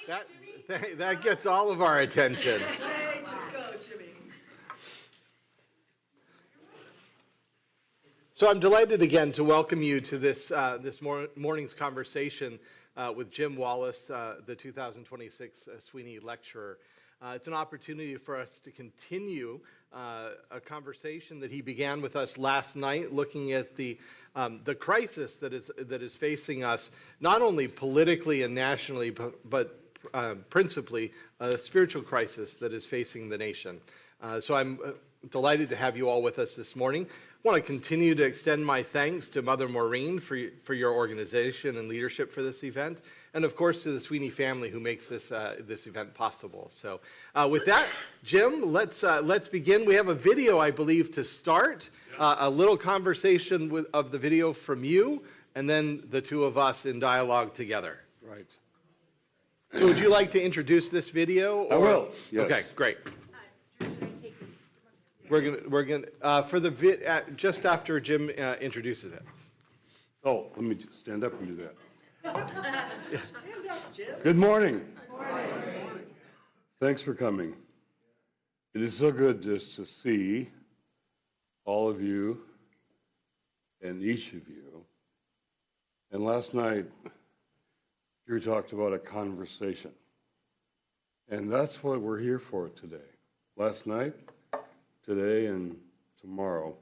That gets all of our attention. Hey, go, Jimmy. So I'm delighted again to welcome you to this morning's conversation with Jim Wallis, the 2026 Sweeny Lecturer. It's an opportunity for us to continue a conversation that he began with us last night, looking at the crisis that is facing us, not only politically and nationally, but principally a spiritual crisis that is facing the nation. So I'm delighted to have you all with us this morning. I want to continue to extend my thanks to Mother Maureen for your organization and leadership for this event, and of course to the Sweeny family who makes this event possible. So with that, Jim, let's begin. We have a video, I believe, to start. A little conversation of the video from you, and then the two of us in dialogue together. Right. So would you like to introduce this video? Or? I will, yes. Okay, great. Drew, should I take this? We're gonna for the just after Jim introduces it. Oh, let me just stand up and do that. Stand up, Jim. Good morning. Good morning. Thanks for coming. It is so good just to see all of you and each of you. And last night, Drew talked about a conversation. And that's what we're here for today. Last night, today, and tomorrow,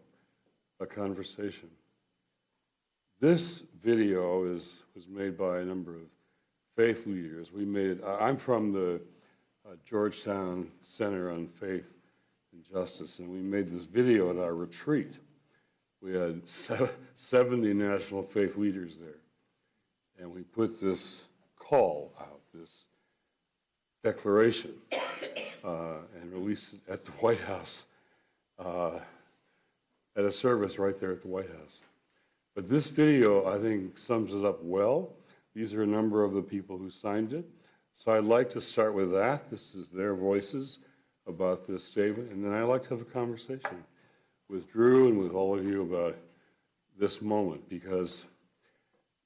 a conversation. This video was made by a number of faith leaders. We made it. I'm from the Georgetown Center on Faith and Justice, and we made this video at our retreat. We had 70 national faith leaders there, and we put this call out, this declaration, and released it at the White House, at a service right there at the White House. But this video, I think, sums it up well. These are a number of the people who signed it. So I'd like to start with that. This is their voices about this statement. And then I'd like to have a conversation with Drew and with all of you about this moment. Because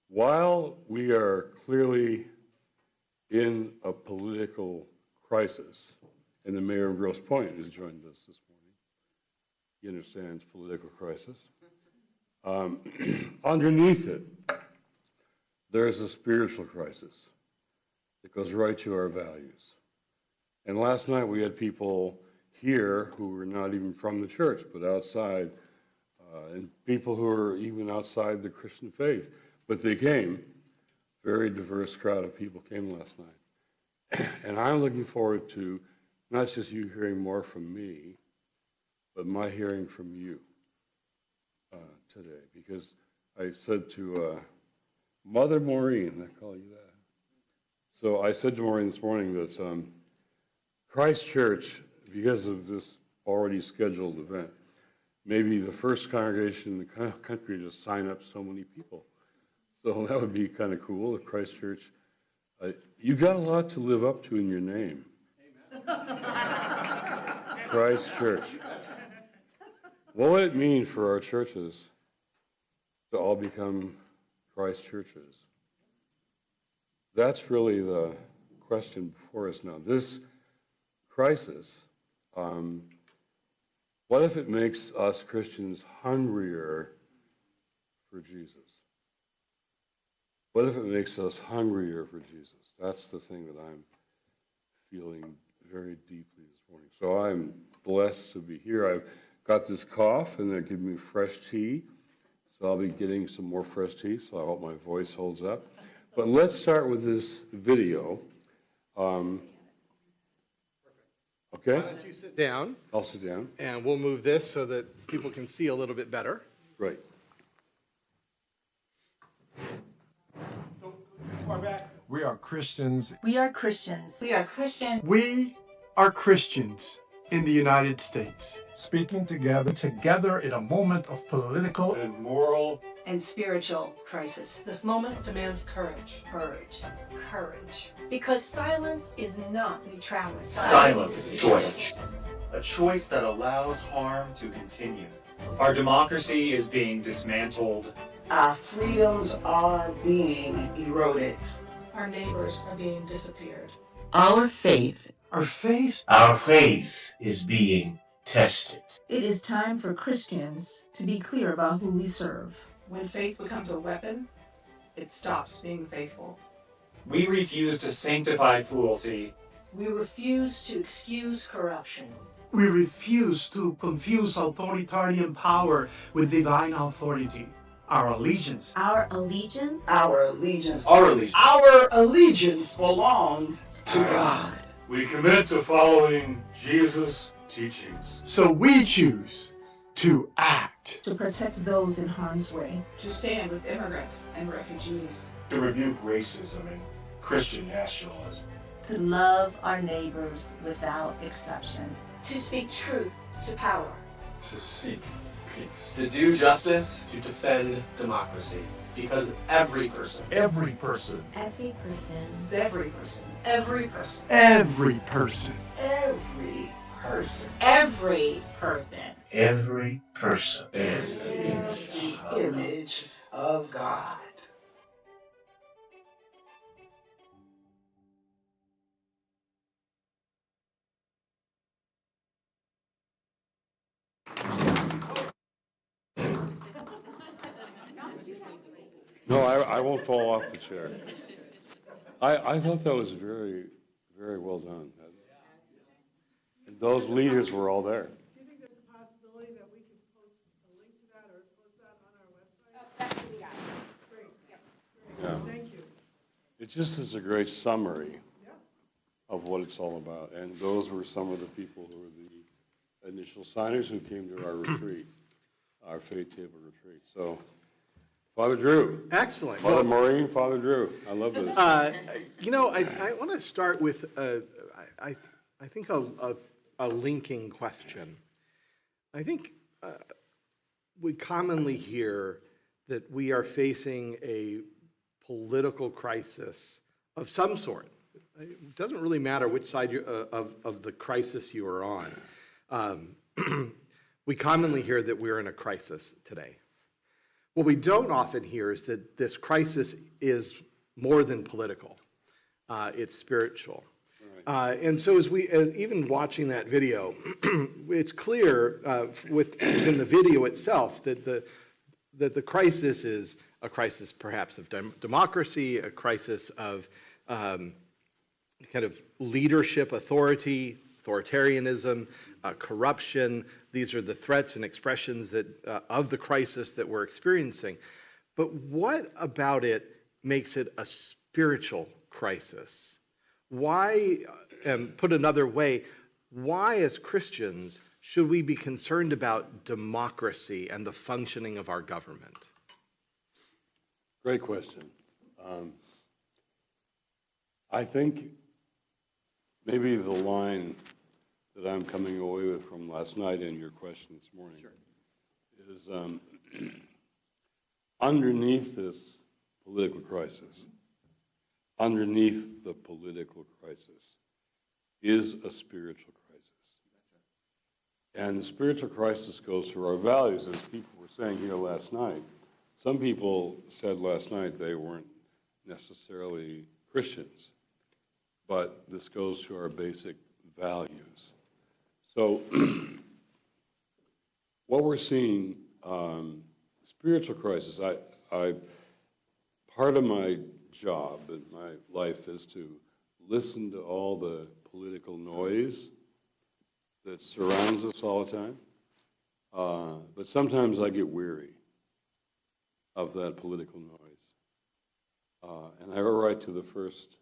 while we are clearly in a political crisis, and the mayor of Grosse Pointe has joined us this morning, he understands political crisis. Underneath it, there's a spiritual crisis that goes right to our values. And last night we had people here who were not even from the church, but outside, and people who are even outside the Christian faith. But they came, very diverse crowd of people came last night. And I'm looking forward to not just you hearing more from me, but my hearing from you today. Because I said to Mother Maureen, I call you that. So I said to Maureen this morning that Christ Church, because of this already scheduled event, may be the first congregation in the country to sign up so many people. So that would be kind of cool if Christ Church, you got a lot to live up to in your name. Amen. Christ Church. What would it mean for our churches to all become Christ churches? That's really the question before us now. This crisis, what if it makes us Christians hungrier for Jesus? What if it makes us hungrier for Jesus? That's the thing that I'm feeling very deeply this morning. So I'm blessed to be here. I've got this cough, and they're giving me fresh tea. So I'll be getting some more fresh tea, so I hope my voice holds up. But let's start with this video. Okay? Why don't you sit down? I'll sit down. And we'll move this so that people can see a little bit better. Right. We are Christians. We are Christians. We are Christian. We are Christians in the United States. Speaking together In a moment of political And moral. And spiritual crisis. This moment demands courage. Courage. Courage. Because silence is not neutrality. Silence is choice. A choice that allows harm to continue. Our democracy is being dismantled. Our freedoms are being eroded. Our neighbors are being disappeared. Our faith. Our faith? Our faith is being tested. It is time for Christians to be clear about who we serve. When faith becomes a weapon, it stops being faithful. We refuse to sanctify cruelty. We refuse to excuse corruption. We refuse to confuse authoritarian power with divine authority. Our allegiance. Our allegiance? Our allegiance. Our allegiance. Our allegiance belongs to God. We commit to following Jesus' teachings. So we choose to act. To protect those in harm's way. To stand with immigrants and refugees. To rebuke racism and Christian nationalism. To love our neighbors without exception. To speak truth to power. To seek peace. To do justice, to defend democracy. Because every person. Every person. Every person. Every person. Every person. Every person. Every person. Every person. Every person Is the image of God. No, I won't fall off the chair. I thought that was very, very well done. And those leaders were all there. Do you think there's a possibility that we could post a link to that or post that on our website? Great. Yeah. Thank you. It just is a great summary of what it's all about. And those were some of the people who were the initial signers who came to our retreat, our faith table retreat. So, Father Drew. Excellent. Father Maureen, Father Drew. I love this. You know, I want to start with, I think, a linking question. I think we commonly hear that we are facing a political crisis of some sort. It doesn't really matter which side of the crisis you are on. We commonly hear that we're in a crisis today. What we don't often hear is that this crisis is more than political. It's spiritual. And so as even watching that video, it's clear within the video itself that the crisis is a crisis perhaps of democracy, a crisis of kind of leadership, authority, authoritarianism, corruption. These are the threats and expressions of the crisis that we're experiencing. But what about it makes it a spiritual crisis? Why, and put another way, why as Christians should we be concerned about democracy and the functioning of our government? Great question. I think maybe the line that I'm coming away with from last night and your question this morning is underneath this political crisis, underneath the political crisis is a spiritual crisis. And the spiritual crisis goes through our values, as people were saying here last night. Some people said last night they weren't necessarily Christians, but this goes to our basic values. So what we're seeing, spiritual crisis, part of my job in my life is to listen to all the political noise that surrounds us all the time. But sometimes I get weary of that political noise. And I go right to the first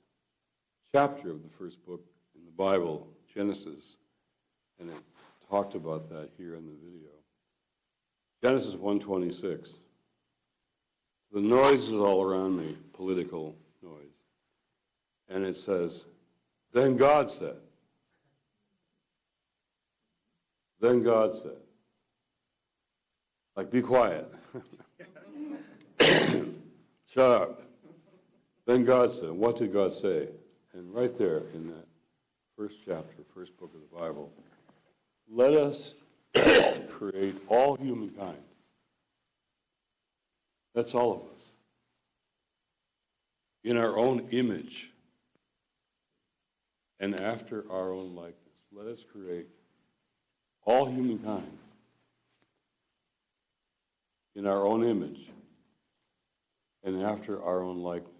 chapter of the first book in the Bible, Genesis, and it talked about that here in the video. Genesis 1:26. The noise is all around me, political noise. And it says, then God said. Then God said. Like, be quiet. Shut up. Then God said. What did God say? And right there in that first chapter, first book of the Bible, let us create all humankind. That's all of us. In our own image and after our own likeness. Let us create all humankind in our own image and after our own likeness.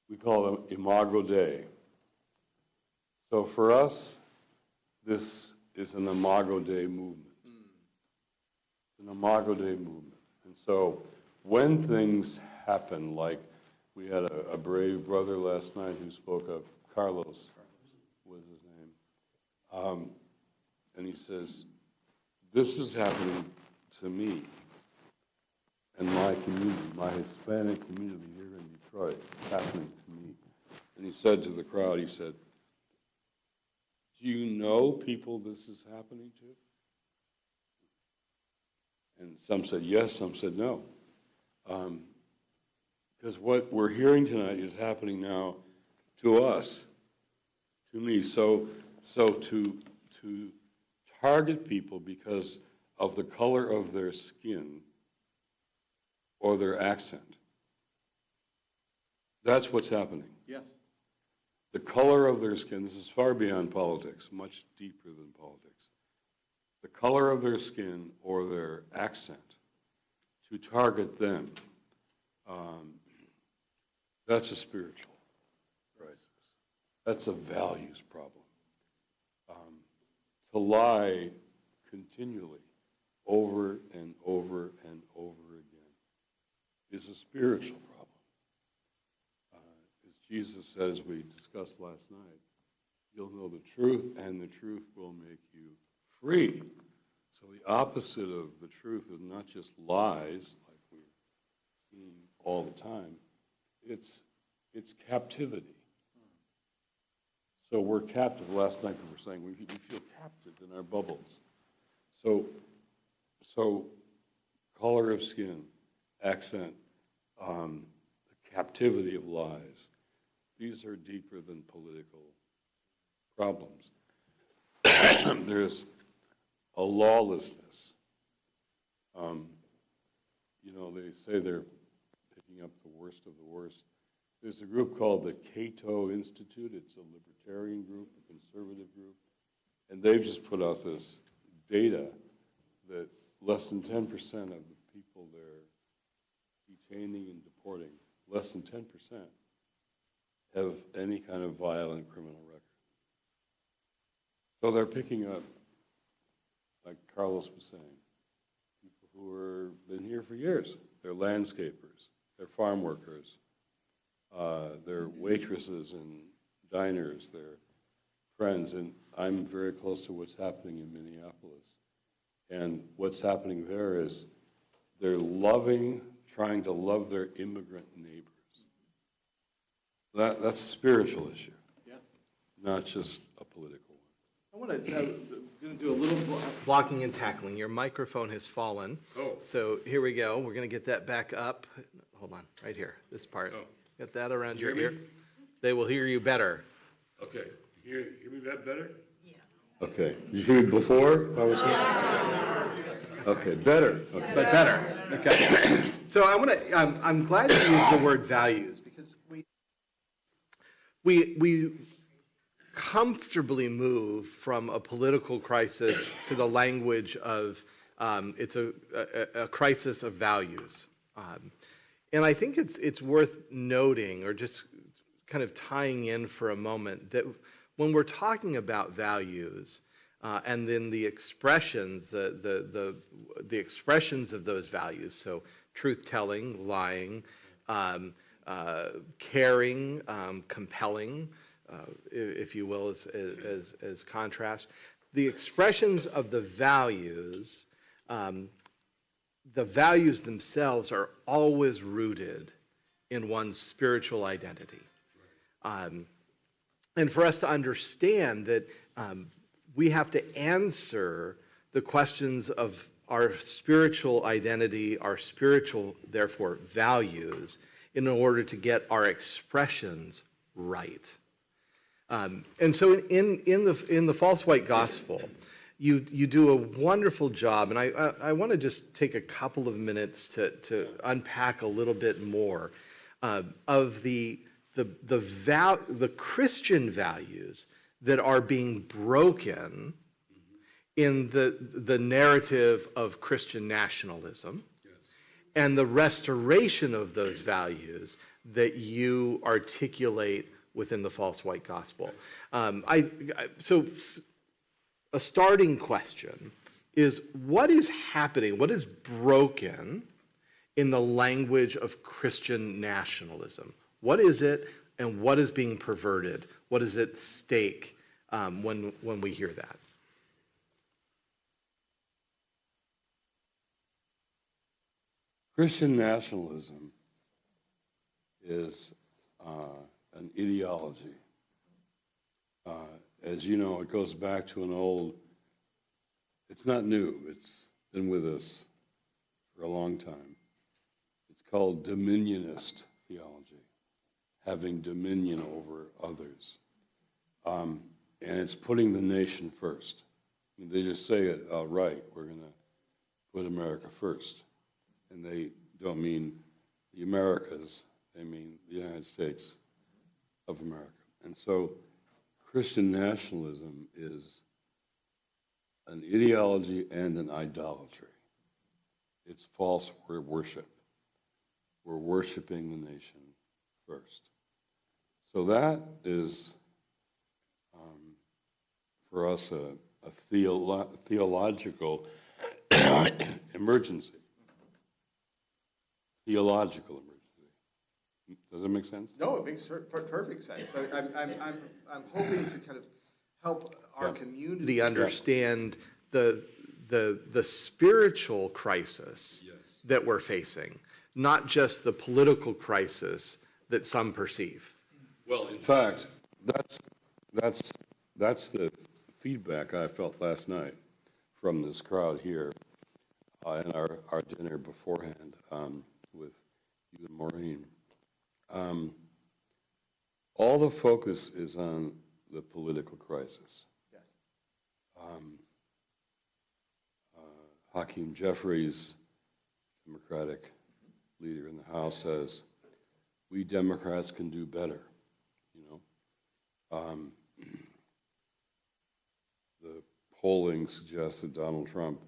We call it Imago Dei. So for us, this is an Imago Dei movement. It's an Imago Dei movement. And so when things happen, like we had a brave brother last night who spoke up, Carlos was his name, and he says, this is happening to me and my community, my Hispanic community here in Detroit. It's happening to me. And he said to the crowd, he said, do you know people this is happening to? And some said yes, some said no. Because what we're hearing tonight is happening now to us, to me. So to target people because of the color of their skin or their accent, that's what's happening. Yes. The color of their skin, this is far beyond politics, much deeper than politics. The color of their skin or their accent, to target them, that's a spiritual crisis. That's a values problem. To lie continually over and over and over again is a spiritual problem. As Jesus said, as we discussed last night, you'll know the truth and the truth will make you free. So the opposite of the truth is not just lies, like we're seeing all the time. It's captivity. So we're captive. Last night we were saying we feel captive in our bubbles. So color of skin, accent, the captivity of lies. These are deeper than political problems. There's a lawlessness. They say they're picking up the worst of the worst. There's a group called the Cato Institute. It's a libertarian group, a conservative group. And they've just put out this data that less than 10% of the people they're detaining and deporting, less than 10%, have any kind of violent criminal record. So they're picking up, like Carlos was saying, people who have been here for years. They're landscapers, they're farm workers, they're waitresses in diners, they're friends. And I'm very close to what's happening in Minneapolis. And what's happening there is they're trying to love their immigrant neighbors. That's a spiritual issue, Yes. not just a political one. I'm going to do a little blocking and tackling. Your microphone has fallen. Oh. So here we go. We're going to get that back up. Hold on, right here, this part. Oh. Get that around You your hear ear. me? They will hear you better. Okay, hear me that better? Yes. Okay, you hear me before I was here? Okay, better. Okay. But better. Okay. So I'm glad you used the word values because we comfortably move from a political crisis to the language of it's a crisis of values. And I think it's worth noting, or just kind of tying in for a moment, that when we're talking about values, and then the expressions, the expressions of those values, so truth-telling, lying, caring, compelling, if you will, as contrast, the expressions of the values themselves are always rooted in one's spiritual identity. And for us to understand that we have to answer the questions of our spiritual identity, our spiritual, therefore, values, in order to get our expressions right. And so in the false white gospel, you do a wonderful job, and I want to just take a couple of minutes to unpack a little bit more of the the Christian values that are being broken in the narrative of Christian nationalism, and the restoration of those values that you articulate within the false white gospel. So a starting question is, what is happening, what is broken in the language of Christian nationalism? What is it, and what is being perverted? What is at stake when we hear that? Christian nationalism is an ideology. As you know, it goes back to an old, it's not new, it's been with us for a long time. It's called dominionist theology, having dominion over others. And it's putting the nation first. I mean, they just say it outright, we're going to put America first. And they don't mean the Americas, they mean the United States of America. And so Christian nationalism is an ideology and an idolatry. It's false worship. We're worshiping the nation first. So that is, for us, a theological emergency. Theological emergency. Does that make sense? No, it makes perfect sense. I'm hoping to kind of help our community understand the spiritual crisis that we're facing, not just the political crisis that some perceive. Well, in fact, that's the feedback I felt last night from this crowd here in our dinner beforehand with you and Maureen. All the focus is on the political crisis. Yes. Hakeem Jeffries, Democratic leader in the House, says, we Democrats can do better, you know. The polling suggests that Donald Trump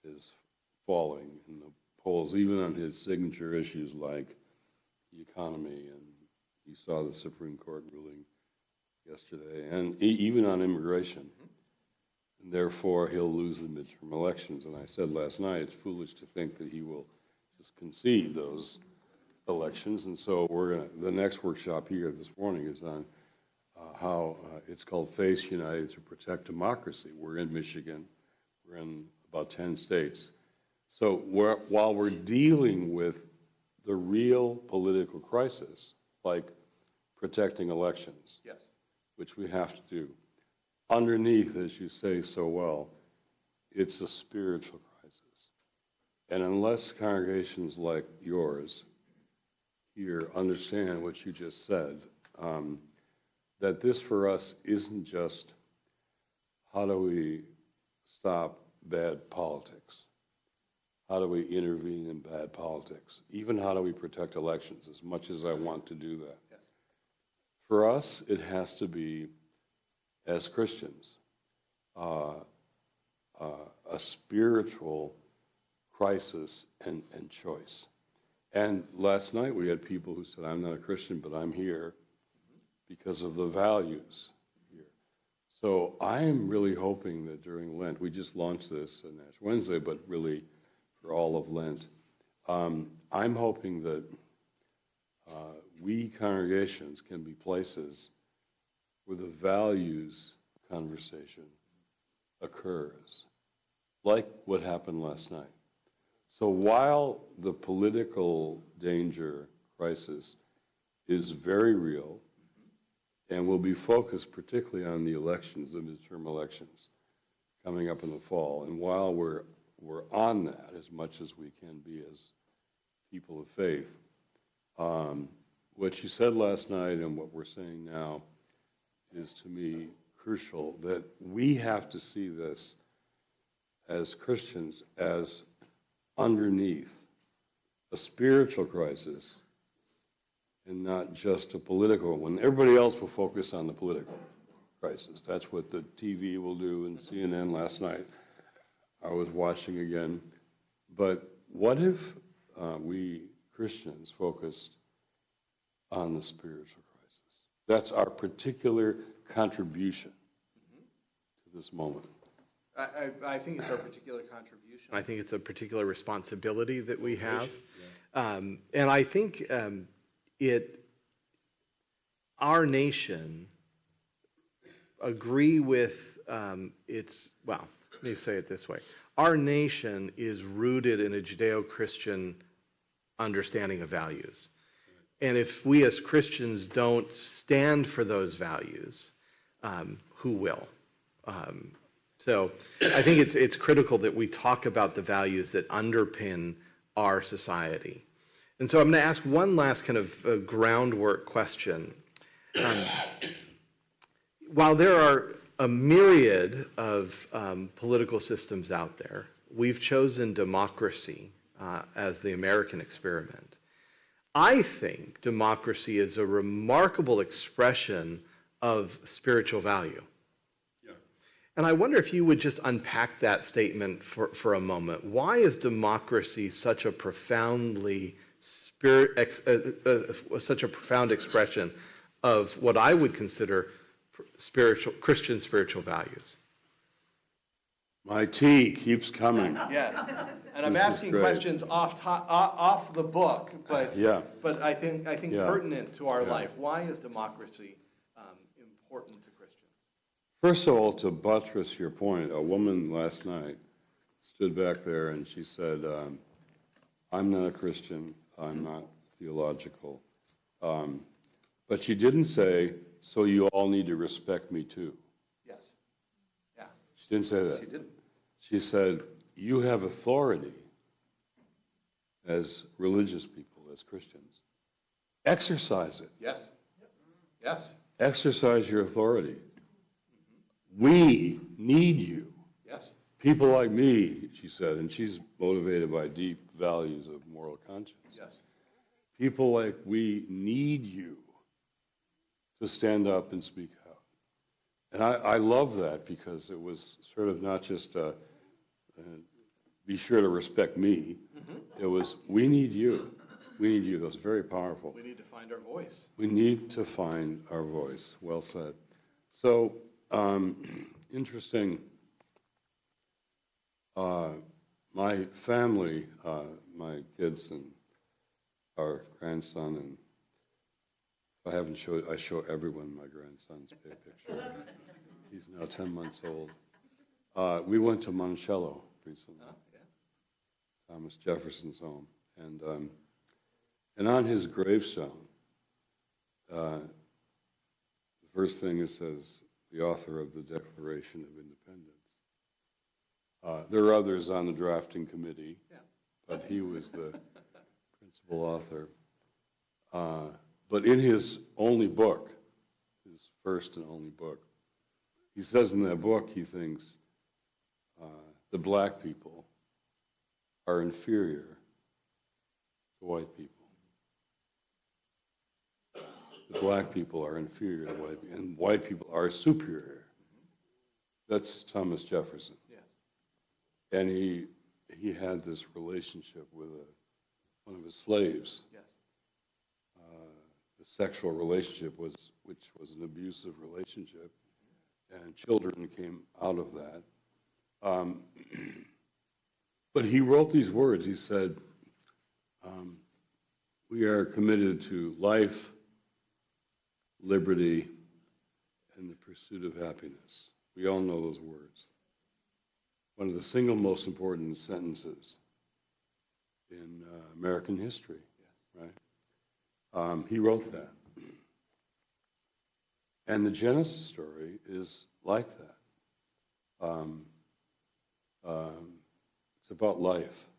is falling in the polls, even on his signature issues like the economy, and you saw the Supreme Court ruling yesterday, and even on immigration. And therefore, he'll lose the midterm elections. And I said last night, it's foolish to think that he will just concede those elections. And so the next workshop here this morning is on how it's called Face United to Protect Democracy. We're in Michigan. We're in about 10 states. So while we're dealing with the real political crisis, like protecting elections, Yes. which we have to do, underneath, as you say so well, it's a spiritual crisis. And unless congregations like yours here understand what you just said, that this for us isn't just how do we stop bad politics? How do we intervene in bad politics? Even how do we protect elections, as much as I want to do that. Yes. For us, it has to be, as Christians, a spiritual crisis and choice. And last night we had people who said, I'm not a Christian, but I'm here because of the values here. So I am really hoping that during Lent, we just launched this on Ash Wednesday, but really for all of Lent, I'm hoping that we congregations can be places where the values conversation occurs, like what happened last night. So while the political danger crisis is very real and will be focused particularly on the elections, the midterm elections coming up in the fall, and while we're on that as much as we can be as people of faith, what you said last night and what we're saying now is, to me, crucial, that we have to see this as Christians as underneath a spiritual crisis and not just a political one. Everybody else will focus on the political crisis. That's what the TV will do, and CNN last night I was watching again. But what if we Christians focused on the spiritual crisis? That's our particular contribution to this moment. I think it's our particular contribution. I think it's a particular responsibility that we have. And I think our nation agree with well, let me say it this way. Our nation is rooted in a Judeo-Christian understanding of values. And if we as Christians don't stand for those values, who will? So I think it's critical that we talk about the values that underpin our society. And so I'm going to ask one last kind of groundwork question. While there are a myriad of political systems out there, we've chosen democracy as the American experiment. I think democracy is a remarkable expression of spiritual value. And I wonder if you would just unpack that statement for a moment. Why is democracy such a profoundly such a profound expression of what I would consider Christian spiritual values? My tea keeps coming. Yes, and I'm asking questions off the book, but I think pertinent to our life. Why is democracy important to Christians? First of all, to buttress your point, a woman last night stood back there and she said, I'm not a Christian, I'm not theological. But she didn't say, so you all need to respect me too. Yes. Yeah. She didn't say that. She didn't. She said, you have authority as religious people, as Christians. Exercise it. Yes. Yes. Exercise your authority. We need you. Yes. People like me, she said, and she's motivated by deep values of moral conscience. Yes. People like we need you to stand up and speak out. And I love that because it was sort of not just be sure to respect me. Mm-hmm. It was, we need you. We need you. That was very powerful. We need to find our voice. We need to find our voice. Well said. So, interesting. My family, my kids and our grandson, and if I haven't showed, I show everyone my grandson's picture. He's now 10 months old. We went to Monticello recently, Thomas Jefferson's home, and on his gravestone, the first thing it says, the author of the Declaration of Independence. There are others on the drafting committee, but he was the principal author. But in his only book, his first and only book, he says in that book he thinks the black people are inferior to white people. The black people are inferior to white people, and white people are superior. That's Thomas Jefferson. Yes. And he had this relationship with one of his slaves. Yes. The sexual relationship which was an abusive relationship, and children came out of that. But he wrote these words. He said, we are committed to life, liberty, and the pursuit of happiness. We all know those words. One of the single most important sentences in American history, right? He wrote that. And the Genesis story is like that. It's about life.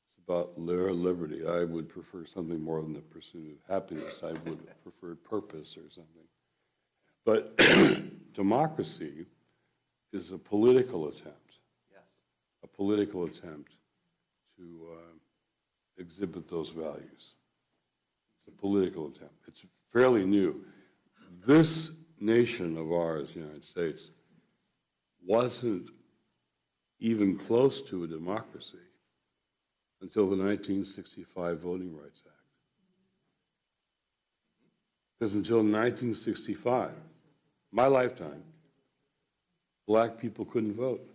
It's about liberty. I would prefer something more than the pursuit of happiness. I would prefer purpose or something. But democracy is a political attempt. Yes. A political attempt to exhibit those values. It's a political attempt. It's fairly new. This nation of ours, the United States, wasn't even close to a democracy until the 1965 Voting Rights Act. Because until 1965, my lifetime, black people couldn't vote.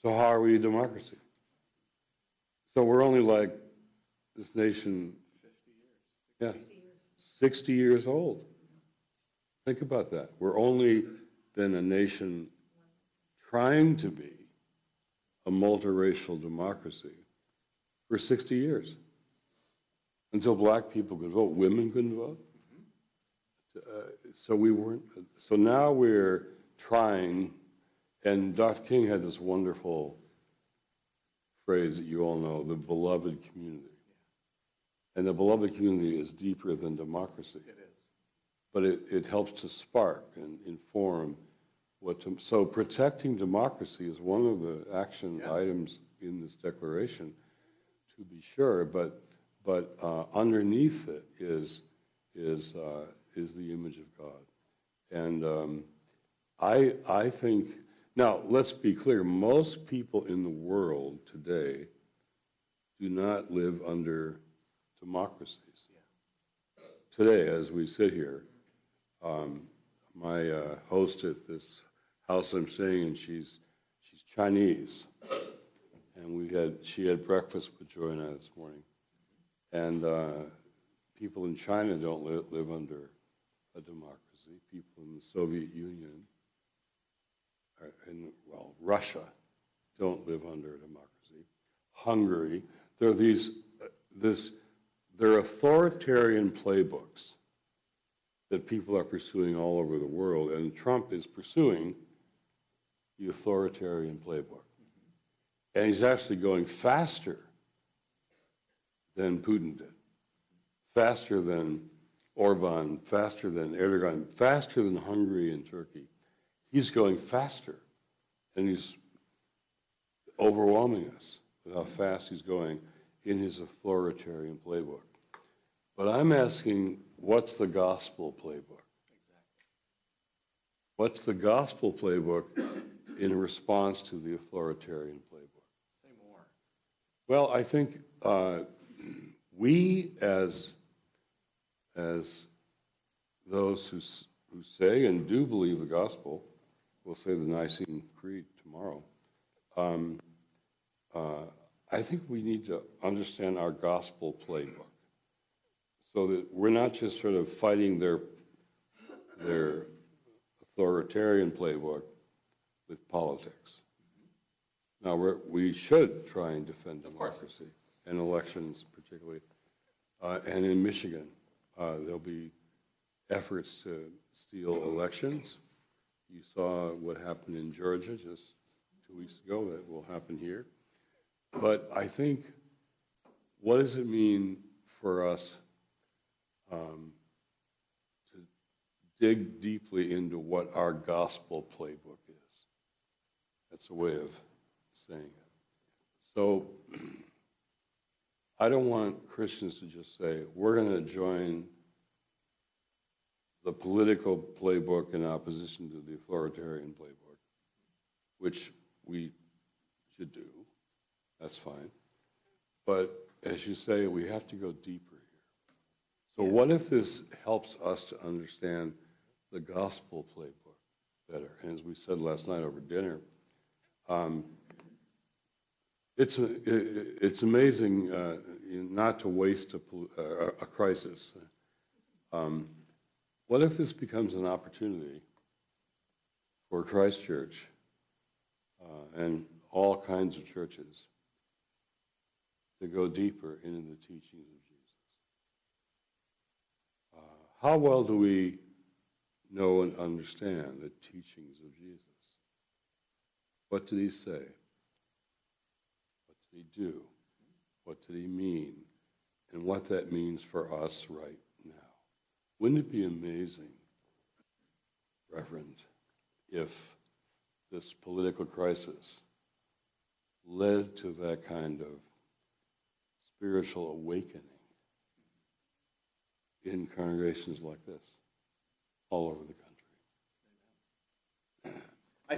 So how are we a democracy? So we're only like this nation, 60 years old. Think about that. We're only been a nation trying to be a multiracial democracy for 60 years. Until black people could vote, women couldn't vote. So we weren't. So now we're trying, and Dr. King had this wonderful phrase that you all know, the beloved community. And the beloved community is deeper than democracy. It is. But it helps to spark and inform so protecting democracy is one of the action items in this declaration, to be sure, but underneath it is the image of God. And I think, now let's be clear, most people in the world today do not live under democracies. Today, as we sit here, my host at this house I'm staying in, she's Chinese, and she had breakfast with Joy and I this morning. And people in China don't live under a democracy. People in the Soviet Union, and Russia, don't live under a democracy. Hungary, there are authoritarian playbooks that people are pursuing all over the world, and Trump is pursuing the authoritarian playbook. And he's actually going faster than Putin did, faster than Orban, faster than Erdogan, faster than Hungary and Turkey. He's going faster, and he's overwhelming us with how fast he's going in his authoritarian playbook. But I'm asking, what's the gospel playbook? What's the gospel playbook in response to the authoritarian playbook? Say more. Well, I think we, as those who say and do believe the gospel, we'll say the Nicene Creed tomorrow, I think we need to understand our gospel playbook so that we're not just sort of fighting their authoritarian playbook with politics. Now, we should try and defend democracy and elections particularly. And in Michigan, there'll be efforts to steal elections. You saw what happened in Georgia just 2 weeks ago. That will happen here. But I think, what does it mean for us to dig deeply into what our gospel playbook is? That's a way of saying it. So I don't want Christians to just say, we're going to join the political playbook in opposition to the authoritarian playbook, which we should do. That's fine. But as you say, we have to go deeper here. So what if this helps us to understand the gospel playbook better? And as we said last night over dinner, it's amazing not to waste a crisis. What if this becomes an opportunity for Christ Church and all kinds of churches to go deeper into the teachings of Jesus? How well do we know and understand the teachings of Jesus? What did he say? What did he do? What did he mean? And what that means for us right now. Wouldn't it be amazing, Reverend, if this political crisis led to that kind of spiritual awakening in congregations like this all over the country. I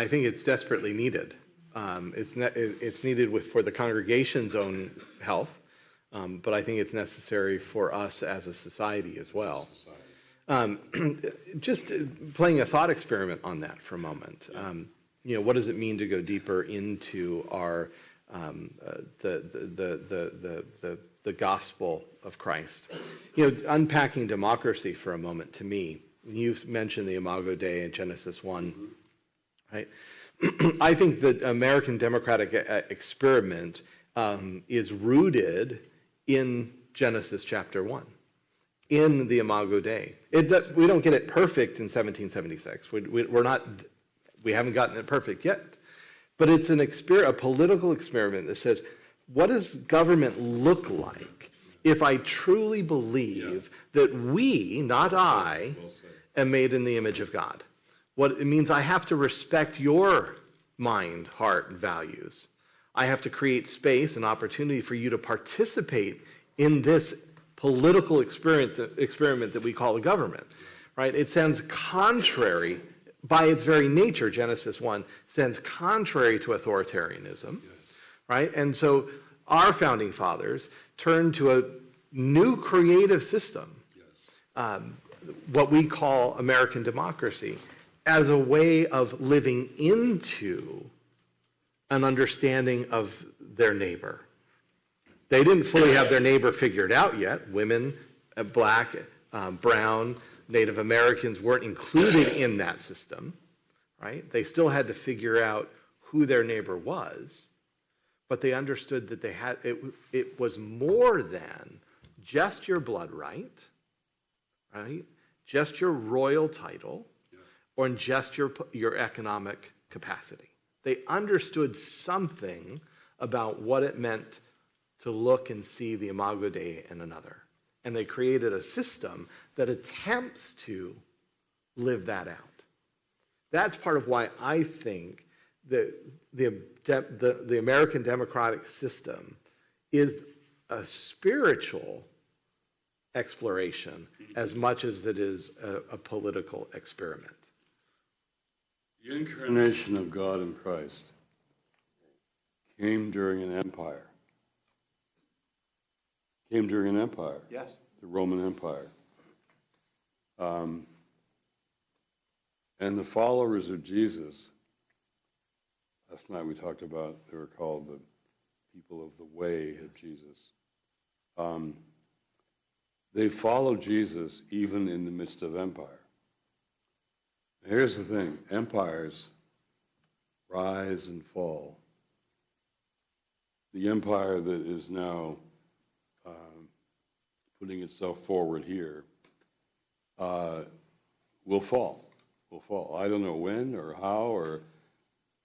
think it's desperately needed. It's needed for the congregation's own health, but I think it's necessary for us as a society as well. Just playing a thought experiment on that for a moment. What does it mean to go deeper into our the gospel of Christ? Unpacking democracy for a moment. To me, you've mentioned the Imago Dei in Genesis 1, right? I think the American democratic experiment is rooted in Genesis chapter 1. In the Imago Dei. We don't get it perfect in 1776. We haven't gotten it perfect yet. But it's a political experiment that says, what does government look like if I truly believe that we, not I, am made in the image of God? What it means, I have to respect your mind, heart, and values. I have to create space and opportunity for you to participate in this political experiment that we call a government, right? It sounds contrary, by its very nature, Genesis 1, stands contrary to authoritarianism, right? And so our founding fathers turned to a new creative system, what we call American democracy, as a way of living into an understanding of their neighbor. They didn't fully have their neighbor figured out yet. Women, black, brown, Native Americans weren't included in that system, right? They still had to figure out who their neighbor was, but they understood that it was more than just your blood right? Just your royal title, or just your economic capacity. They understood something about what it meant to look and see the Imago Dei in another. And they created a system that attempts to live that out. That's part of why I think that the American democratic system is a spiritual exploration as much as it is a political experiment. The incarnation of God in Christ came during an empire. Yes. The Roman Empire. And the followers of Jesus, last night we talked about, they were called the people of the way of Jesus. They followed Jesus even in the midst of empire. Here's the thing, empires rise and fall. The empire that is now putting itself forward here will fall. I don't know when or how, or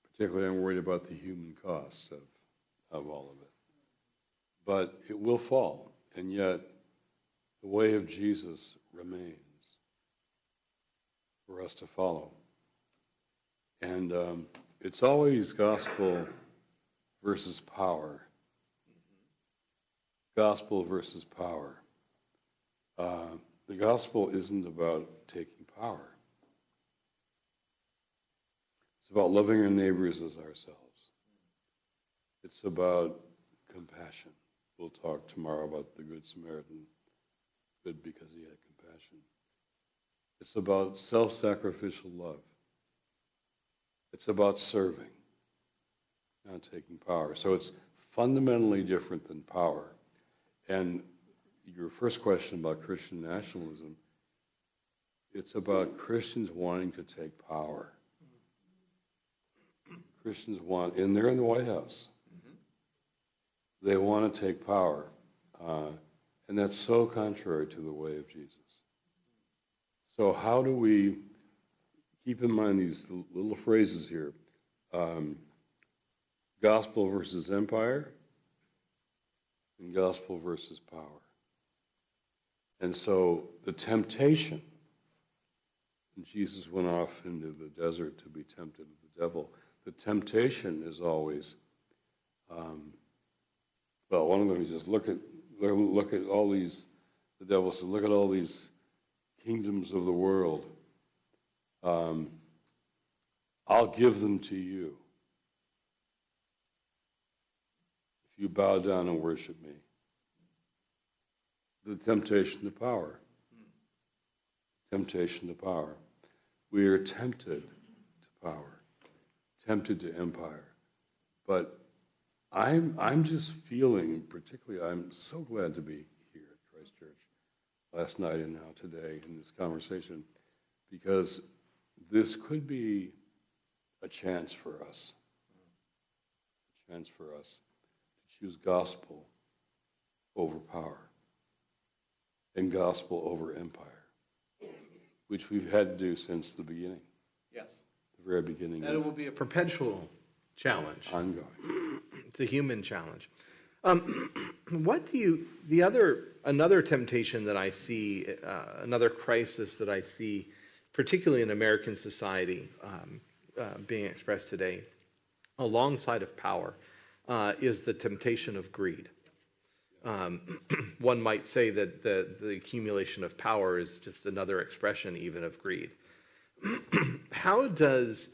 particularly I'm worried about the human cost of all of it. But it will fall, and yet the way of Jesus remains for us to follow. And it's always gospel versus power. Gospel versus power. The gospel isn't about taking power. It's about loving our neighbors as ourselves. It's about compassion. We'll talk tomorrow about the Good Samaritan, good because he had compassion. It's about self-sacrificial love. It's about serving, not taking power. So it's fundamentally different than power. And your first question about Christian nationalism, it's about Christians wanting to take power. Christians want, and they're in the White House. They want to take power. And that's so contrary to the way of Jesus. So how do we keep in mind these little phrases here? Gospel versus empire, and gospel versus power. And so the temptation, when Jesus went off into the desert to be tempted of the devil, the temptation is always, well, one of them is just look at all these The devil says, look at all these kingdoms of the world. I'll give them to you if you bow down and worship me. The temptation to power. Temptation to power. We are tempted to power, tempted to empire. But I'm just feeling, particularly, I'm so glad to be here at Christ Church last night and now today in this conversation, because this could be a chance for us, to choose gospel over power and gospel over empire, which we've had to do since the beginning. Yes. The very beginning. And it will be a perpetual challenge. Ongoing. It's a human challenge. What do you, another temptation that I see, another crisis that I see, particularly in American society, being expressed today, alongside of power, is the temptation of greed. One might say that the accumulation of power is just another expression even of greed. What does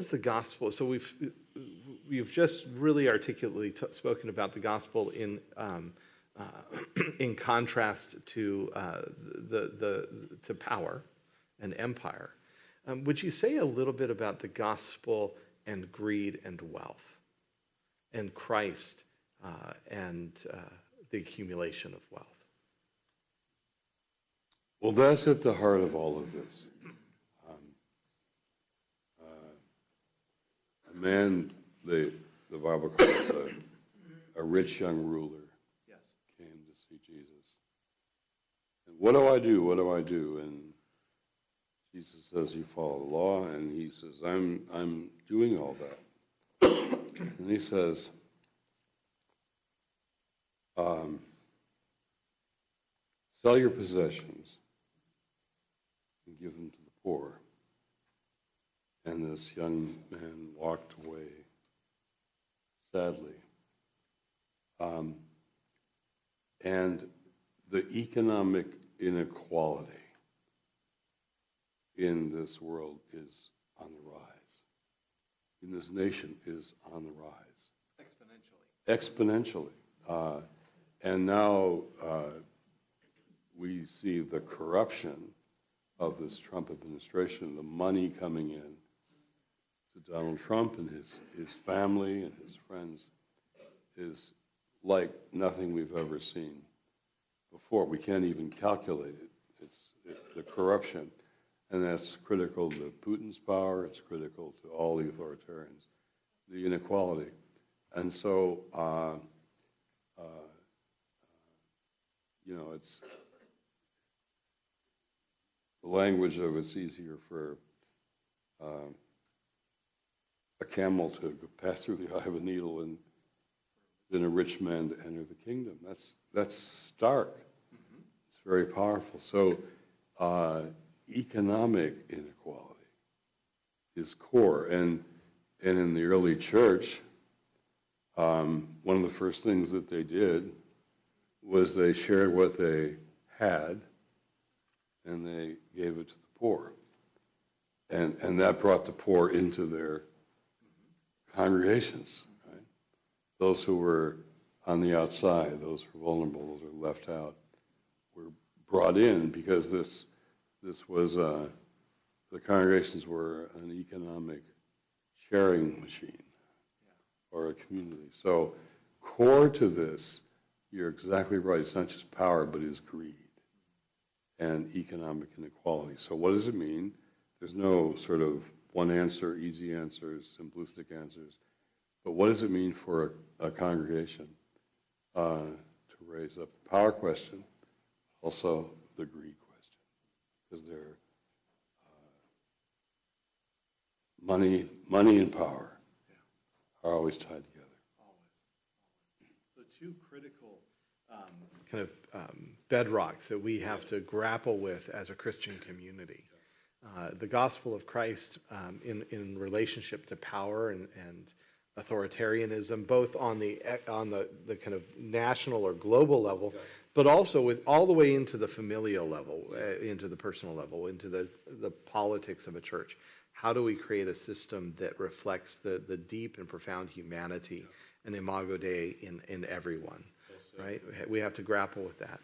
the gospel, so we've just really articulately spoken about the gospel in contrast to to power and empire. Would you say a little bit about the gospel and greed and wealth and Christ and the accumulation of wealth? Well, that's at the heart of all of this. A man, the Bible calls a rich young ruler, came to see Jesus. And what do I do? What do I do? And Jesus says, you follow the law. And he says, I'm doing all that. And he says, sell your possessions and give them to the poor. And this young man walked away, sadly. And the economic inequality in this world is on the rise. In this nation is on the rise. Exponentially. And now we see the corruption of this Trump administration, the money coming in to Donald Trump and his family and his friends is like nothing we've ever seen before. We can't even calculate it. It's the corruption. And that's critical to Putin's power. It's critical to all the authoritarians, the inequality. And so, it's the language of it's easier for a camel to pass through the eye of a needle than a rich man to enter the kingdom. That's stark. It's very powerful. So economic inequality is core. And in the early church, one of the first things that they did was they shared what they had and they gave it to the poor. And that brought the poor into their congregations, right? Those who were on the outside, those who were vulnerable, those who were left out, were brought in because this was, the congregations were an economic sharing machine or a community. So core to this, you're exactly right, it's not just power, but it's greed and economic inequality. So what does it mean? There's no sort of one answer, easy answers, simplistic answers. But what does it mean for a congregation to raise up the power question, also the greed question? Because they're money and power are always tied together. Always. So two critical kind of bedrocks that we have to grapple with as a Christian community. The gospel of Christ in relationship to power and authoritarianism, both on the kind of national or global level, but also with all the way into the familial level, into the personal level, into the politics of a church. How do we create a system that reflects the deep and profound humanity and imago Dei in everyone, right? We have to grapple with that.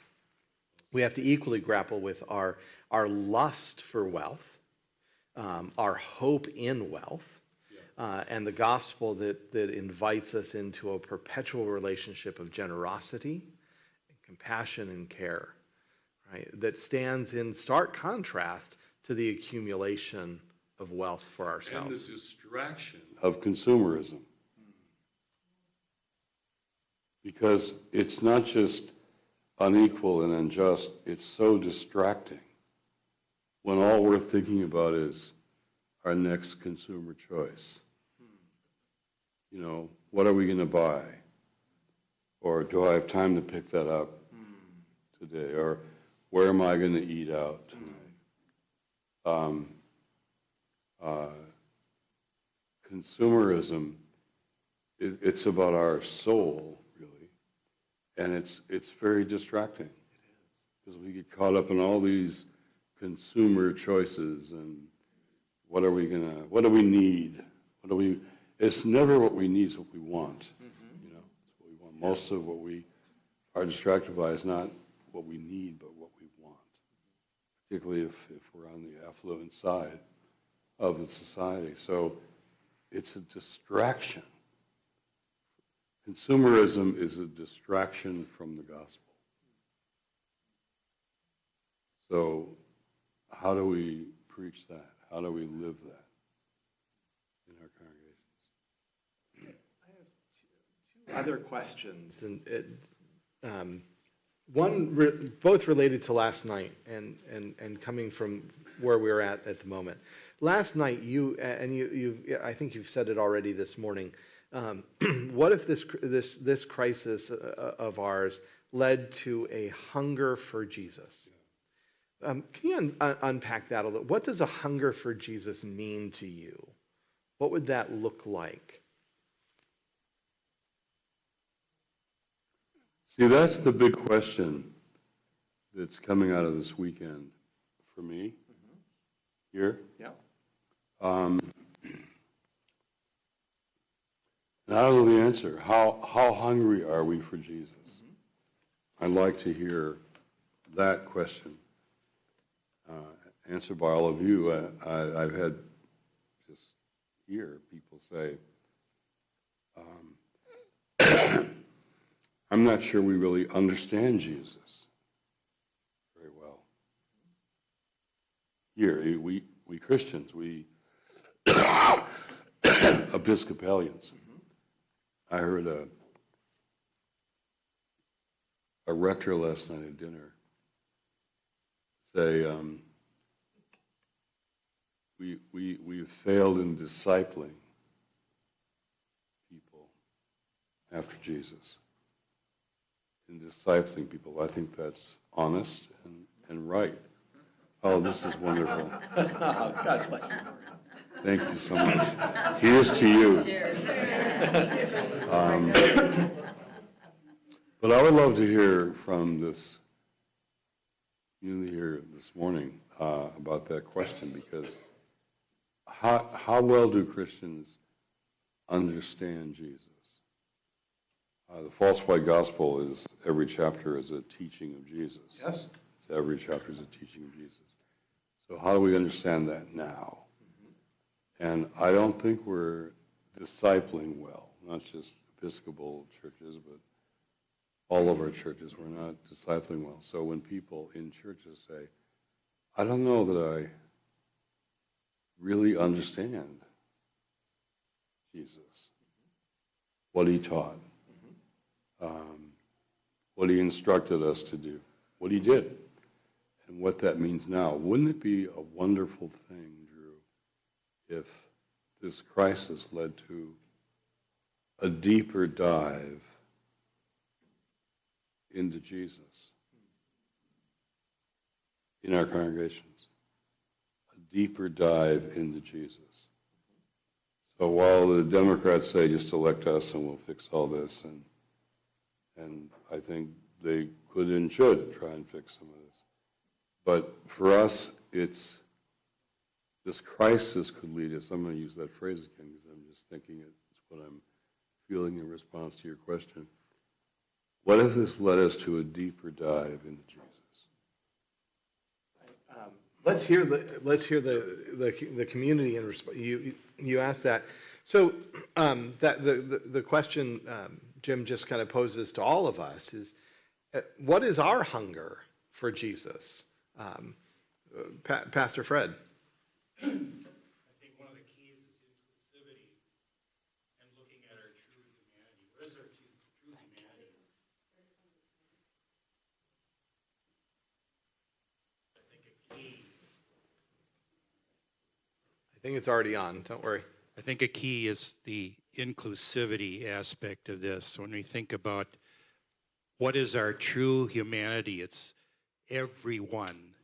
We have to equally grapple with our lust for wealth, our hope in wealth, and the gospel that invites us into a perpetual relationship of generosity, and compassion, and care, right? That stands in stark contrast to the accumulation of wealth for ourselves. And the distraction of consumerism. Because it's not just unequal and unjust, it's so distracting when all we're thinking about is our next consumer choice. You know, what are we going to buy? Or do I have time to pick that up today? Or where am I going to eat out tonight? Consumerism, it's about our soul, really, and it's very distracting. It is. Because we get caught up in all these consumer choices and what do we need? It's never what we need, it's what we want. You know, it's what we want. Most of what we are distracted by is not what we need, but what we want. Particularly if we're on the affluent side of the society. So it's a distraction. Consumerism is a distraction from the gospel. So how do we preach that? How do we live that in our congregations? I have two other questions, and both related to last night and coming from where we're at the moment. Last night, I think you've said it already this morning. What if this crisis of ours led to a hunger for Jesus? Can you unpack that a little? What does a hunger for Jesus mean to you? What would that look like? See, that's the big question that's coming out of this weekend for me here. Yeah. And I don't know the answer. How hungry are we for Jesus? I'd like to hear that question answered by all of you. I've had just hear people say, I'm not sure we really understand Jesus very well. Here, we Christians, we Episcopalians. I heard a rector last night at dinner say, we've failed in discipling people after Jesus. In discipling people. I think that's honest and right. Oh, this is wonderful. God bless you. Thank you so much. Here's to you. But I would love to hear from this community here this morning about that question, because how well do Christians understand Jesus? The false white gospel is every chapter is a teaching of Jesus. Yes. So every chapter is a teaching of Jesus. So how do we understand that now? And I don't think we're discipling well, not just Episcopal churches, but all of our churches. We're not discipling well. So when people in churches say, I don't know that I really understand Jesus, what he taught, what he instructed us to do, what he did, and what that means now. Wouldn't it be a wonderful thing, Drew, if this crisis led to a deeper dive into Jesus in our congregations? A deeper dive into Jesus. So while the Democrats say just elect us and we'll fix all this, and I think they could and should try and fix some of this. But for us, it's this crisis could lead us. I'm going to use that phrase again because I'm just thinking it's what I'm feeling in response to your question. What if this led us to a deeper dive into Jesus? Let's hear the community in response. You asked that. So that the question Jim just kind of poses to all of us is, what is our hunger for Jesus? Pastor Fred. I think one of the keys is inclusivity and looking at our true humanity. What is our true humanity? I think a key. I think it's already on. Don't worry. I think a key is the inclusivity aspect of this. When we think about what is our true humanity, it's everyone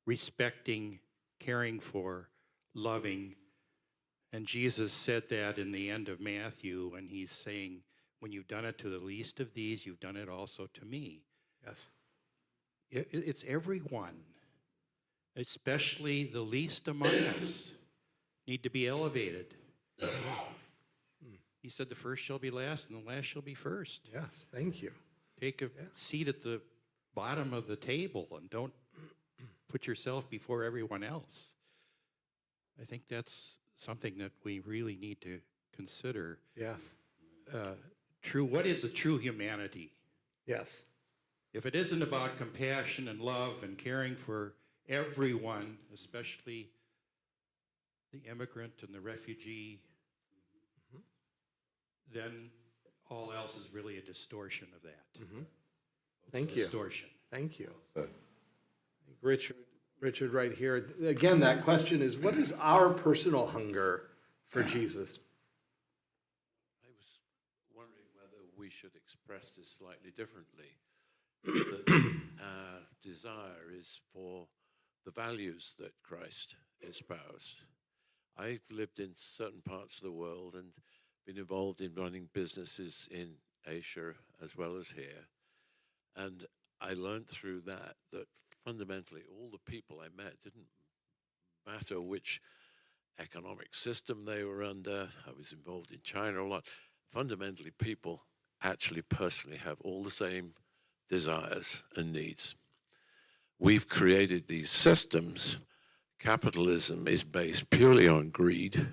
respecting, caring for, loving. And Jesus said that in the end of Matthew when he's saying, when you've done it to the least of these, you've done it also to me. Yes. It's everyone, especially the least among us, need to be elevated. He said the first shall be last and the last shall be first. Yes, thank you. Take a seat at the bottom of the table and don't put yourself before everyone else. I think that's something that we really need to consider. Yes. What is the true humanity? Yes. If it isn't about compassion and love and caring for everyone, especially the immigrant and the refugee, then all else is really a distortion of that. Thank you. Distortion. Thank you. Richard, right here. Again, that question is, what is our personal hunger for Jesus? I was wondering whether we should express this slightly differently. That our desire is for the values that Christ espoused. I've lived in certain parts of the world and been involved in running businesses in Asia as well as here. And I learned through that fundamentally all the people I met didn't matter which economic system they were under. I was involved in China a lot. Fundamentally, people actually personally have all the same desires and needs. We've created these systems. Capitalism is based purely on greed.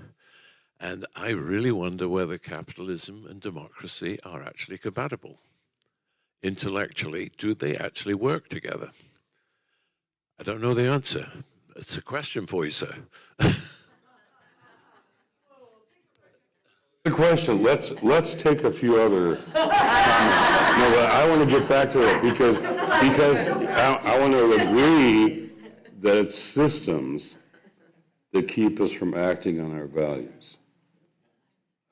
And I really wonder whether capitalism and democracy are actually compatible. Intellectually, do they actually work together? I don't know the answer. It's a question for you, sir. Good question. Let's take a few other comments. No, but I want to get back to it because I want to agree that it's systems that keep us from acting on our values.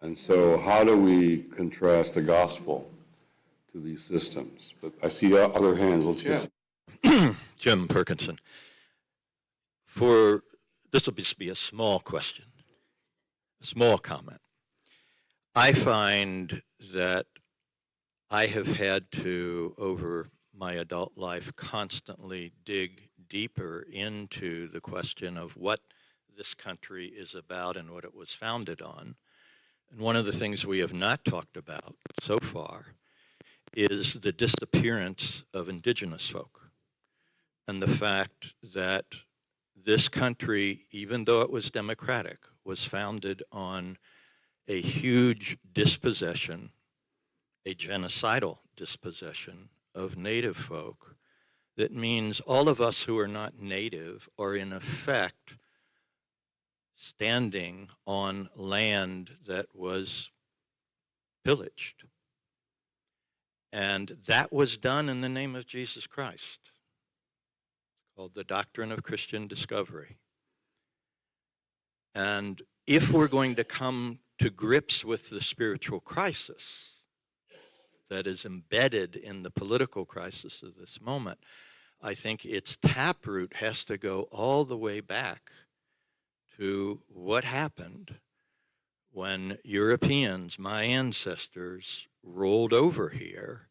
And so how do we contrast the gospel to these systems? But I see other hands. Let's get Jim Perkinson. This will just be a small question, a small comment. I find that I have had to, over my adult life, constantly dig deeper into the question of what this country is about and what it was founded on. And one of the things we have not talked about so far is the disappearance of indigenous folk and the fact that this country, even though it was democratic, was founded on a huge dispossession, a genocidal dispossession of native folk. That means all of us who are not native are in effect standing on land that was pillaged. And that was done in the name of Jesus Christ. It's called the doctrine of Christian discovery. And if we're going to come to grips with the spiritual crisis that is embedded in the political crisis of this moment, I think its taproot has to go all the way back to what happened when Europeans, my ancestors, rolled over here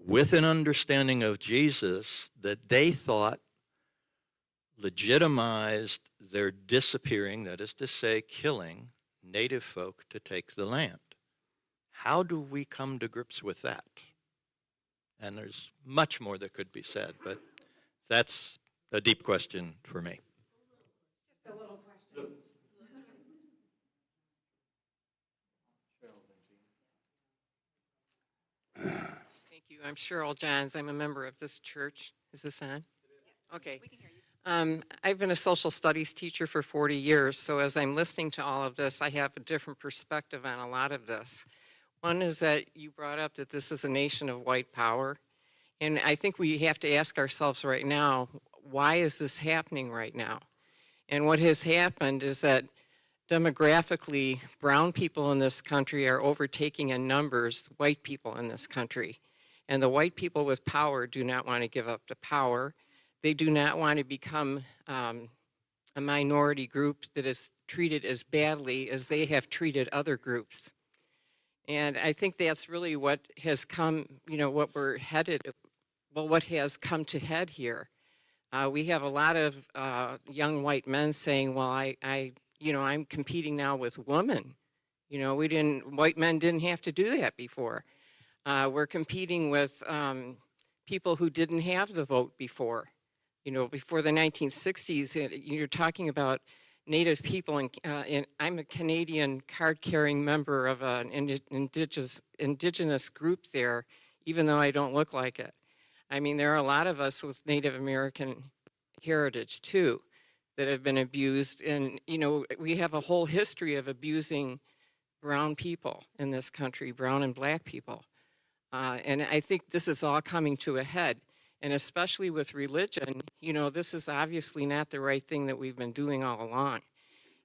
with an understanding of Jesus that they thought legitimized their disappearing, that is to say, killing native folk to take the land. How do we come to grips with that? And there's much more that could be said, but that's a deep question for me. Just a little question. Thank you. I'm Cheryl Johns. I'm a member of this church. Is this on? Okay. We can hear you. I've been a social studies teacher for 40 years, so as I'm listening to all of this, I have a different perspective on a lot of this. One is that you brought up that this is a nation of white power, and I think we have to ask ourselves right now, why is this happening right now? And what has happened is that demographically, brown people in this country are overtaking in numbers white people in this country. And the white people with power do not want to give up the power. They do not want to become a minority group that is treated as badly as they have treated other groups. And I think that's really what has come, what we're headed, well, what has come to head here. We have a lot of young white men saying, well, I'm competing now with women. White men didn't have to do that before. We're competing with people who didn't have the vote before. Before the 1960s, you're talking about Native people, and I'm a Canadian card-carrying member of an indigenous group there, even though I don't look like it. I mean, there are a lot of us with Native American heritage, too, that have been abused, and, we have a whole history of abusing brown people in this country, brown and black people. And I think this is all coming to a head. And especially with religion, this is obviously not the right thing that we've been doing all along.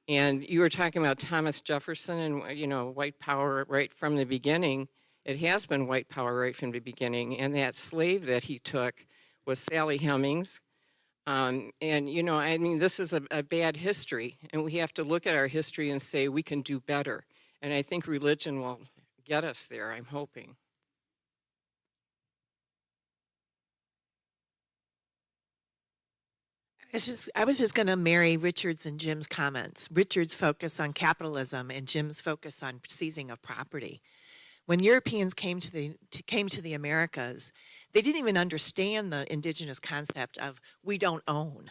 And you were talking about Thomas Jefferson and, white power right from the beginning. It has been white power right from the beginning. And that slave that he took was Sally Hemings. This is a bad history. And we have to look at our history and say we can do better. And I think religion will get us there, I'm hoping. I was just going to marry Richard's and Jim's comments. Richard's focus on capitalism and Jim's focus on seizing of property. When Europeans came to the Americas, they didn't even understand the indigenous concept of we don't own,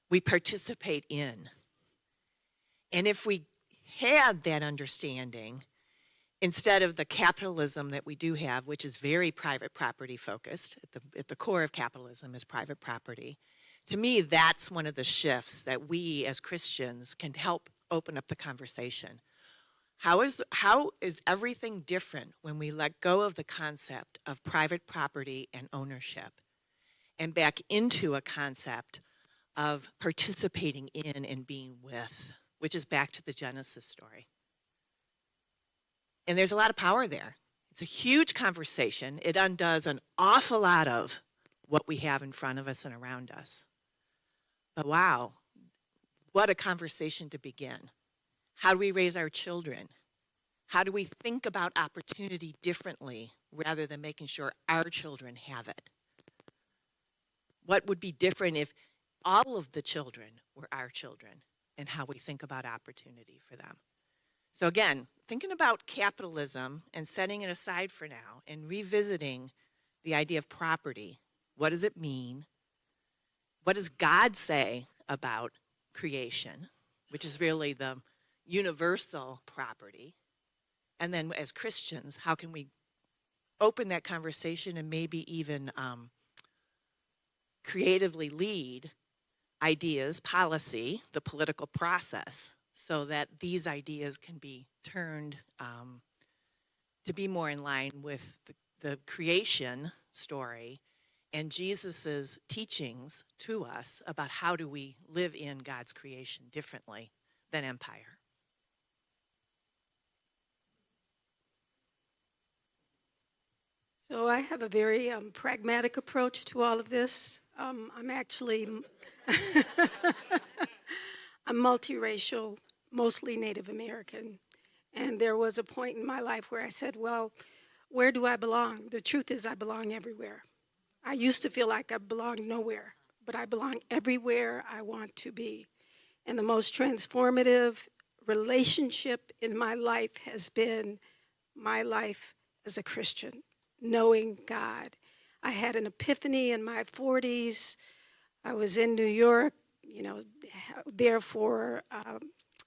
we participate in. And if we had that understanding, instead of the capitalism that we do have, which is very private property focused, at the core of capitalism is private property. To me, that's one of the shifts that we as Christians can help open up the conversation. How is everything different when we let go of the concept of private property and ownership and back into a concept of participating in and being with, which is back to the Genesis story. And there's a lot of power there. It's a huge conversation. It undoes an awful lot of what we have in front of us and around us. But wow, what a conversation to begin. How do we raise our children? How do we think about opportunity differently rather than making sure our children have it? What would be different if all of the children were our children and how we think about opportunity for them? So again, thinking about capitalism and setting it aside for now and revisiting the idea of property. What does it mean? What does God say about creation, which is really the universal property? And then as Christians, how can we open that conversation and maybe even creatively lead ideas, policy, the political process, so that these ideas can be turned to be more in line with the creation story and Jesus's teachings to us about how do we live in God's creation differently than empire. So I have a very pragmatic approach to all of this. I'm actually I'm multiracial, mostly Native American. And there was a point in my life where I said, well, where do I belong? The truth is I belong everywhere. I used to feel like I belonged nowhere, but I belong everywhere I want to be. And the most transformative relationship in my life has been my life as a Christian, knowing God. I had an epiphany in my 40s. I was in New York, there for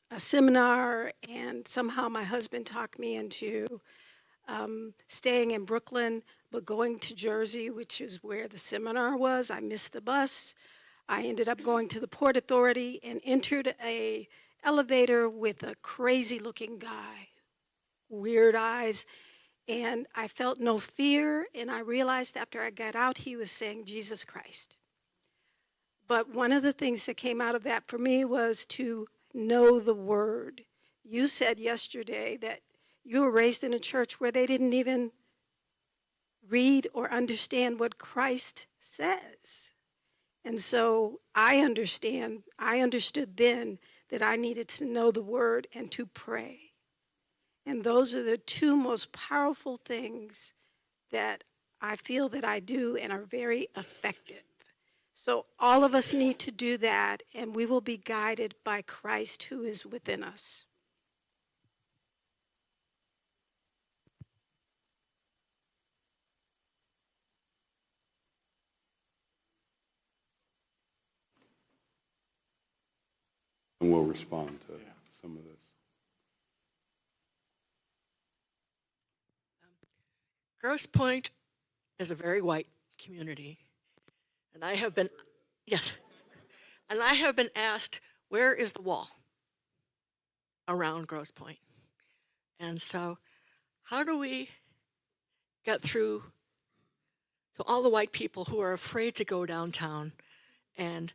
a seminar, and somehow my husband talked me into staying in Brooklyn, but going to Jersey, which is where the seminar was. I missed the bus. I ended up going to the Port Authority and entered a elevator with a crazy-looking guy, weird eyes, and I felt no fear, and I realized after I got out, he was saying Jesus Christ. But one of the things that came out of that for me was to know the Word. You said yesterday that you were raised in a church where they didn't even read or understand what Christ says. And so I understood then that I needed to know the Word and to pray. And those are the two most powerful things that I feel that I do and are very effective. So all of us need to do that, and we will be guided by Christ who is within us. And we'll respond to some of this. Grosse Pointe is a very white community, and I have been, yes, and I have been asked, where is the wall around Grosse Pointe? And so how do we get through to all the white people who are afraid to go downtown and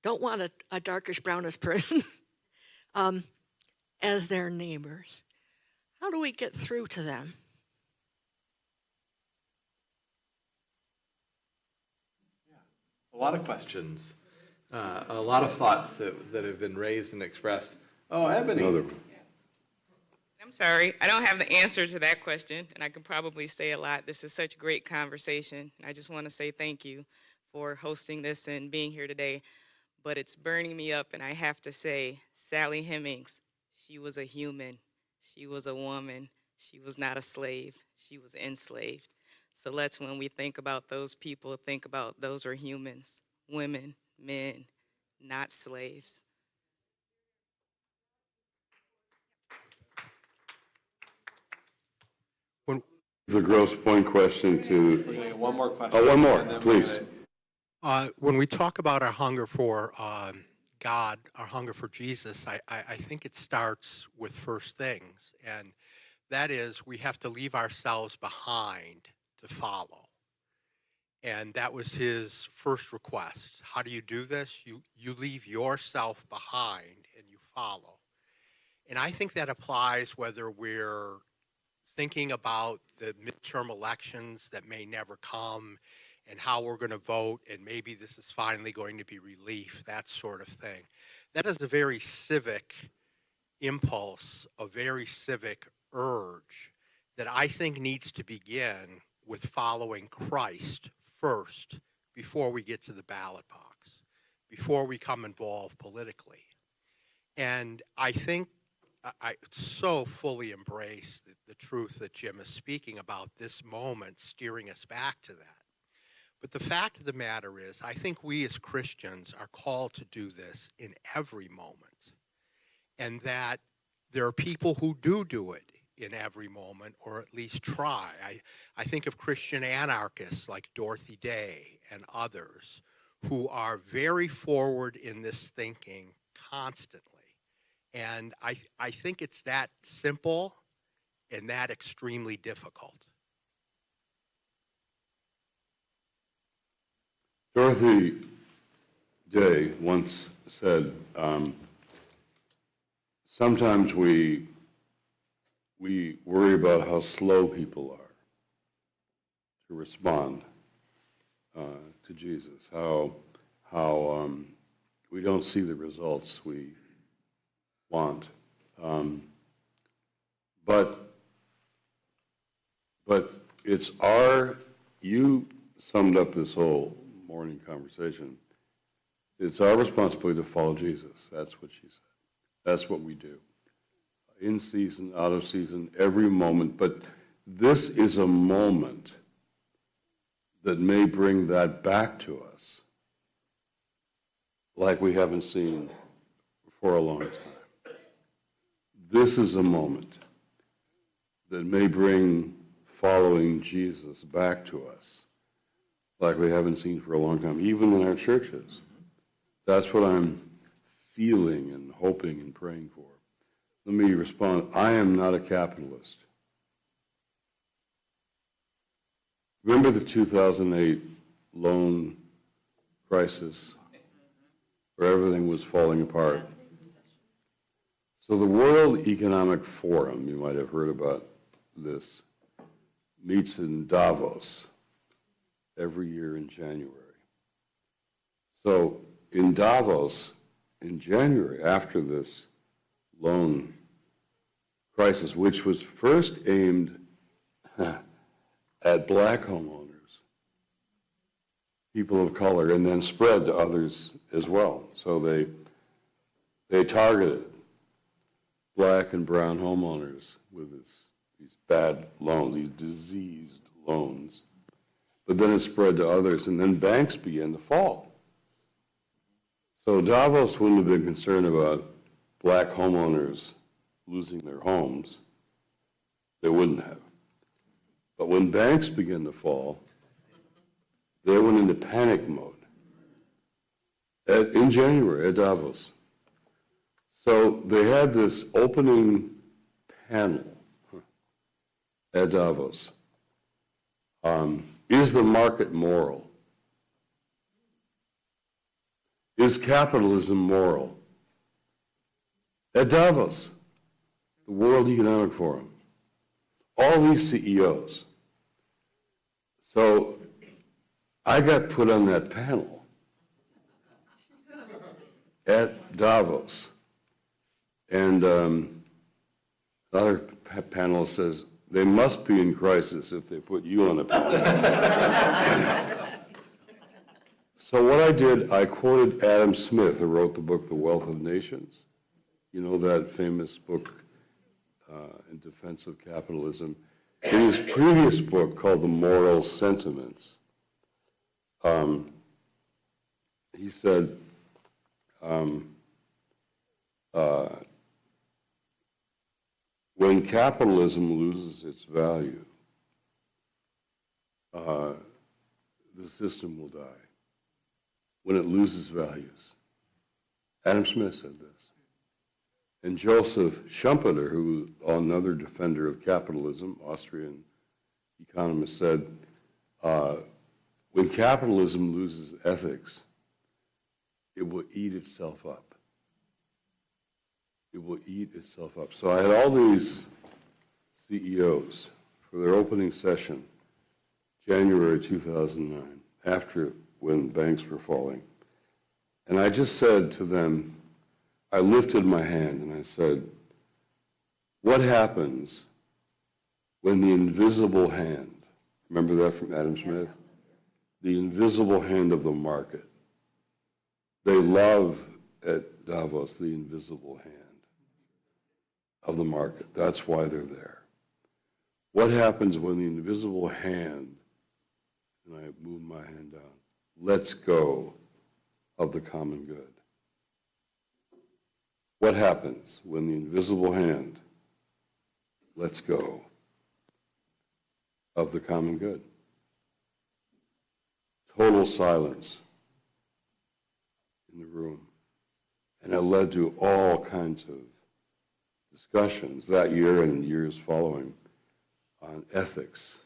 don't want a darkish, brownish person as their neighbors? How do we get through to them? A lot of questions, a lot of thoughts that have been raised and expressed. Oh, Ebony. I'm sorry, I don't have the answer to that question, and I can probably say a lot. This is such a great conversation. I just want to say thank you for hosting this and being here today. But it's burning me up, and I have to say, Sally Hemings, she was a human. She was a woman. She was not a slave. She was enslaved. So let's, when we think about those people, think about those are humans, women, men, not slaves. The Grosse Pointe question to. We're going to get one more question. One more, please. When we talk about our hunger for God, our hunger for Jesus, I think it starts with first things, and that is we have to leave ourselves behind to follow. And that was his first request. How do you do this? You leave yourself behind and you follow. And I think that applies whether we're thinking about the midterm elections that may never come and how we're going to vote, and maybe this is finally going to be relief, that sort of thing. That is a very civic impulse, a very civic urge that I think needs to begin with following Christ first before we get to the ballot box, before we come involved politically. And I think I so fully embrace the truth that Jim is speaking about, this moment steering us back to that. But the fact of the matter is, I think we as Christians are called to do this in every moment. And that there are people who do it in every moment, or at least try. I think of Christian anarchists like Dorothy Day and others who are very forward in this thinking constantly. And I think it's that simple and that extremely difficult. Dorothy Day once said, sometimes we worry about how slow people are to respond to Jesus, how we don't see the results we want. But you summed up this whole morning conversation. It's our responsibility to follow Jesus. That's what she said. That's what we do. In season, out of season, every moment. But this is a moment that may bring that back to us like we haven't seen for a long time. This is a moment that may bring following Jesus back to us like we haven't seen for a long time, even in our churches. That's what I'm feeling and hoping and praying for. Let me respond. I am not a capitalist. Remember the 2008 loan crisis where everything was falling apart? So the World Economic Forum, you might have heard about this, meets in Davos every year in January. So in Davos, in January, after this loan crisis, which was first aimed at black homeowners, people of color, and then spread to others as well. So they targeted black and brown homeowners with these bad loans, these diseased loans. But then it spread to others, and then banks began to fall. So Davos wouldn't have been concerned about black homeowners losing their homes. They wouldn't have. But when banks began to fall, they went into panic mode in January at Davos. So they had this opening panel at Davos. Is the market moral? Is capitalism moral? At Davos, the World Economic Forum, all these CEOs. So I got put on that panel at Davos. And another panel says, they must be in crisis if they put you on the panel. So what I did, I quoted Adam Smith, who wrote the book, The Wealth of Nations. You know that famous book in defense of capitalism. In his previous book called The Moral Sentiments, he said, when capitalism loses its value, the system will die. When it loses values. Adam Smith said this. And Joseph Schumpeter, who another defender of capitalism, Austrian economist, said, when capitalism loses ethics, it will eat itself up. It will eat itself up. So I had all these CEOs for their opening session, January 2009, after when banks were falling. And I just said to them, I lifted my hand and I said, what happens when the invisible hand, remember that from Adam Smith? The invisible hand of the market. They love at Davos the invisible hand of the market. That's why they're there. What happens when the invisible hand, and I move my hand down, lets go of the common good? What happens when the invisible hand lets go of the common good? Total silence in the room. And it led to all kinds of discussions that year and years following on ethics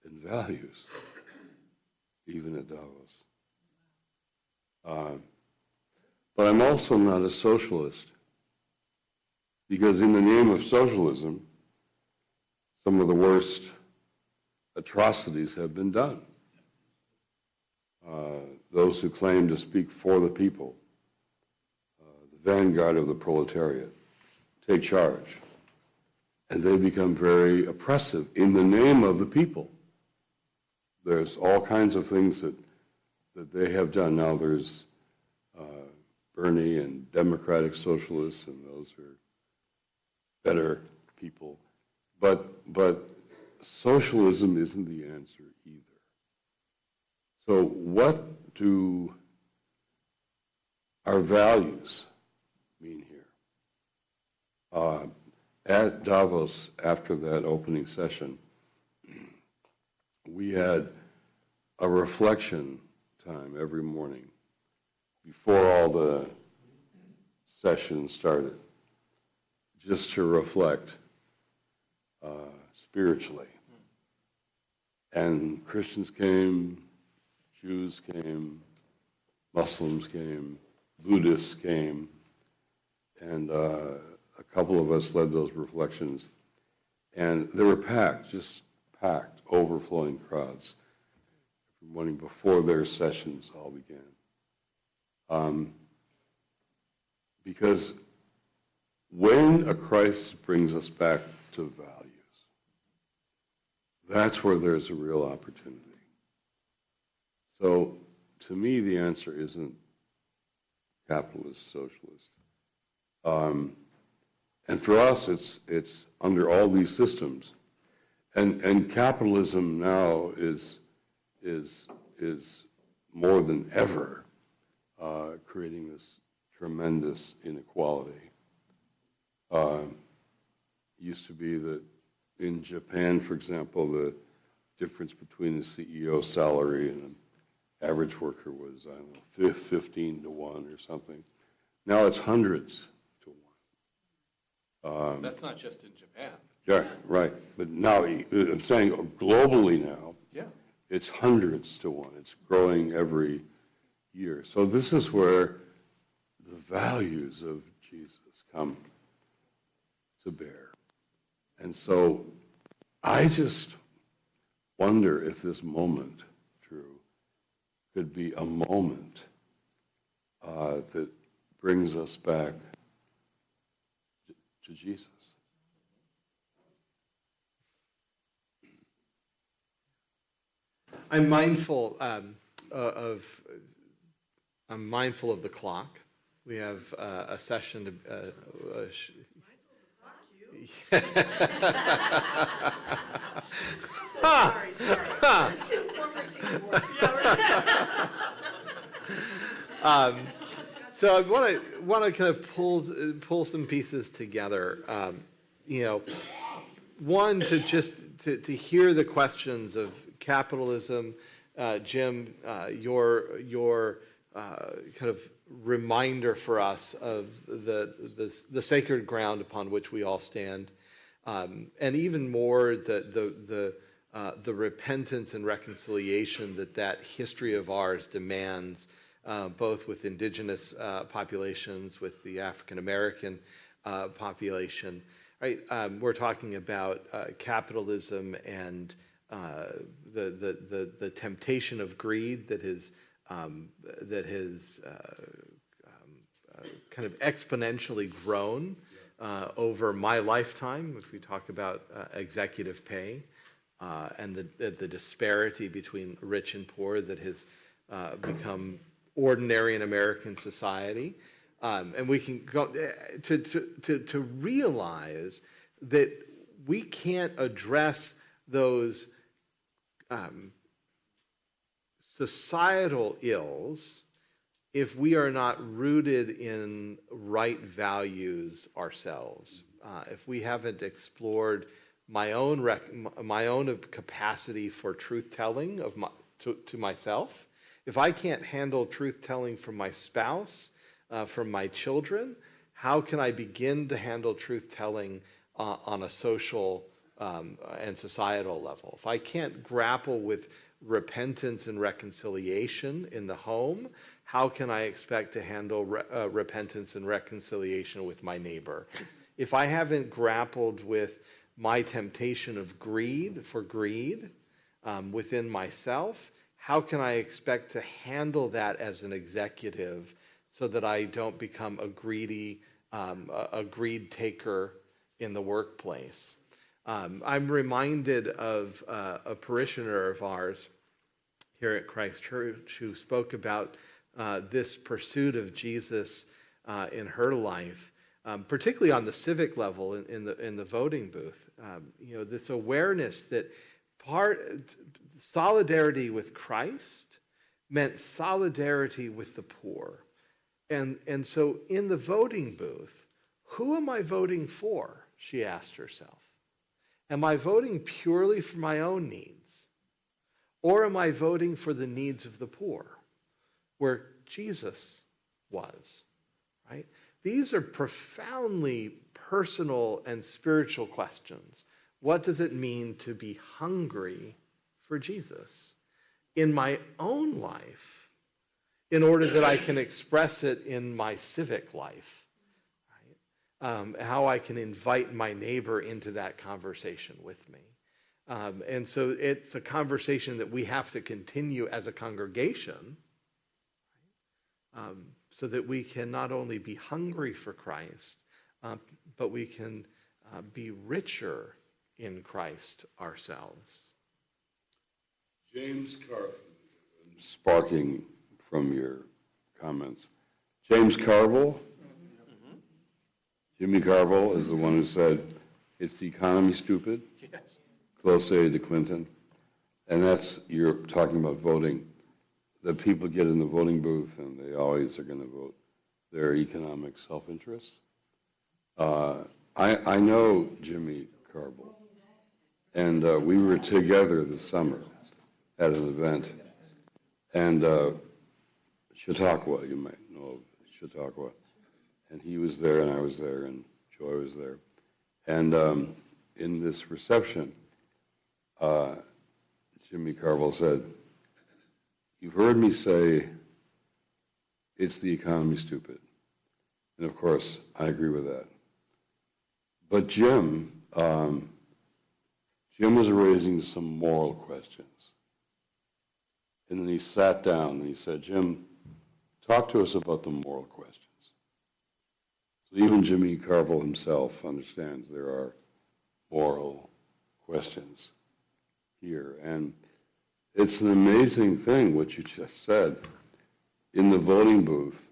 and values, even at Davos. But I'm also not a socialist, because in the name of socialism, some of the worst atrocities have been done. Those who claim to speak for the people, the vanguard of the proletariat, take charge. and they become very oppressive in the name of the people. There's all kinds of things that they have done. Now there's Bernie and democratic socialists, and those are better people. But socialism isn't the answer either. So what do our values mean here? At Davos, after that opening session, we had a reflection time every morning before all the sessions started, just to reflect spiritually. And Christians came, Jews came, Muslims came, Buddhists came, and a couple of us led those reflections. And they were packed, just packed, overflowing crowds every morning before their sessions all began. Because when a crisis brings us back to values, that's where there's a real opportunity. So, to me, the answer isn't capitalist, socialist. And for us, it's under all these systems. And capitalism now is more than ever creating this tremendous inequality. Used to be that in Japan, for example, the difference between the CEO salary and an average worker was, I don't know, 15 to 1 or something. Now it's hundreds to 1. That's not just in Japan. Yeah, right. But now, I'm saying globally now, Yeah. it's hundreds to 1. It's growing every year. So this is where the values of Jesus come to bear. And so I just wonder if this moment, Drew, could be a moment that brings us back to Jesus. I'm mindful of the clock. We have a session to. So I want to kind of pull some pieces together. One, to just to hear the questions of capitalism. Jim, your kind of reminder for us of the sacred ground upon which we all stand, and even more the repentance and reconciliation that history of ours demands, both with indigenous populations, with the African American population. Right? We're talking about capitalism and the temptation of greed that has kind of exponentially grown over my lifetime. If we talk about executive pay and the disparity between rich and poor that has become ordinary in American society, and we can go to realize that we can't address those societal ills if we are not rooted in right values ourselves. If we haven't explored my own capacity for truth telling to myself, if I can't handle truth telling from my spouse, from my children, how can I begin to handle truth telling on a social and societal level? If I can't grapple with repentance and reconciliation in the home, how can I expect to handle repentance and reconciliation with my neighbor? If I haven't grappled with my temptation of greed within myself, how can I expect to handle that as an executive so that I don't become a greed taker in the workplace? I'm reminded of a parishioner of ours here at Christ Church who spoke about this pursuit of Jesus in her life, particularly on the civic level in the voting booth. This awareness that solidarity with Christ meant solidarity with the poor. And so in the voting booth, who am I voting for? She asked herself. Am I voting purely for my own needs? Or am I voting for the needs of the poor, where Jesus was, right? These are profoundly personal and spiritual questions. What does it mean to be hungry for Jesus in my own life in order that I can express it in my civic life? How I can invite my neighbor into that conversation with me. And so it's a conversation that we have to continue as a congregation, so that we can not only be hungry for Christ, but we can be richer in Christ ourselves. James Carville, sparking from your comments. James Carville, Jimmy Carville is the one who said, it's the economy, stupid. Yes. Close aid to Clinton. And that's, you're talking about voting. The people get in the voting booth and they always are going to vote their economic self-interest. I know Jimmy Carville. And we were together this summer at an event. And Chautauqua, you might know of Chautauqua. And he was there, and I was there, and Joy was there. And in this reception, Jimmy Carville said, "You've heard me say it's the economy, stupid." And of course, I agree with that. But Jim was raising some moral questions. And then he sat down and he said, "Jim, talk to us about the moral questions." Even Jimmy Carville himself understands there are moral questions here. And it's an amazing thing what you just said. In the voting booth,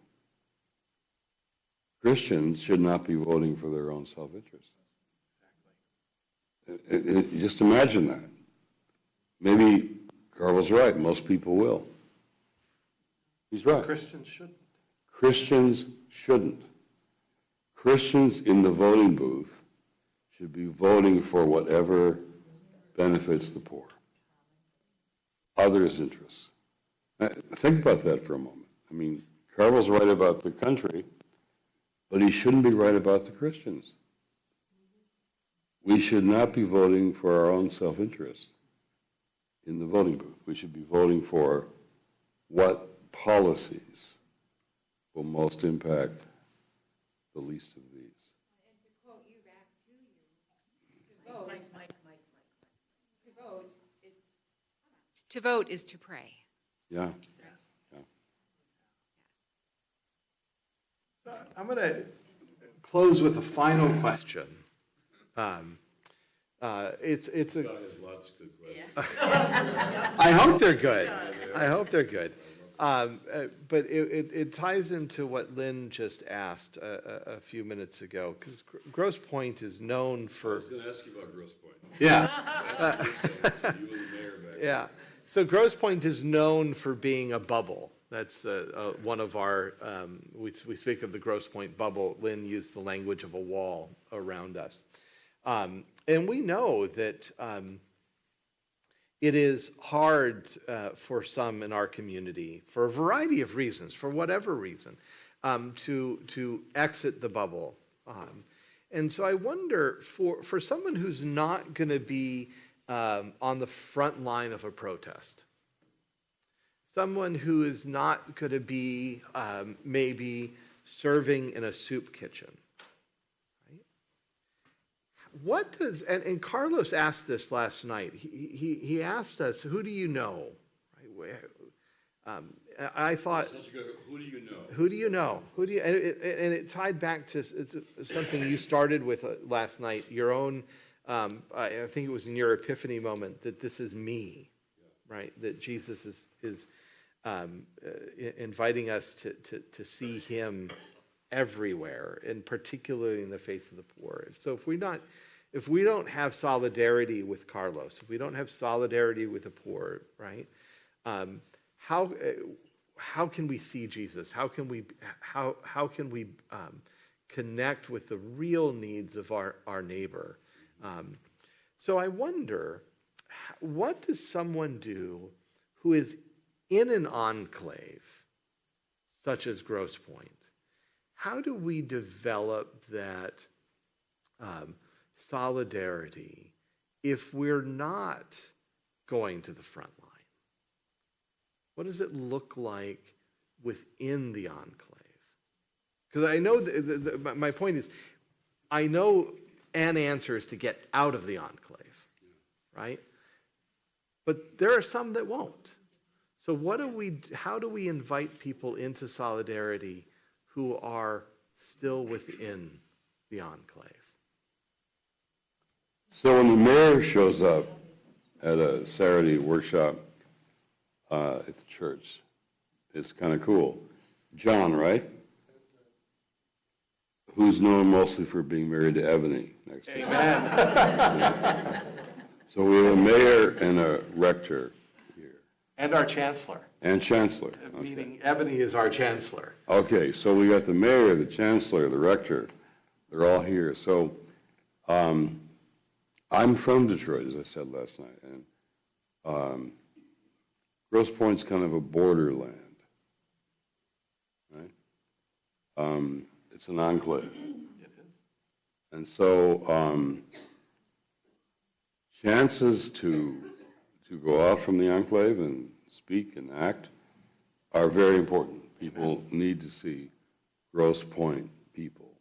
Christians should not be voting for their own self-interest. Just imagine that. Maybe Carville's right. Most people will. He's right. Christians shouldn't. Christians shouldn't. Christians in the voting booth should be voting for whatever benefits the poor, others' interests. Now, think about that for a moment. I mean, Carville's right about the country, but he shouldn't be right about the Christians. We should not be voting for our own self-interest in the voting booth. We should be voting for what policies will most impact the least of these. And to quote you back to you, to vote is to pray. Yeah. So I'm going to close with a final question. It's a. Lots of good questions. I hope they're good. I hope they're good. But it ties into what Lynn just asked a few minutes ago, because Grosse Pointe is known for. I was going to ask you about Grosse Pointe. Yeah. You and the mayor back Yeah. So Grosse Pointe is known for being a bubble. That's one of our, we speak of the Grosse Pointe bubble. Lynn used the language of a wall around us. And we know that it is hard for some in our community, for a variety of reasons, for whatever reason, to exit the bubble. And so I wonder, for someone who's not going to be on the front line of a protest, someone who is not going to be maybe serving in a soup kitchen, right? What does, and Carlos asked this last night, he asked us, who do you know? Right? I thought, who do you know? Who do you know? Who do you, and it tied back to something you started with last night, your own I think it was in your epiphany moment that this is me, right? That Jesus is inviting us to see him everywhere, and particularly in the face of the poor. So if we don't have solidarity with Carlos, if we don't have solidarity with the poor, right? How can we see Jesus? How can we connect with the real needs of our neighbor? So I wonder, what does someone do who is in an enclave such as Grosse Pointe? How do we develop that solidarity if we're not going to the front line? What does it look like within the enclave? Because I know, my point is, I know an answer is to get out of the enclave, right? But there are some that won't. So how do we invite people into solidarity who are still within the enclave? So when the mayor shows up at a Saturday workshop at the church, it's kind of cool. John, right? Who's known mostly for being married to Ebony next year. Amen. So we have a mayor and a rector here. And our chancellor. And chancellor. Meaning Ebony is our chancellor. Okay, so we got the mayor, the chancellor, the rector. They're all here. So I'm from Detroit, as I said last night, and Grosse Pointe's kind of a borderland, right? It's an enclave. It is. And so chances to go out from the enclave and speak and act are very important. People need to see Grosse Pointe people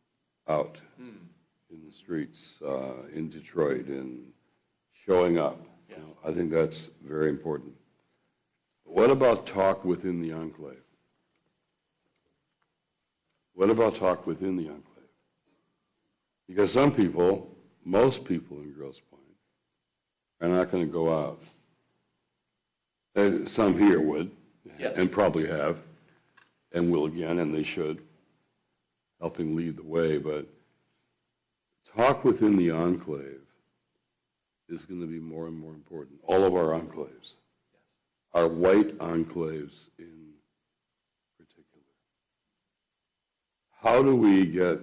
out in the streets, in Detroit, and showing up. Yes. You know, I think that's very important. What about talk within the enclave? What about talk within the enclave? Because some people, most people in Grosse Pointe, are not going to go out. Some here would, Yes. and probably have, and will again, and they should, helping lead the way. But talk within the enclave is going to be more and more important. All of our enclaves, our white enclaves in particular. How do we get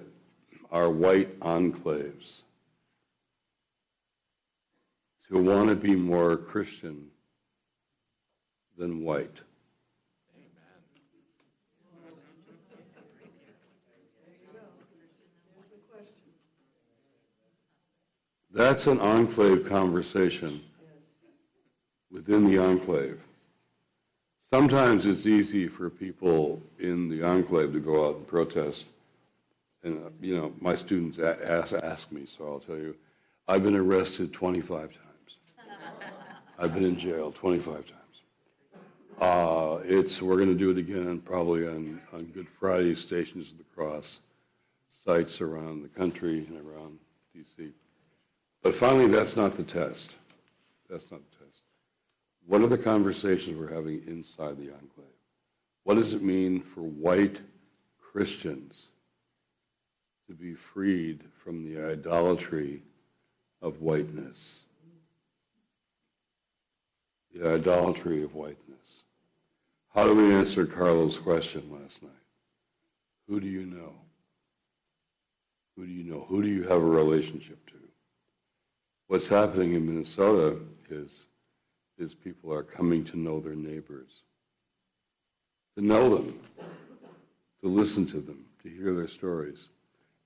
our white enclaves to want to be more Christian than white? That's an enclave conversation within the enclave. Sometimes it's easy for people in the enclave to go out and protest. And, you know, my students ask me, so I'll tell you, I've been arrested 25 times. I've been in jail 25 times. We're going to do it again probably on Good Friday, Stations of the Cross, sites around the country and around D.C. But finally, that's not the test. That's not the test. What are the conversations we're having inside the enclave? What does it mean for white Christians to be freed from the idolatry of whiteness? The idolatry of whiteness. How do we answer Carlos' question last night? Who do you know? Who do you know? Who do you have a relationship to? What's happening in Minnesota is people are coming to know their neighbors, to know them, to listen to them, to hear their stories.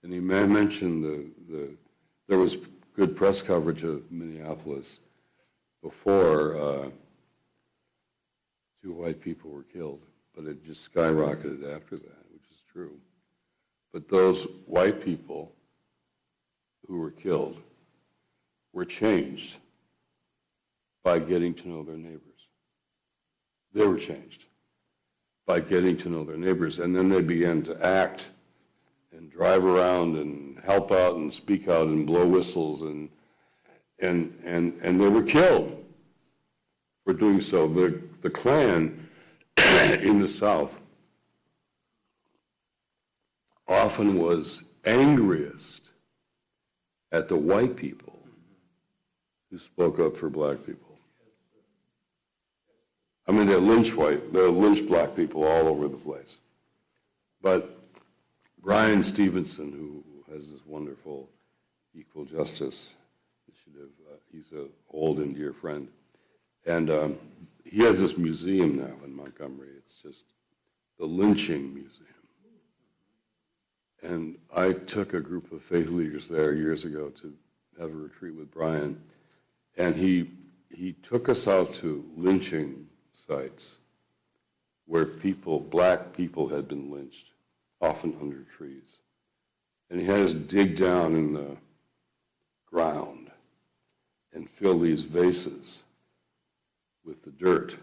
And he mentioned there was good press coverage of Minneapolis before 2 white people were killed, but it just skyrocketed after that, which is true. But those white people who were killed were changed by getting to know their neighbors. They were changed by getting to know their neighbors, and then they began to act and drive around and help out and speak out and blow whistles and and they were killed for doing so. The Klan in the South often was angriest at the white people who spoke up for black people. I mean, they lynch black people all over the place. But Brian Stevenson, who has this wonderful equal justice initiative, he's an old and dear friend. And he has this museum now in Montgomery. It's just the lynching museum. And I took a group of faith leaders there years ago to have a retreat with Brian. And he took us out to lynching sites where black people had been lynched, often under trees. And he had us dig down in the ground and fill these vases with the dirt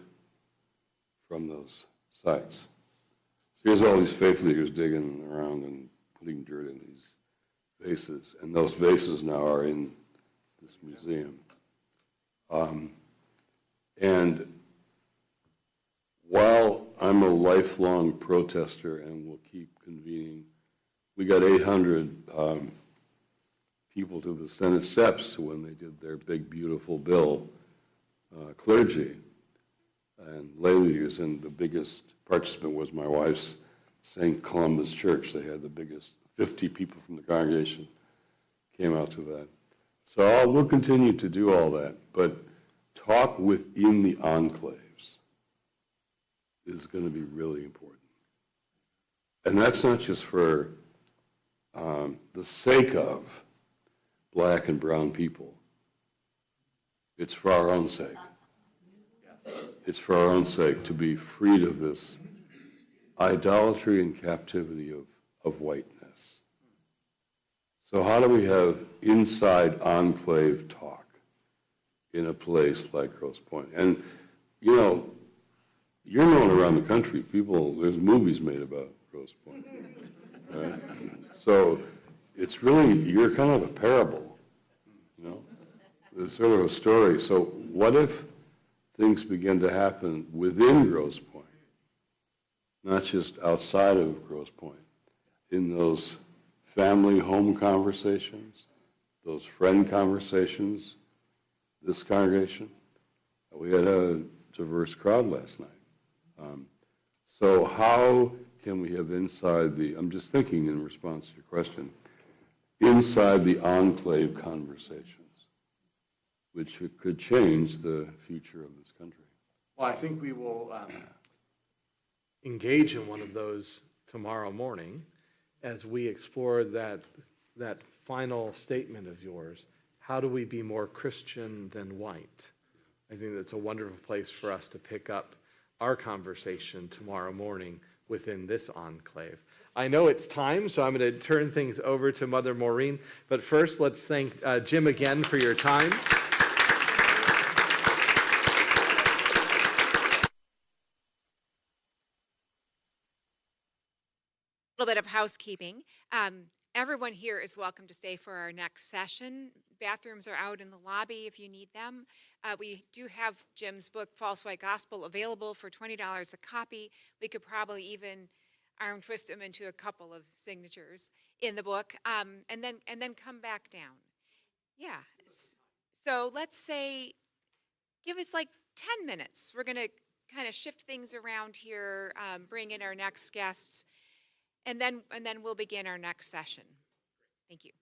from those sites. So here's all these faith leaders digging around and putting dirt in these vases. And those vases now are in this museum. And while I'm a lifelong protester and will keep convening, we got 800 people to the Senate steps when they did their big, beautiful bill, clergy and lay leaders, and the biggest participant was my wife's St. Columba's Church. They had the biggest, 50 people from the congregation came out to that. So we'll continue to do all that, but talk within the enclaves is going to be really important. And that's not just for the sake of black and brown people. It's for our own sake. It's for our own sake to be freed of this idolatry and captivity of whiteness. So how do we have inside enclave talk in a place like Grosse Pointe? And, you know, you're known around the country. There's movies made about Grosse Pointe. Right? So it's really, you're kind of a parable, you know? It's sort of a story. So what if things begin to happen within Grosse Pointe, not just outside of Grosse Pointe, in those family home conversations, those friend conversations, this congregation? We had a diverse crowd last night. So how can we have I'm just thinking in response to your question, inside the enclave conversations, which could change the future of this country? Well, I think we will engage in one of those tomorrow morning as we explore that final statement of yours. How do we be more Christian than white? I think that's a wonderful place for us to pick up our conversation tomorrow morning within this enclave. I know it's time, so I'm going to turn things over to Mother Maureen. But first, let's thank Jim again for your time. A little bit of housekeeping. Everyone here is welcome to stay for our next session. Bathrooms are out in the lobby if you need them. We do have Jim's book, False White Gospel, available for $20 a copy. We could probably even arm twist him into a couple of signatures in the book, and then come back down. Yeah. So let's say, give us like 10 minutes. We're going to kind of shift things around here, bring in our next guests, and then we'll begin our next session. Thank you.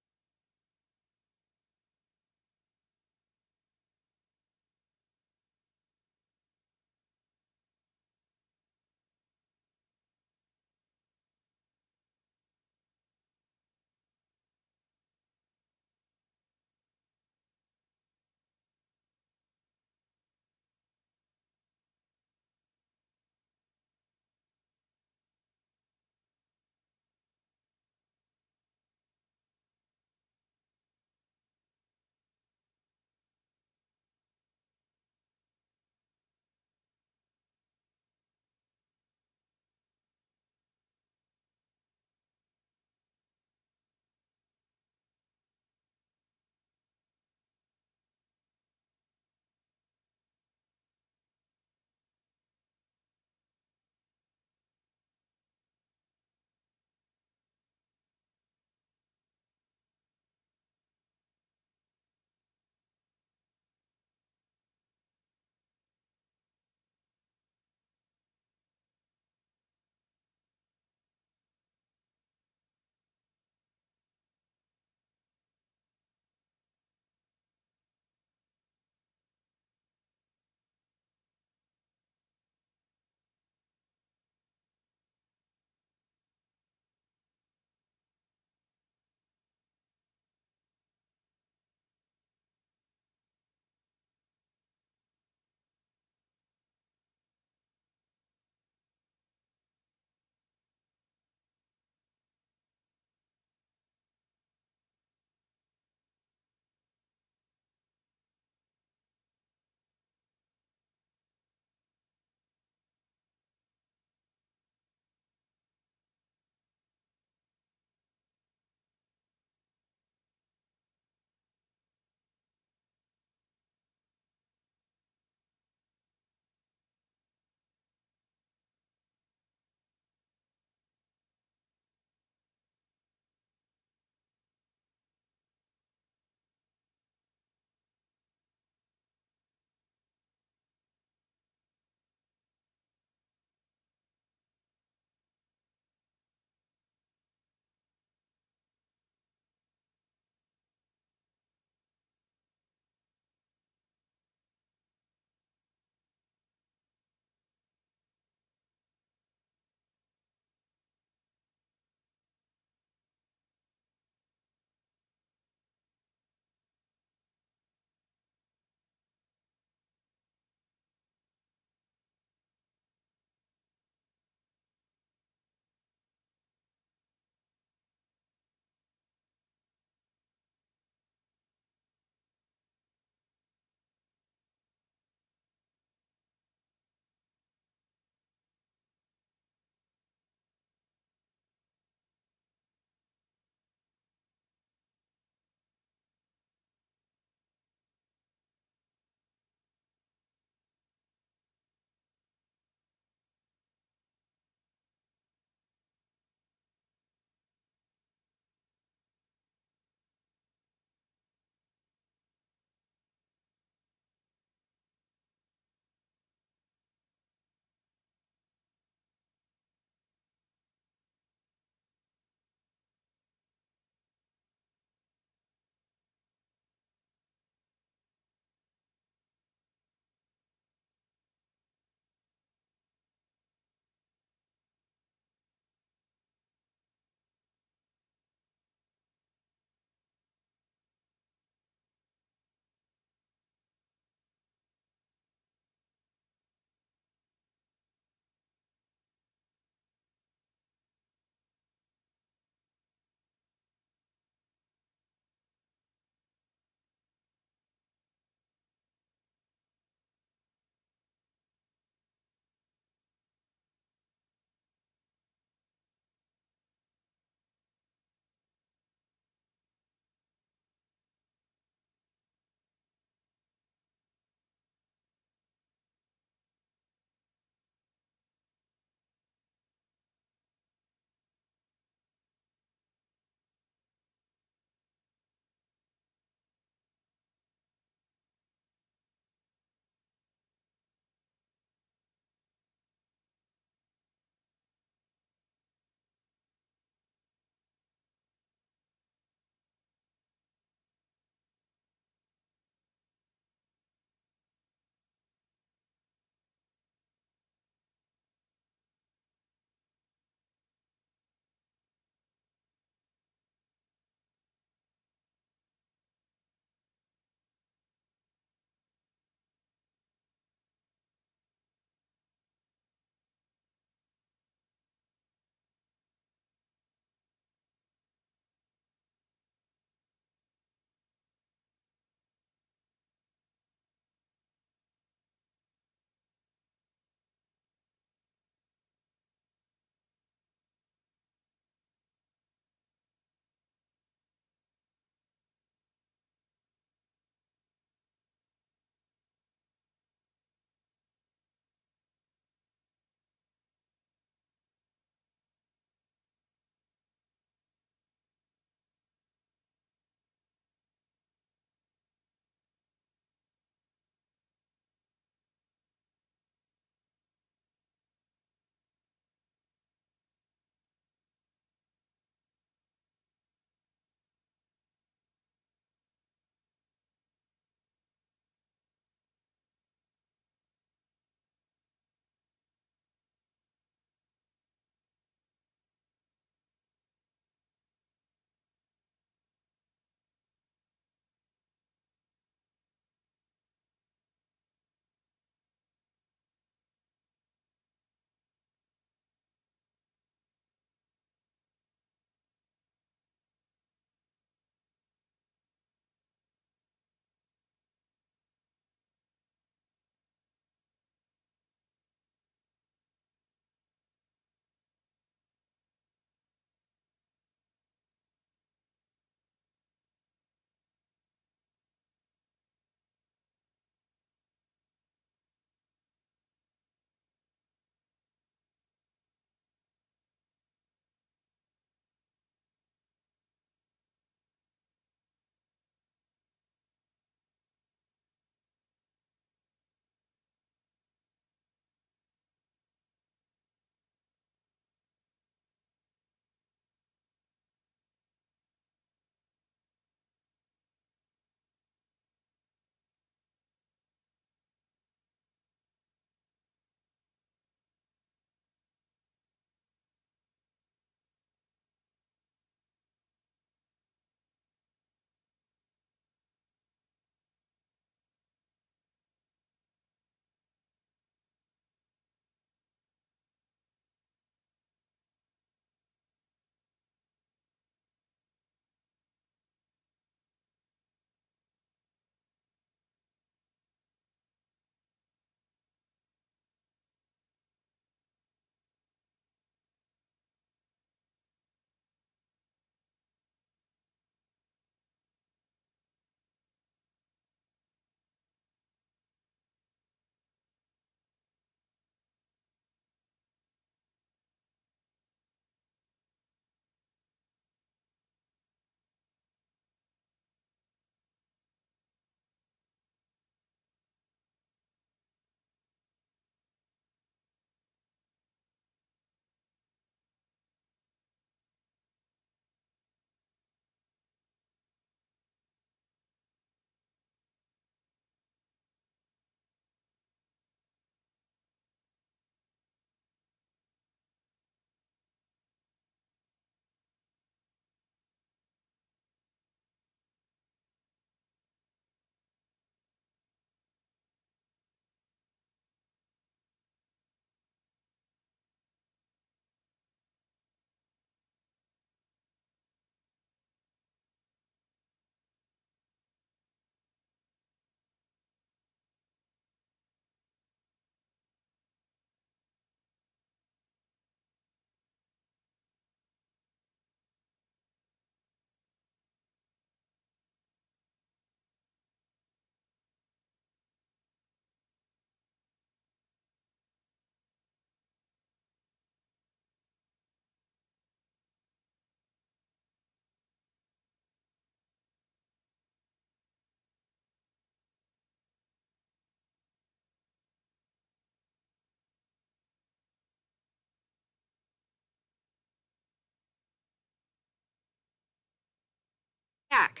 back.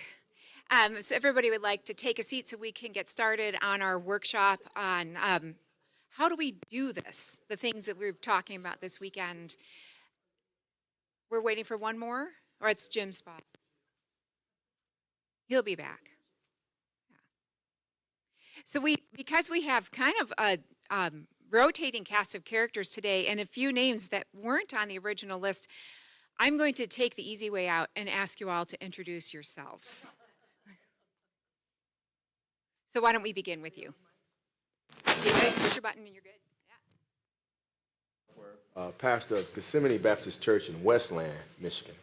So everybody would like to take a seat so we can get started on our workshop on how do we do this, the things that we're talking about this weekend. We're waiting for one more, or it's Jim's spot. He'll be back. Yeah. So because we have kind of a rotating cast of characters today and a few names that weren't on the original list, I'm going to take the easy way out and ask you all to introduce yourselves. So why don't we begin with you? Push your button and you're good. Pastor of Gethsemane Baptist Church in Westland, Michigan.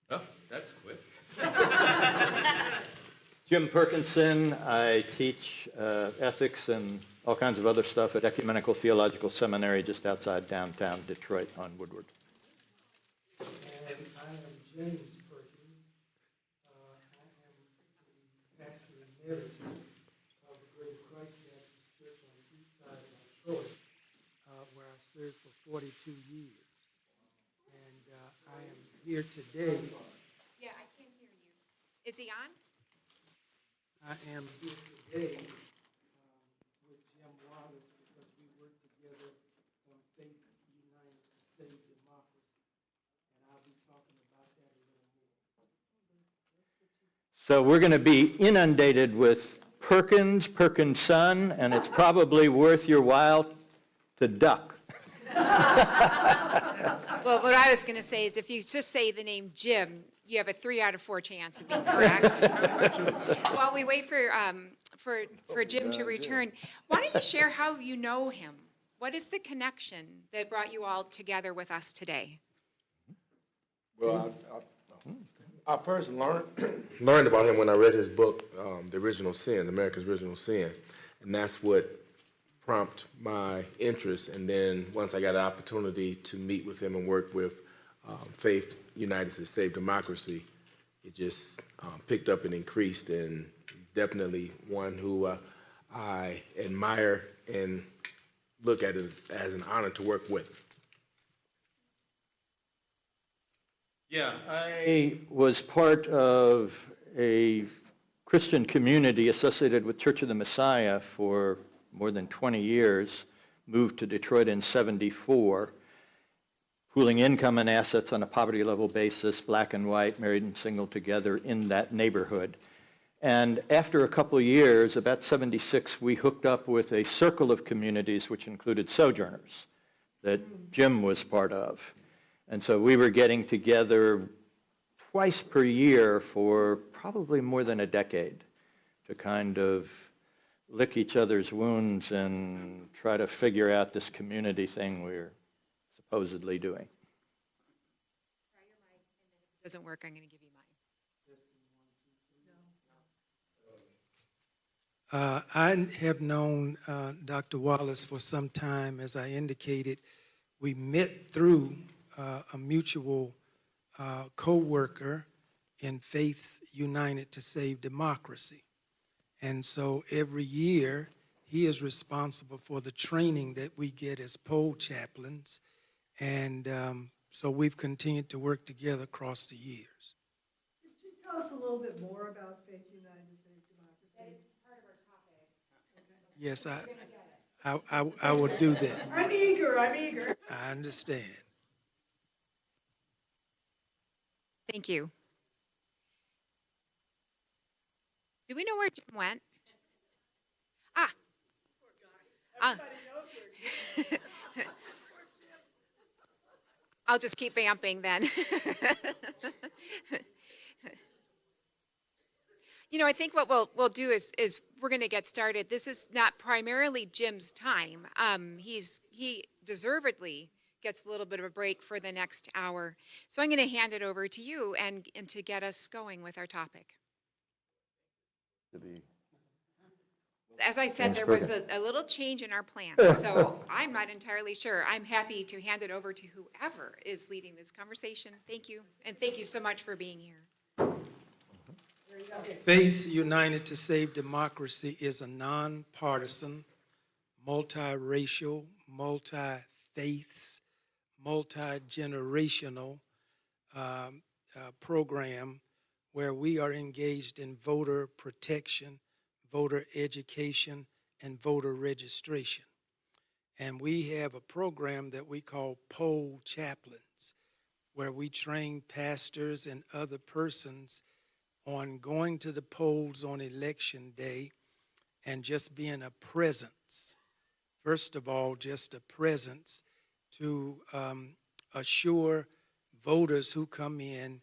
Oh, that's quick. Jim Perkinson. I teach ethics and all kinds of other stuff at Ecumenical Theological Seminary just outside downtown Detroit on Woodward. And I am James Perkins. I am the pastor emeritus of the Greater Christ Baptist Church on the east side of Detroit, where I served for 42 years. And I am here today. Yeah, I can't hear you. Is he on? I am here today with Jim Wallis because we work together on Faith United to Save Democracy. And I'll be talking about that a little more. So we're going to be inundated with Perkinson, and it's probably worth your while to duck. Well, what I was going to say is if you just say the name Jim, you have a 3 out of 4 chance of being correct. While we wait for Jim to return, why don't you share how you know him? What is the connection that brought you all together with us today? Well, I first learned about him when I read his book, The Original Sin, America's Original Sin, and that's what prompted my interest. And then once I got an opportunity to meet with him and work with Faith United to Save Democracy, it just picked up and increased, and definitely one who I admire and look at as an honor to work with. Yeah, I was part of a Christian community associated with Church of the Messiah for more than 20 years, moved to Detroit in '74, pooling income and assets on a poverty level basis, black and white, married and single together in that neighborhood. And after a couple of years, about '76, we hooked up with a circle of communities which included sojourners that Jim was part of. And so we were getting together twice per year for probably more than a decade to kind of lick each other's wounds and try to figure out this community thing we're supposedly doing. Try your mic, and then if it doesn't work, I'm going to give you mine. I have known Dr. Wallis for some time. As I indicated, we met through a mutual co-worker in Faith United to Save Democracy. And so every year, he is responsible for the training that we get as poll chaplains. And so we've continued to work together across the years. Could you tell us a little bit more about Faith United to Save Democracy? That is part of our topic. Yes, I will do that. I'm eager. I understand. Thank you. Do we know where Jim went? I'll just keep vamping then. You know, I think what we'll do is we're going to get started. This is not primarily Jim's time. He deservedly gets a little bit of a break for the next hour. So I'm going to hand it over to you and to get us going with our topic. As I said, there was a little change in our plans, so I'm not entirely sure. I'm happy to hand it over to whoever is leading this conversation. Thank you, and thank you so much for being here. Faith United to Save Democracy is a nonpartisan, multiracial, multi-faiths, multi-generational program where we are engaged in voter protection, voter education, and voter registration. And we have a program that we call poll chaplains, where we train pastors and other persons on going to the polls on election day and just being a presence. First of all, just a presence to assure voters who come in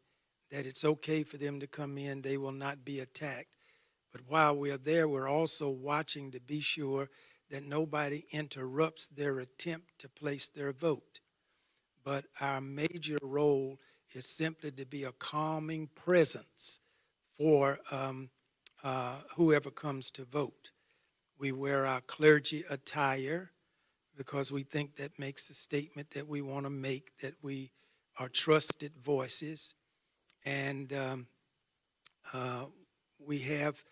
that it's okay for them to come in, they will not be attacked. But while we're there, we're also watching to be sure that nobody interrupts their attempt to place their vote. But our major role is simply to be a calming presence for whoever comes to vote. We wear our clergy attire because we think that makes a statement that we want to make, that we are trusted voices. And we have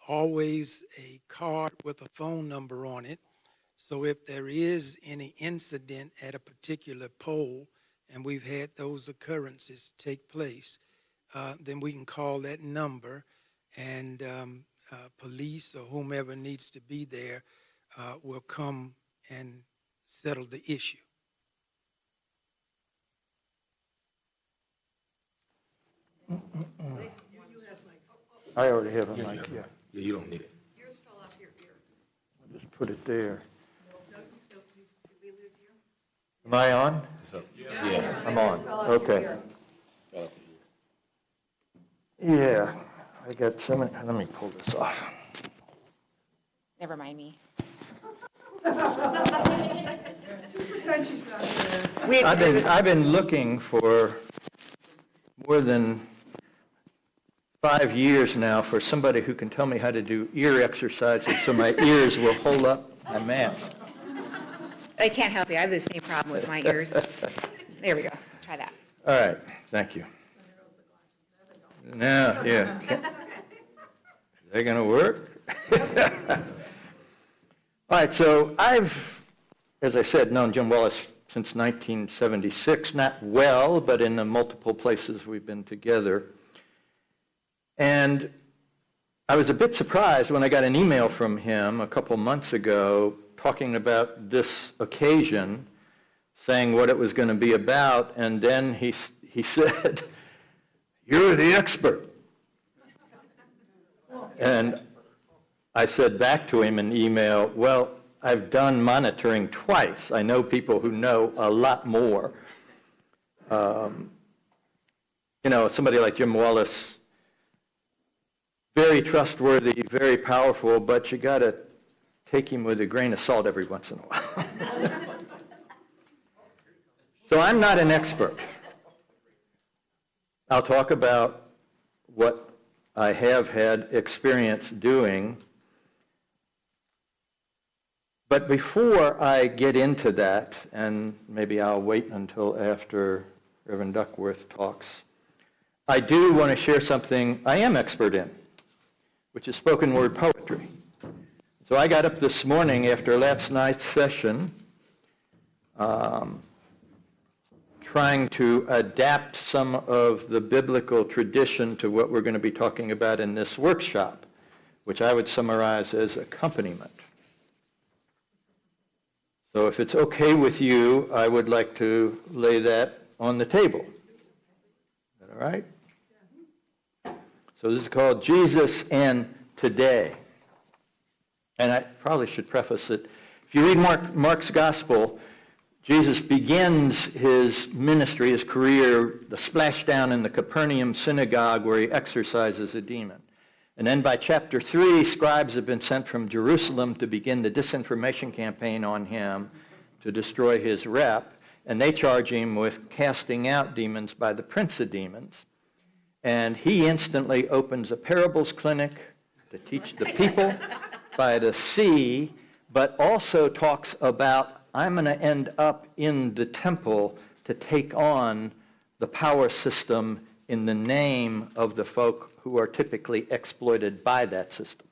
always a card with a phone number on it. So if there is any incident at a particular poll, and we've had those occurrences take place, then we can call that number, and police or whomever needs to be there will come and settle the issue. I already have a mic, yeah. Yeah, you don't need it. Yours fell off your ear. I'll just put it there. Did we lose you? Am I on? Yeah. I'm on, okay. Yeah, I got so many, let me pull this off. Never mind me. I've been looking for more than 5 years now for somebody who can tell me how to do ear exercises so my ears will hold up my mask. I can't help you. I have the same problem with my ears. There we go. Try that. All right, thank you. Now, yeah. Is that going to work? All right, so I've, as I said, known Jim Wallis since 1976, not well, but in the multiple places we've been together. And I was a bit surprised when I got an email from him a couple months ago talking about this occasion, saying what it was going to be about, and then he said, "You're the expert." And I said back to him in email, well, I've done monitoring twice. I know people who know a lot more. You know, somebody like Jim Wallis, very trustworthy, very powerful, but you got to take him with a grain of salt every once in a while. So I'm not an expert. I'll talk about what I have had experience doing. But before I get into that, and maybe I'll wait until after Reverend Duckworth talks, I do want to share something I am expert in, which is spoken word poetry. So I got up this morning after last night's session, trying to adapt some of the biblical tradition to what we're going to be talking about in this workshop, which I would summarize as accompaniment. So if it's okay with you, I would like to lay that on the table. Is that all right? So this is called Jesus and Today. And I probably should preface it. If you read Mark's Gospel, Jesus begins his ministry, his career, the splashdown in the Capernaum synagogue where he exorcises a demon. And then by chapter 3, scribes have been sent from Jerusalem to begin the disinformation campaign on him to destroy his rep. And they charge him with casting out demons by the prince of demons. And he instantly opens a parables clinic to teach the people by the sea, but also talks about, I'm going to end up in the temple to take on the power system in the name of the folk who are typically exploited by that system,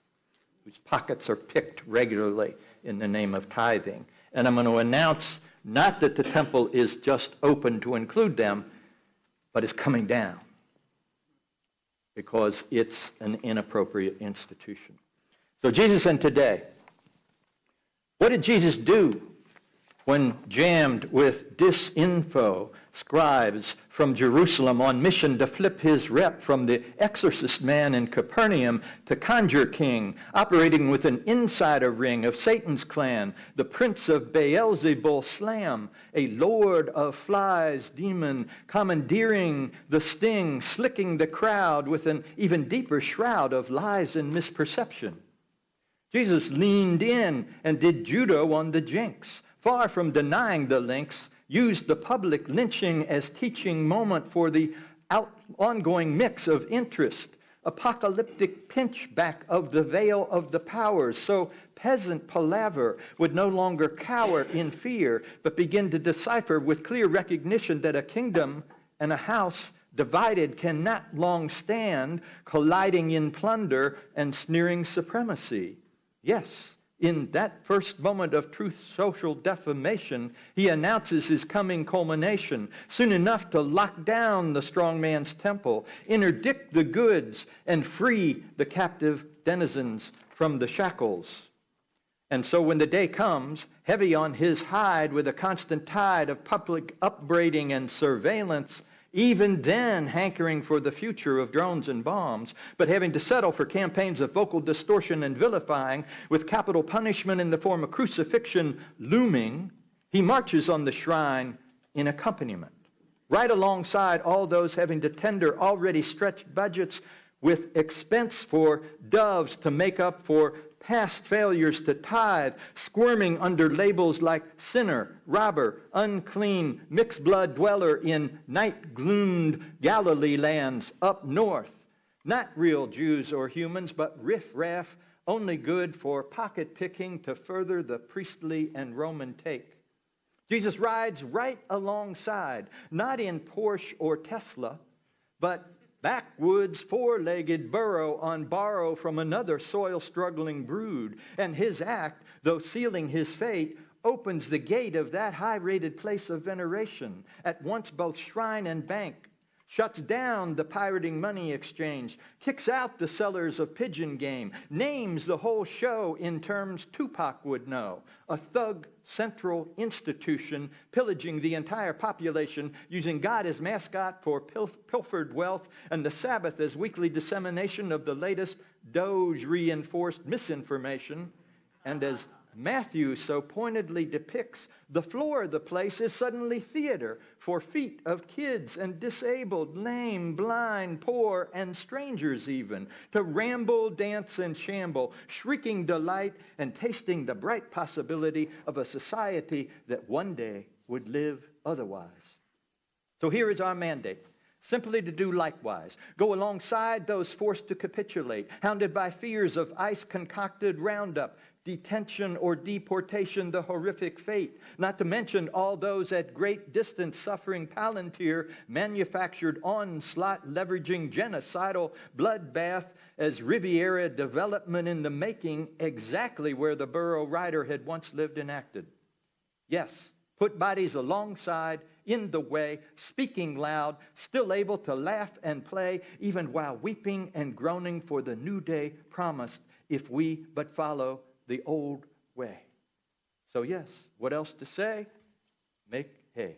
whose pockets are picked regularly in the name of tithing. And I'm going to announce not that the temple is just open to include them, but is coming down because it's an inappropriate institution. So Jesus and today, what did Jesus do when jammed with disinfo scribes from Jerusalem on mission to flip his rep from the exorcist man in Capernaum to conjure king, operating with an insider ring of Satan's clan, the prince of Beelzebul Slam, a lord of flies demon, commandeering the sting, slicking the crowd with an even deeper shroud of lies and misperception. Jesus leaned in and did judo on the jinx. Far from denying the links, used the public lynching as teaching moment for the ongoing mix of interest, apocalyptic pinchback of the veil of the powers, so peasant palaver would no longer cower in fear, but begin to decipher with clear recognition that a kingdom and a house divided cannot long stand, colliding in plunder and sneering supremacy. Yes, in that first moment of truth's social defamation, he announces his coming culmination, soon enough to lock down the strong man's temple, interdict the goods, and free the captive denizens from the shackles. And so when the day comes, heavy on his hide with a constant tide of public upbraiding and surveillance, even then hankering for the future of drones and bombs, but having to settle for campaigns of vocal distortion and vilifying, with capital punishment in the form of crucifixion looming, he marches on the shrine in accompaniment, right alongside all those having to tender already stretched budgets with expense for doves to make up for past failures to tithe, squirming under labels like sinner, robber, unclean, mixed blood dweller in night-gloomed Galilee lands up north. Not real Jews or humans, but riff-raff, only good for pocket-picking to further the priestly and Roman take. Jesus rides right alongside, not in Porsche or Tesla, but backwoods, four-legged burro on borrow from another soil-struggling brood. And his act, though sealing his fate, opens the gate of that high-rated place of veneration, at once both shrine and bank, shuts down the pirating money exchange, kicks out the sellers of pigeon game, names the whole show in terms Tupac would know, a thug central institution pillaging the entire population, using God as mascot for pilfered wealth and the Sabbath as weekly dissemination of the latest Doge-reinforced misinformation. And as Matthew so pointedly depicts, the floor of the place is suddenly theater for feet of kids and disabled, lame, blind, poor, and strangers even, to ramble, dance, and shamble, shrieking delight and tasting the bright possibility of a society that one day would live otherwise. So here is our mandate. Simply to do likewise. Go alongside those forced to capitulate, hounded by fears of ice-concocted roundup, detention or deportation, the horrific fate, not to mention all those at great distance suffering Palantir, manufactured onslaught, leveraging genocidal bloodbath as Riviera development in the making, exactly where the Burro Rider had once lived and acted. Yes, put bodies alongside, in the way, speaking loud, still able to laugh and play, even while weeping and groaning for the new day promised, if we but follow the old way. So yes, what else to say? Make hay.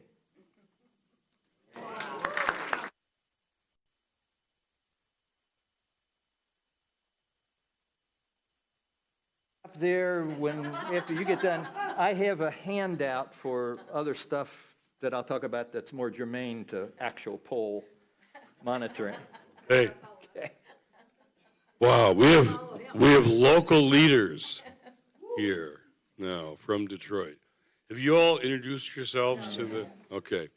Up there, after you get done, I have a handout for other stuff that I'll talk about that's more germane to actual poll monitoring. Hey. Okay. Wow, we have local leaders here now from Detroit. Have you all introduced yourselves to the? Okay.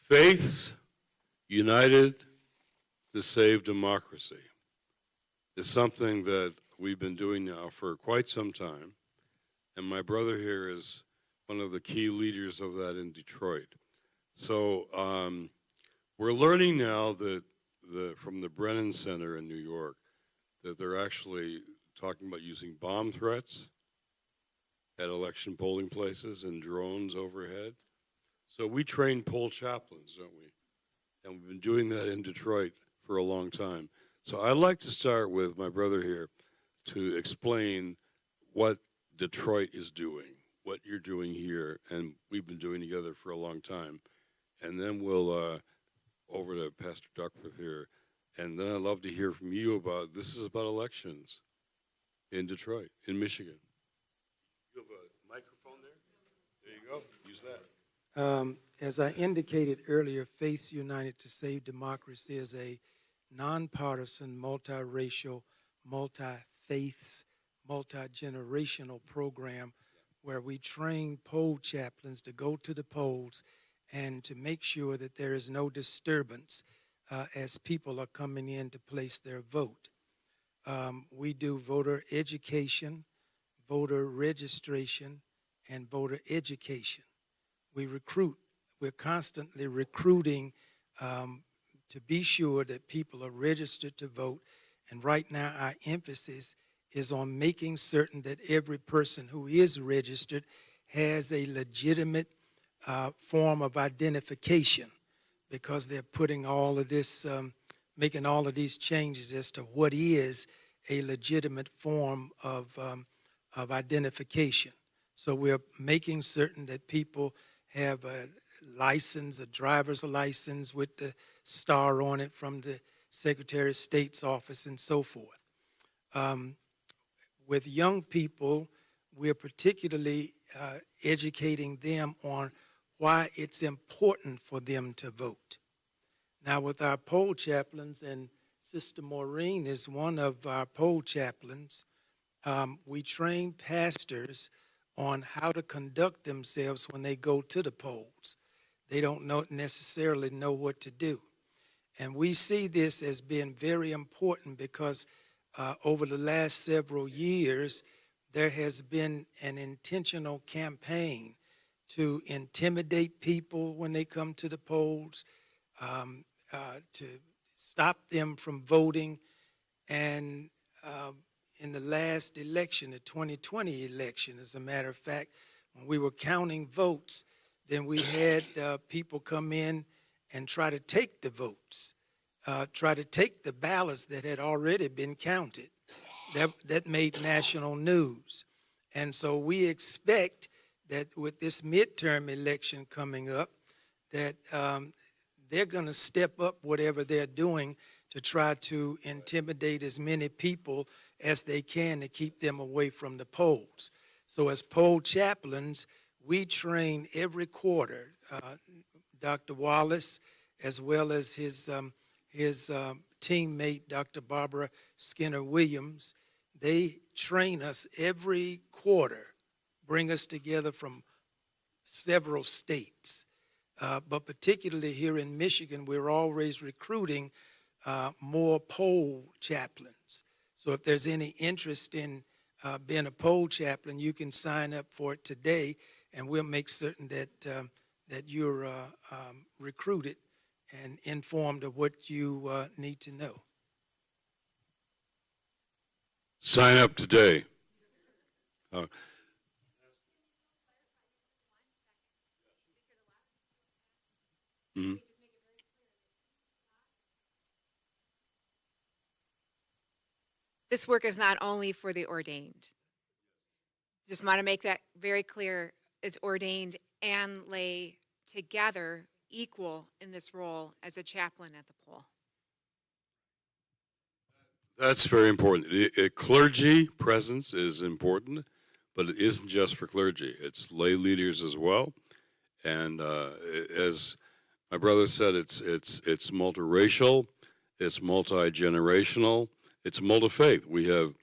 Faiths United to Save Democracy is something that we've been doing now for quite some time, and my brother here is one of the key leaders of that in Detroit. So we're learning now that from the Brennan Center in New York that they're actually talking about using bomb threats at election polling places and drones overhead. So we train poll chaplains, don't we? And we've been doing that in Detroit for a long time. So I'd like to start with my brother here to explain what Detroit is doing, what you're doing here, and we've been doing together for a long time. And then we'll over to Pastor Duckworth here. And then I'd love to hear from you about, this is about elections in Detroit, in Michigan. You have a microphone there? There you go, use that. As I indicated earlier, Faith United to Save Democracy is a nonpartisan, multiracial, multi-faiths, multi-generational program where we train poll chaplains to go to the polls and to make sure that there is no disturbance as people are coming in to place their vote. We do voter education, voter registration, and voter education. We're constantly recruiting to be sure that people are registered to vote. And right now our emphasis is on making certain that every person who is registered has a legitimate form of identification, because they're putting all of this, making all of these changes as to what is a legitimate form of identification. So we're making certain that people have a license, a driver's license with the star on it from the Secretary of State's office and so forth. With young people, we're particularly educating them on why it's important for them to vote. Now, with our poll chaplains, and Sister Maureen is one of our poll chaplains, we train pastors on how to conduct themselves when they go to the polls. They don't necessarily know what to do. And we see this as being very important because over the last several years, there has been an intentional campaign to intimidate people when they come to the polls, to stop them from voting. And in the last election, the 2020 election, as a matter of fact, when we were counting votes, then we had people come in and try to take the votes, try to take the ballots that had already been counted. That made national news. And so we expect that with this midterm election coming up, that they're going to step up whatever they're doing to try to intimidate as many people as they can to keep them away from the polls. So as poll chaplains, we train every quarter. Dr. Wallis, as well as his teammate, Dr. Barbara Skinner-Williams, they train us every quarter, bring us together from several states. But particularly here in Michigan, we're always recruiting more poll chaplains. So if there's any interest in being a poll chaplain, you can sign up for it today, and we'll make certain that you're recruited and informed of what you need to know. Sign up today. Mm-hmm. This work is not only for the ordained. Just want to make that very clear. It's ordained and lay together equal in this role as a chaplain at the poll. That's very important. Clergy presence is important, but it isn't just for clergy. It's lay leaders as well. And as my brother said, it's multiracial, it's multi-generational, it's multi-faith. We have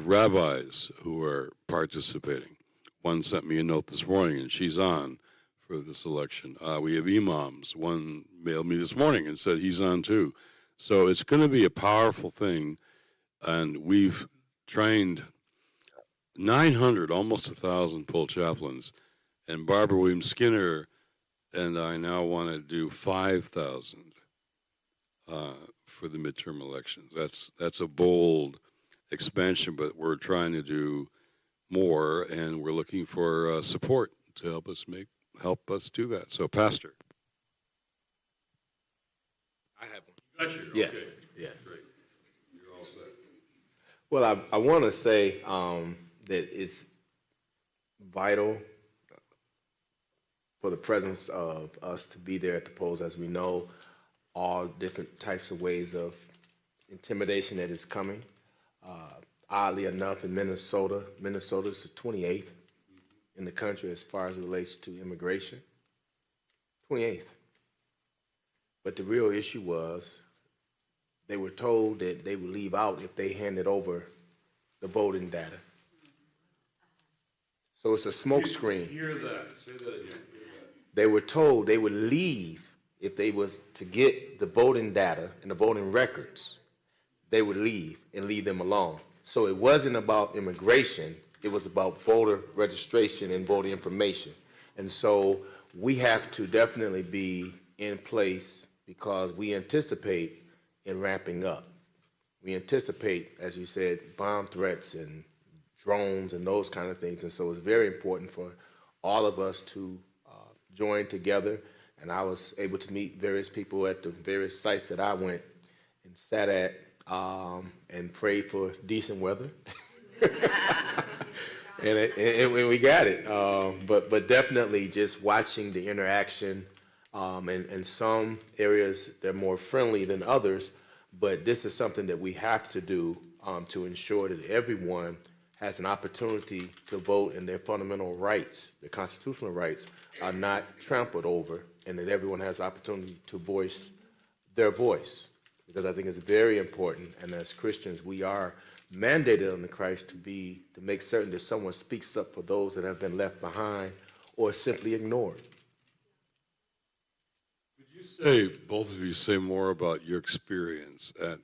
rabbis who are participating. One sent me a note this morning, and she's on for this election. We have imams. One mailed me this morning and said he's on too. So it's going to be a powerful thing, and we've trained 900, almost 1,000 poll chaplains, and Barbara Williams Skinner and I now want to do 5,000 for the midterm elections. That's a bold expansion, but we're trying to do more, and we're looking for support to help us make help us do that. So, Pastor. I have one. Got you. Yes. Okay. Yeah. Great. You're all set. Well, I want to say that it's vital for the presence of us to be there at the polls, as we know all different types of ways of intimidation that is coming. Oddly enough, in Minnesota is the 28th in the country as far as it relates to immigration. 28th. But the real issue was they were told that they would leave out if they handed over the voting data. So it's a smokescreen. Hear that. Say that again. Hear that. They were told they would leave if they was to get the voting data and the voting records. They would leave and leave them alone. So it wasn't about immigration. It was about voter registration and voter information. And so we have to definitely be in place because we anticipate in ramping up. We anticipate, as you said, bomb threats and drones and those kind of things. And so it's very important for all of us to join together. And I was able to meet various people at the various sites that I went and sat at and prayed for decent weather. and we got it. But definitely just watching the interaction. And some areas, they're more friendly than others. But this is something that we have to do to ensure that everyone has an opportunity to vote and their fundamental rights, their constitutional rights, are not trampled over, and that everyone has the opportunity to voice their voice. Because I think it's very important, and as Christians, we are mandated under Christ to make certain that someone speaks up for those that have been left behind or simply ignored. Say, both of you say more about your experience at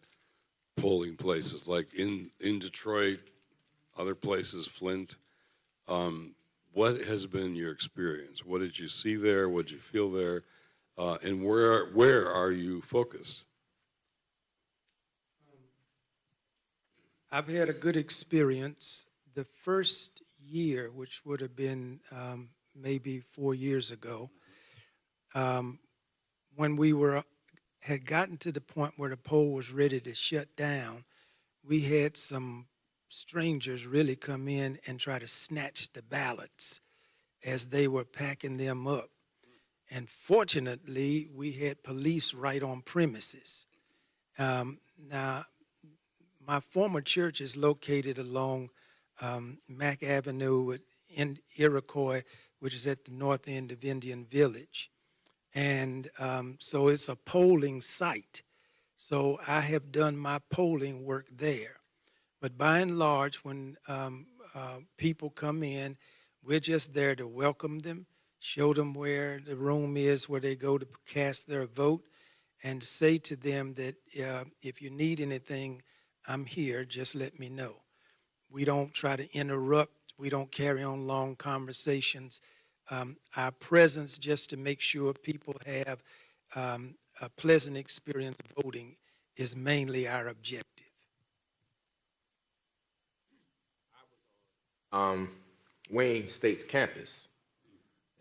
polling places, like in Detroit, other places, Flint. What has been your experience? What did you see there? What did you feel there? And where are you focused? I've had a good experience. The first year, which would have been maybe 4 years ago, when we had gotten to the point where the poll was ready to shut down, we had some strangers really come in and try to snatch the ballots as they were packing them up. And fortunately, we had police right on premises. Now, my former church is located along Mack Avenue in Iroquois, which is at the north end of Indian Village. And so it's a polling site. So I have done my polling work there. But by and large, when people come in, we're just there to welcome them, show them where the room is, where they go to cast their vote, and say to them that if you need anything, I'm here, just let me know. We don't try to interrupt. We don't carry on long conversations. Our presence just to make sure people have a pleasant experience voting is mainly our objective. Wayne State's campus,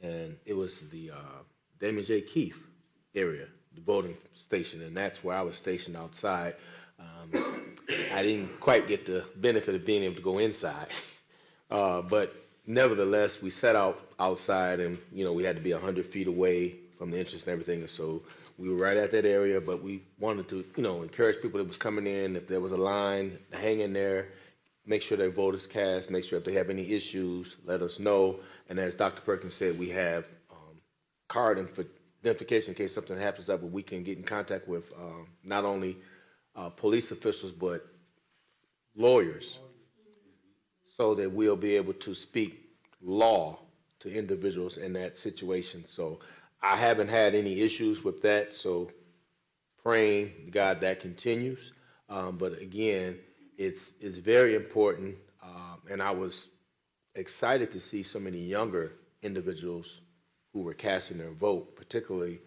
and it was the Damon J. Keefe area, the voting station, and that's where I was stationed outside. I didn't quite get the benefit of being able to go inside, but nevertheless, we set out outside, and we had to be 100 feet away from the entrance and everything, and so we were right at that area. But we wanted to, encourage people that was coming in. If there was a line, to hang in there, make sure their vote is cast, make sure if they have any issues, let us know. And as Dr. Perkins said, we have card identification in case something happens up, but we can get in contact with not only police officials, but lawyers, so that we'll be able to speak law to individuals in that situation. So I haven't had any issues with that, so praying to God that continues. But again, it's very important, and I was excited to see so many younger individuals who were casting their vote, particularly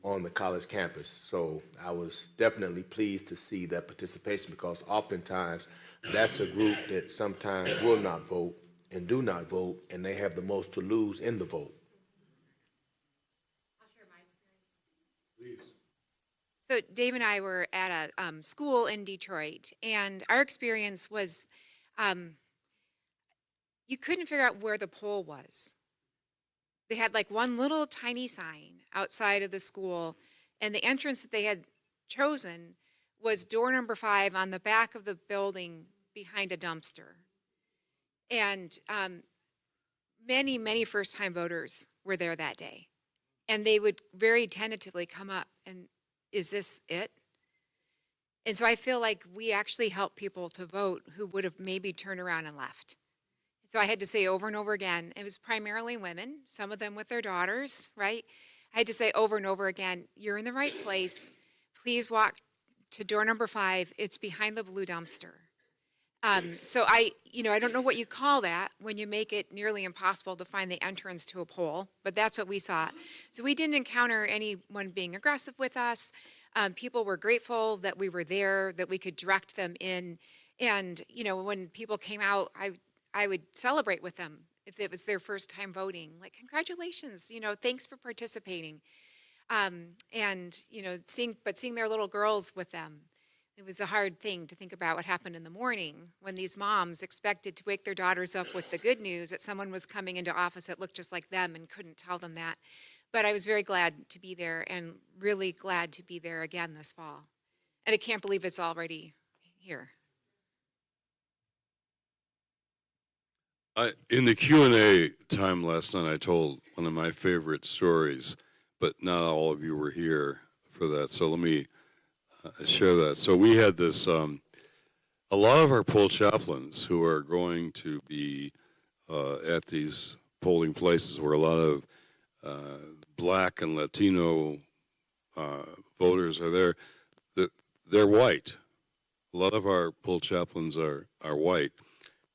on the college campus. So I was definitely pleased to see that participation, because oftentimes that's a group that sometimes will not vote and do not vote, and they have the most to lose in the vote. So Dave and I were at a school in Detroit, and our experience was you couldn't figure out where the pole was. They had like one little tiny sign outside of the school, and the entrance that they had chosen was door number 5 on the back of the building behind a dumpster. And many first-time voters were there that day. And they would very tentatively come up and, is this it? And so I feel like we actually help people to vote who would have maybe turned around and left. So I had to say over and over again, it was primarily women, some of them with their daughters, right? I had to say over and over again, you're in the right place. Please walk to door number 5. It's behind the blue dumpster. So I don't know what you call that when you make it nearly impossible to find the entrance to a poll, but that's what we saw. So we didn't encounter anyone being aggressive with us. People were grateful that we were there, that we could direct them in. And, when people came out, I would celebrate with them if it was their first time voting. Like, congratulations, thanks for participating. Seeing their little girls with them. It was a hard thing to think about what happened in the morning when these moms expected to wake their daughters up with the good news that someone was coming into office that looked just like them and couldn't tell them that. But I was very glad to be there and really glad to be there again this fall. And I can't believe it's already here. In the Q&A time last night, I told one of my favorite stories, but not all of you were here for that. So let me share that. So we had this, a lot of our poll chaplains who are going to be at these polling places where a lot of Black and Latino voters are there, they're white. A lot of our poll chaplains are white.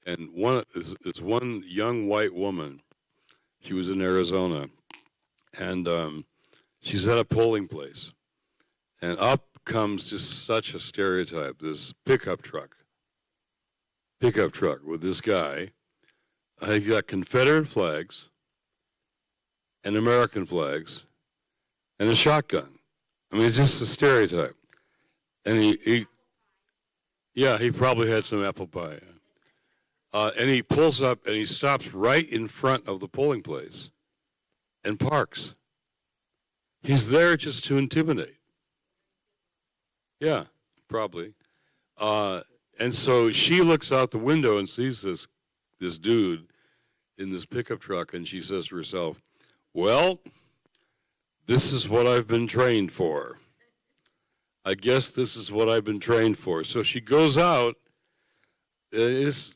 And one is one young white woman. She was in Arizona, and she's at a polling place, and up comes just such a stereotype. This pickup truck with this guy. He got Confederate flags, and American flags, and a shotgun. I mean, it's just a stereotype. And he probably had some apple pie. And he pulls up and he stops right in front of the polling place and parks. He's there just to intimidate. Yeah, probably. And so she looks out the window and sees this dude in this pickup truck, and she says to herself, well, this is what I've been trained for. I guess this is what I've been trained for. So she goes out. It's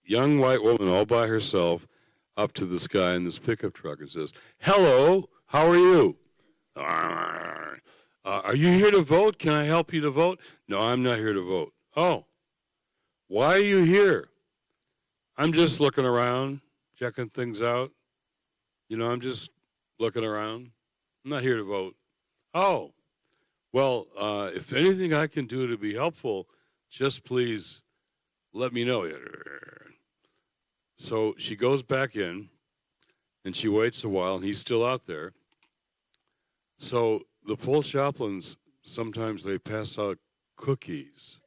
young white woman all by herself up to this guy in this pickup truck and says, hello, how are you? Are you here to vote? Can I help you to vote? No, I'm not here to vote. Oh, why are you here? I'm just looking around, checking things out. I'm just looking around. I'm not here to vote. Oh, well, if anything I can do to be helpful, just please let me know. So she goes back in, and she waits a while, and he's still out there. So the poll chaplains, sometimes they pass out cookies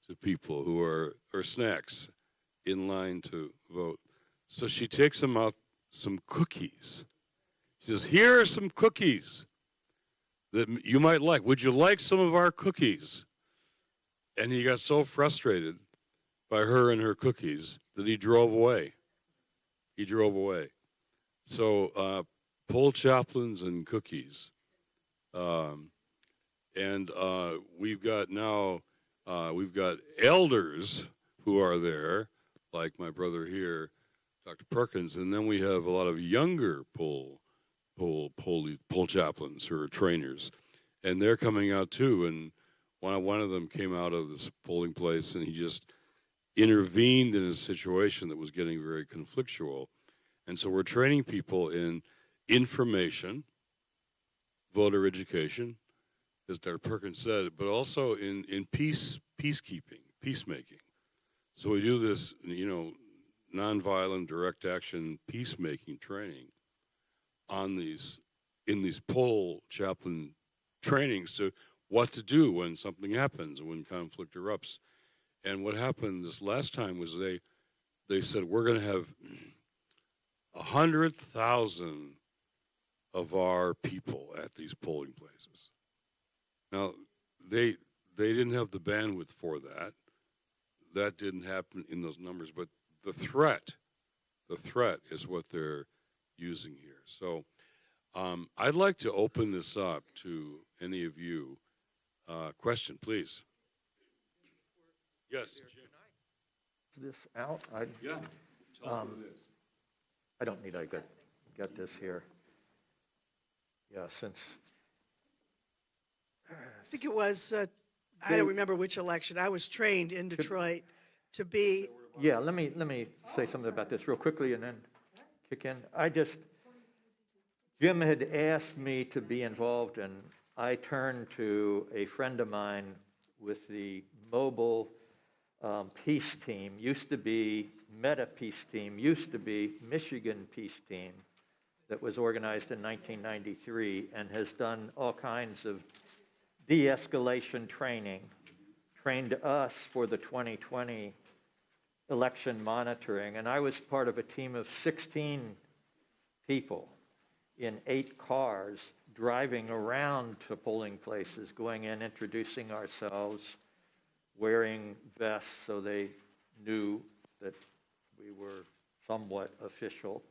to people who are, or snacks, in line to vote. So she takes them out some cookies. She says, here are some cookies that you might like. Would you like some of our cookies? And he got so frustrated by her and her cookies that he drove away. So poll chaplains and cookies. We've got elders who are there, like my brother here, Dr. Perkins, and then we have a lot of younger poll chaplains who are trainers, and they're coming out too. And one of them came out of this polling place, and he just intervened in a situation that was getting very conflictual. And so we're training people in information, voter education, as Dr. Perkins said, but also in peacekeeping, peacemaking. So we do this, nonviolent, direct action peacemaking training on these in these poll chaplain trainings to what to do when something happens, when conflict erupts. And what happened this last time was they said, we're going to have 100,000 of our people at these polling places. Now, they didn't have the bandwidth for that. That didn't happen in those numbers, but the threat is what they're using here. So I'd like to open this up to any of you. Question, please. Yes, Jim. This out? Yeah. Tell us what it is. I don't need, I got this here. Yeah, since. I think it was, I don't remember which election. I was trained in Detroit to be. Yeah, let me say something about this real quickly and then kick in. Jim had asked me to be involved, and I turned to a friend of mine with the mobile peace team, used to be Meta Peace Team, used to be Michigan Peace Team, that was organized in 1993 and has done all kinds of de-escalation training, trained us for the 2020 election monitoring. And I was part of a team of 16 people in 8 cars driving around to polling places, going in, introducing ourselves, wearing vests so they knew that we were somewhat official,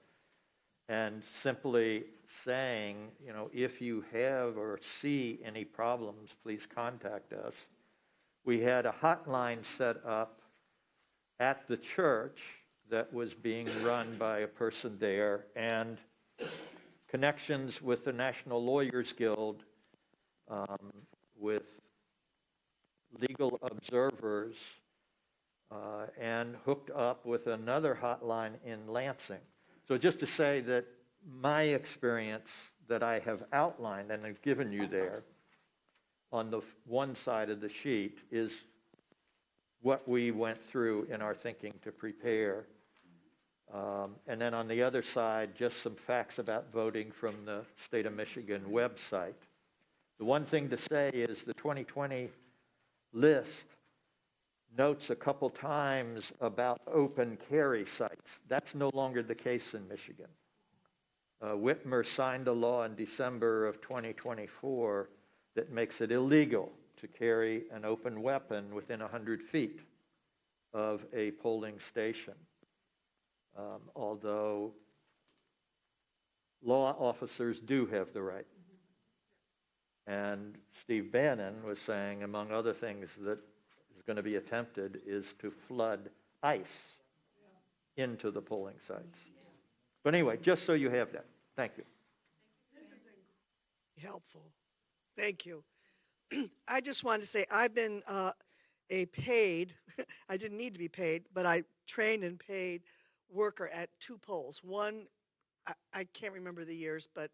and simply saying, you know, if you have or see any problems, please contact us. We had a hotline set up at the church that was being run by a person there, and connections with the National Lawyers Guild, with legal observers, and hooked up with another hotline in Lansing. So just to say that my experience that I have outlined and have given you there on the one side of the sheet is what we went through in our thinking to prepare. And then on the other side, just some facts about voting from the State of Michigan website. The one thing to say is the 2020 list notes a couple times about open carry sites. That's no longer the case in Michigan. Whitmer signed a law in December of 2024 that makes it illegal to carry an open weapon within 100 feet of a polling station. Although law officers do have the right. And Steve Bannon was saying, among other things, that is going to be attempted is to flood ice into the polling sites. But anyway, just so you have that. Thank you. This is helpful. Thank you. I just wanted to say I've been a paid, I didn't need to be paid, but I trained and paid worker at 2 polls. One, I can't remember the years, but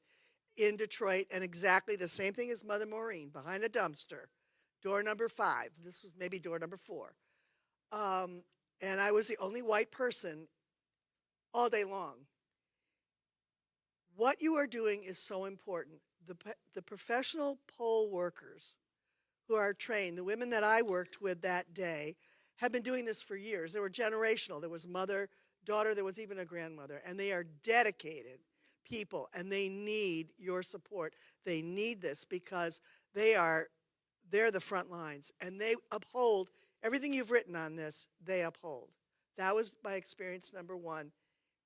in Detroit, and exactly the same thing as Mother Maureen, behind a dumpster, door number 5. This was maybe door number 4. And I was the only white person all day long. What you are doing is so important. The professional poll workers who are trained, the women that I worked with that day, have been doing this for years. They were generational. There was mother, daughter, there was even a grandmother, and they are dedicated people, and they need your support. They need this because they're the front lines, and they uphold everything you've written on this. They uphold. That was my experience number 1,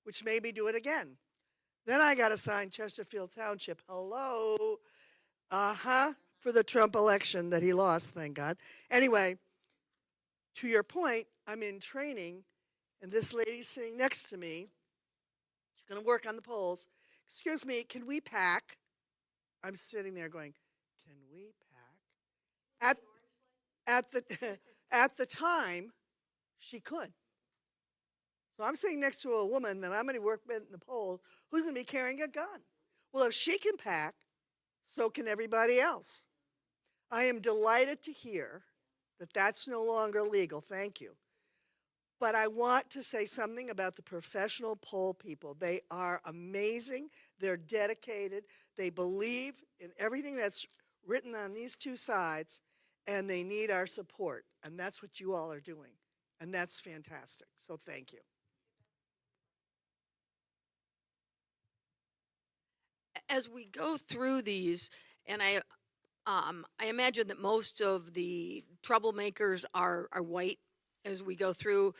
which made me do it again. Then I got assigned Chesterfield Township. Hello, for the Trump election that he lost, thank God. Anyway, to your point, I'm in training, and this lady's sitting next to me. She's going to work on the polls. Excuse me, can we pack? I'm sitting there going, can we pack? At the time, she could. So I'm sitting next to a woman that I'm going to work with in the polls who's going to be carrying a gun. Well, if she can pack, so can everybody else. I am delighted to hear that that's no longer legal. Thank you. But I want to say something about the professional poll people. They are amazing. They're dedicated. They believe in everything that's written on these two sides, and they need our support. And that's what you all are doing. And that's fantastic. So thank you. As we go through these, and I imagine that most of the troublemakers are white. As we go through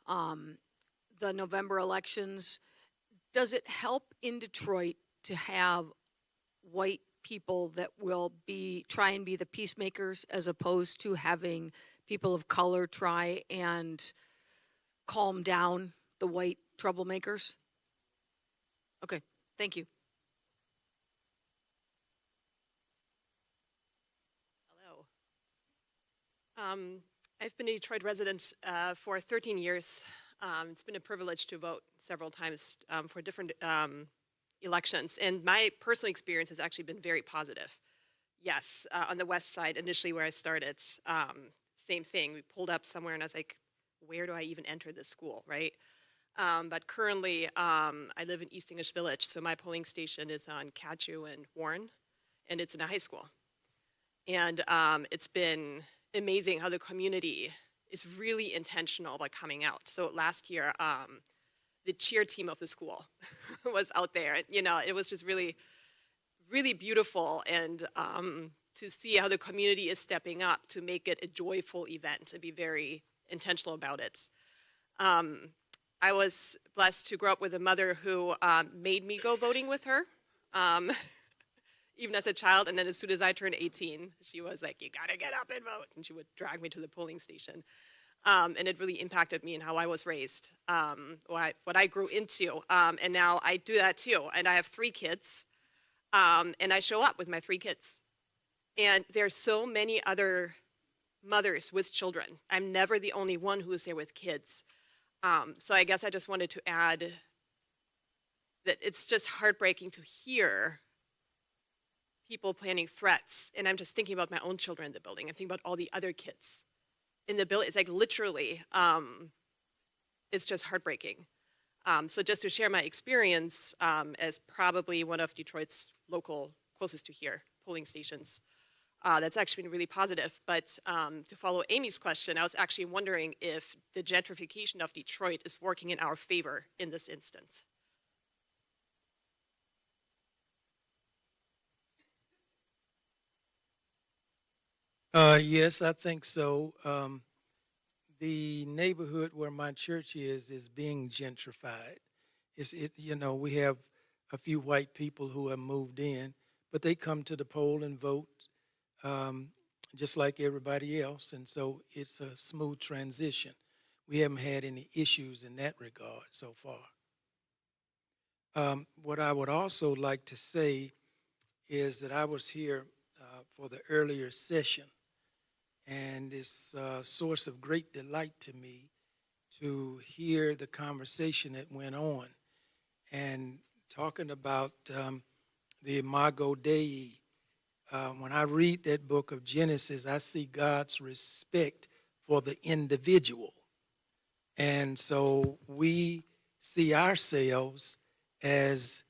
the November elections, does it help in Detroit to have white people that will try and be the peacemakers, as opposed to having people of color try and calm down the white troublemakers? Okay, thank you. I've been a Detroit resident for 13 years. It's been a privilege to vote several times for different elections, and my personal experience has actually been very positive. Yes, on the west side, initially where I started, same thing. We pulled up somewhere and I was like, where do I even enter this school, right? But currently, I live in East English Village, so my polling station is on Catchew and Warren, and it's in a high school. And it's been amazing how the community is really intentional about coming out. So last year, the cheer team of the school was out there. You know, it was just really, really beautiful, and to see how the community is stepping up to make it a joyful event, to be very intentional about it. I was blessed to grow up with a mother who made me go voting with her. Even as a child, and then as soon as I turned 18, she was like, you gotta get up and vote, and she would drag me to the polling station. And it really impacted me in how I was raised, what I grew into, and now I do that too. And I have 3 kids, and I show up with my 3 kids. And there's so many other mothers with children. I'm never the only one who is there with kids. So I guess I just wanted to add that it's just heartbreaking to hear people planning threats, and I'm just thinking about my own children in the building. I'm thinking about all the other kids in the building. It's like literally, it's just heartbreaking. So just to share my experience as probably one of Detroit's local, closest to here, polling stations, that's actually been really positive. But to follow Amy's question, I was actually wondering if the gentrification of Detroit is working in our favor in this instance. Yes, I think so. The neighborhood where my church is being gentrified. We have a few white people who have moved in, but they come to the poll and vote just like everybody else, and so it's a smooth transition. We haven't had any issues in that regard so far. What I would also like to say is that I was here for the earlier session, and it's a source of great delight to me to hear the conversation that went on. And talking about the Imago Dei, when I read that book of Genesis, I see God's respect for the individual. And so we see ourselves as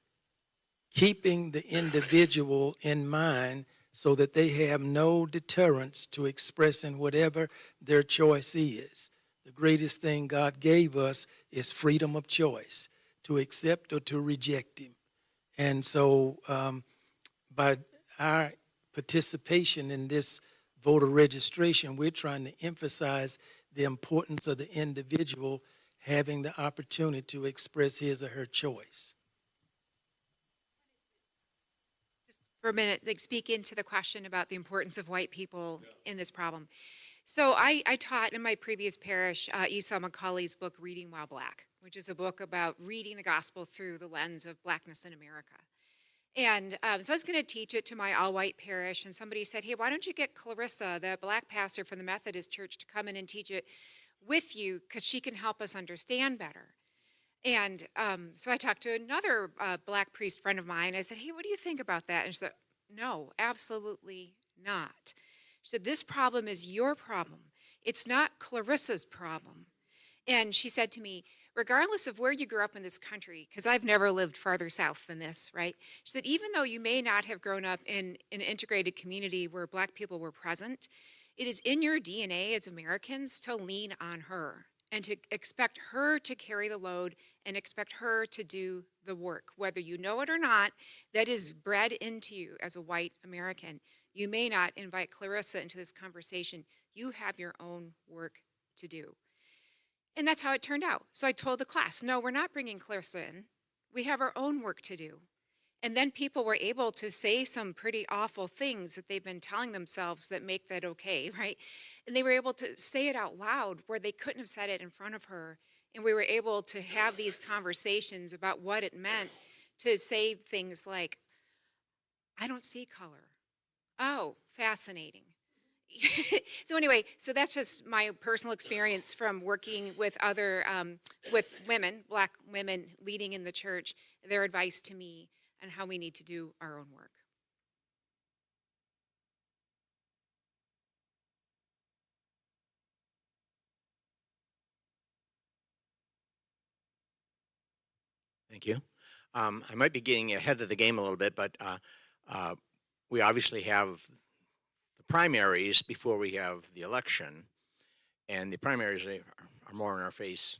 keeping the individual in mind so that they have no deterrence to expressing whatever their choice is. The greatest thing God gave us is freedom of choice, to accept or to reject Him. And so by our participation in this voter registration, we're trying to emphasize the importance of the individual having the opportunity to express his or her choice. For a minute, speak into the question about the importance of white people in this problem. So I taught in my previous parish Esau McCauley's book, Reading While Black, which is a book about reading the gospel through the lens of blackness in America. And so I was going to teach it to my all-white parish, and somebody said, hey, why don't you get Clarissa, the black pastor from the Methodist Church, to come in and teach it with you, because she can help us understand better. And so I talked to another black priest friend of mine. I said, hey, what do you think about that? And she said, no, absolutely not. She said, this problem is your problem. It's not Clarissa's problem. And she said to me, regardless of where you grew up in this country, because I've never lived farther south than this, right? She said, even though you may not have grown up in an integrated community where Black people were present, it is in your DNA as Americans to lean on her and to expect her to carry the load and expect her to do the work. Whether you know it or not, that is bred into you as a white American. You may not invite Clarissa into this conversation. You have your own work to do. And that's how it turned out. So I told the class, no, we're not bringing Clarissa in. We have our own work to do. And then people were able to say some pretty awful things that they've been telling themselves that make that okay, right? And they were able to say it out loud where they couldn't have said it in front of her. And we were able to have these conversations about what it meant to say things like, I don't see color. Oh, fascinating. So anyway, so that's just my personal experience from working with other, with women, Black women leading in the church, their advice to me and how we need to do our own work. Thank you. I might be getting ahead of the game a little bit, but we obviously have the primaries before we have the election, and the primaries are more in our face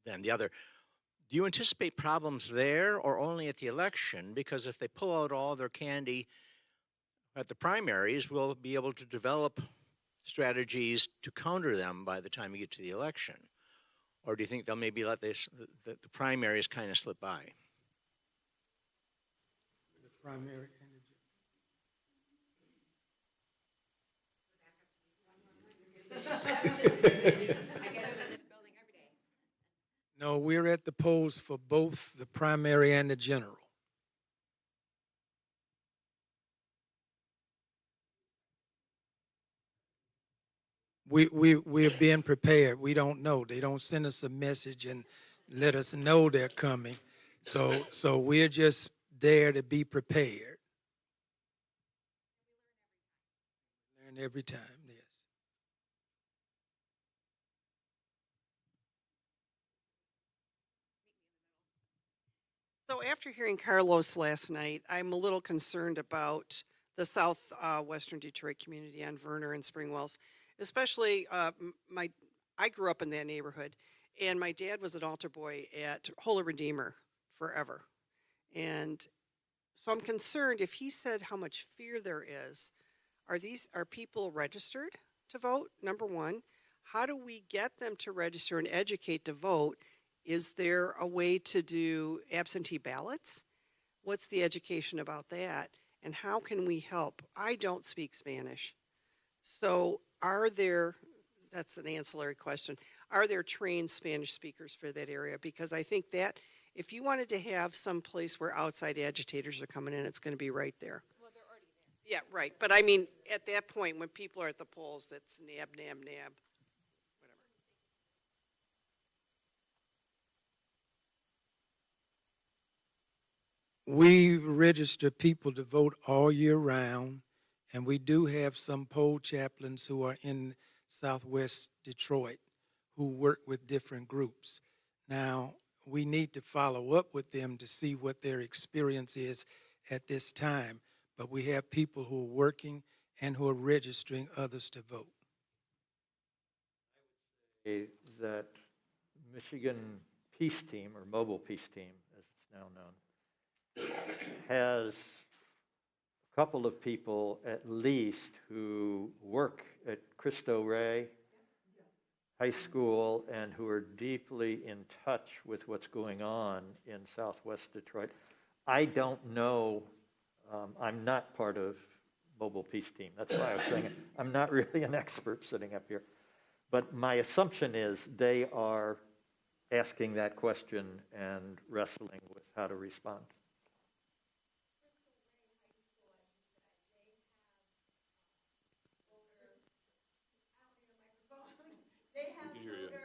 than the other. Do you anticipate problems there or only at the election? Because if they pull out all their candy at the primaries, we'll be able to develop strategies to counter them by the time we get to the election. Or do you think they'll maybe let the primaries kind of slip by? The primary No, we're at the polls for both the primary and the general. We're being prepared. We don't know. They don't send us a message and let us know they're coming. So we're just there to be prepared. Learn every time, yes. So after hearing Carlos last night, I'm a little concerned about the southwestern Detroit community on Verner and Springwells, especially I grew up in that neighborhood, and my dad was an altar boy at Holy Redeemer forever. And so I'm concerned if he said how much fear there is, are people registered to vote? Number one, how do we get them to register and educate to vote? Is there a way to do absentee ballots? What's the education about that? And how can we help? I don't speak Spanish. So that's an ancillary question, are there trained Spanish speakers for that area? Because I think that if you wanted to have some place where outside agitators are coming in, it's going to be right there. Well, they're already there. Yeah, right. But I mean, at that point, when people are at the polls, that's nab, nab, nab. We register people to vote all year round, and we do have some poll chaplains who are in Southwest Detroit who work with different groups. Now, we need to follow up with them to see what their experience is at this time, but we have people who are working and who are registering others to vote. That Michigan Peace Team, or Mobile Peace Team, as it's now known, has a couple of people at least who work at Cristo Rey High School and who are deeply in touch with what's going on in Southwest Detroit. I don't know, I'm not part of Mobile Peace Team. That's why I was saying it. I'm not really an expert sitting up here. But my assumption is they are asking that question and wrestling with how to respond.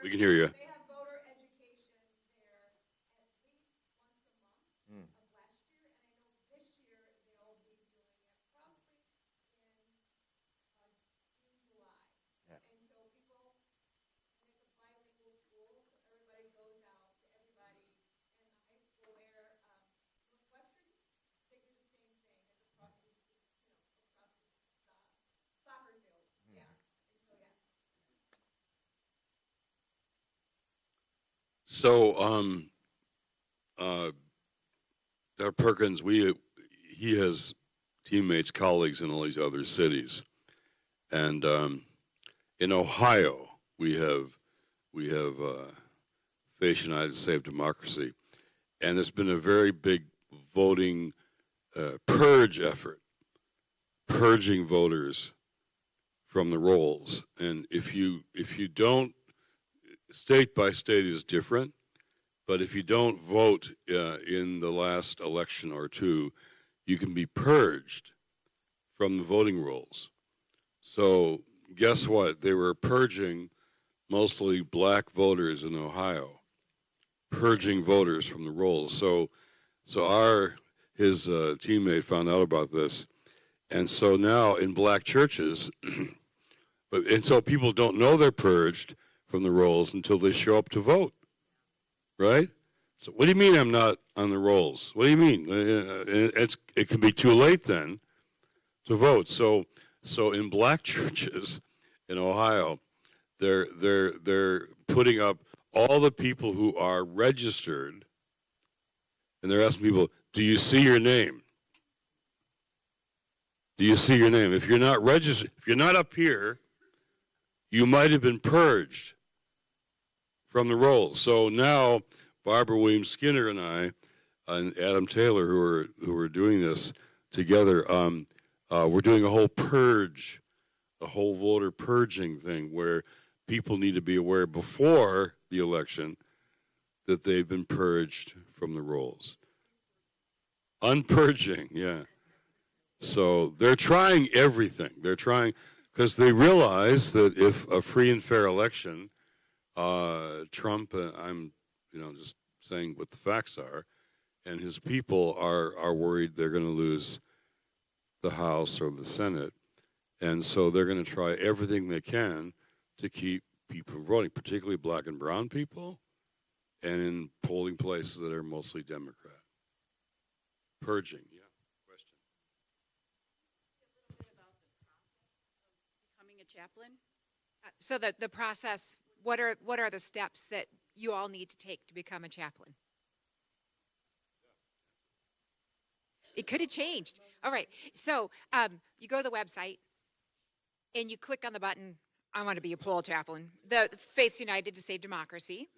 We can hear you. They have voter education there at least once a month of last year, and I know this year they'll be doing it probably in June, July. Yeah. And so people make a bilingual tool, so everybody goes So, Dr. Perkins, he has teammates, colleagues in all these other cities, and in Ohio we have Faith United Save Democracy, and there's been a very big voting purge effort, purging voters from the rolls. And if you don't, state by state is different, but if you don't vote in the last election or two, you can be purged from the voting rolls. So guess what? They were purging mostly black voters in Ohio, purging voters from the rolls. So his teammate found out about this, and so now in black churches, and so people don't know they're purged from the rolls until they show up to vote, right? So what do you mean I'm not on the rolls? What do you mean? It can be too late then to vote. So in black churches in Ohio, they're putting up all the people who are registered, and they're asking people, do you see your name? Do you see your name? If you're not registered, if you're not up here, you might have been purged from the rolls. So now Barbara Williams Skinner and I and Adam Taylor, who are doing this together, we're doing a whole purge, a whole voter purging thing where people need to be aware before the election that they've been purged from the rolls. Unpurging, yeah. So they're trying everything. They're trying, because they realize that if a free and fair election, Trump, I'm just saying what the facts are, and his people are worried they're going to lose the House or the Senate. And so they're going to try everything they can to keep people from voting, particularly black and brown people, and in polling places that are mostly Democrat. Purging, yeah. Question. Becoming a chaplain? So the process, what are the steps that you all need to take to become a chaplain? It could have changed. All right. So you go to the website and you click on the button, I want to be a poll chaplain. The Faith United to Save Democracy.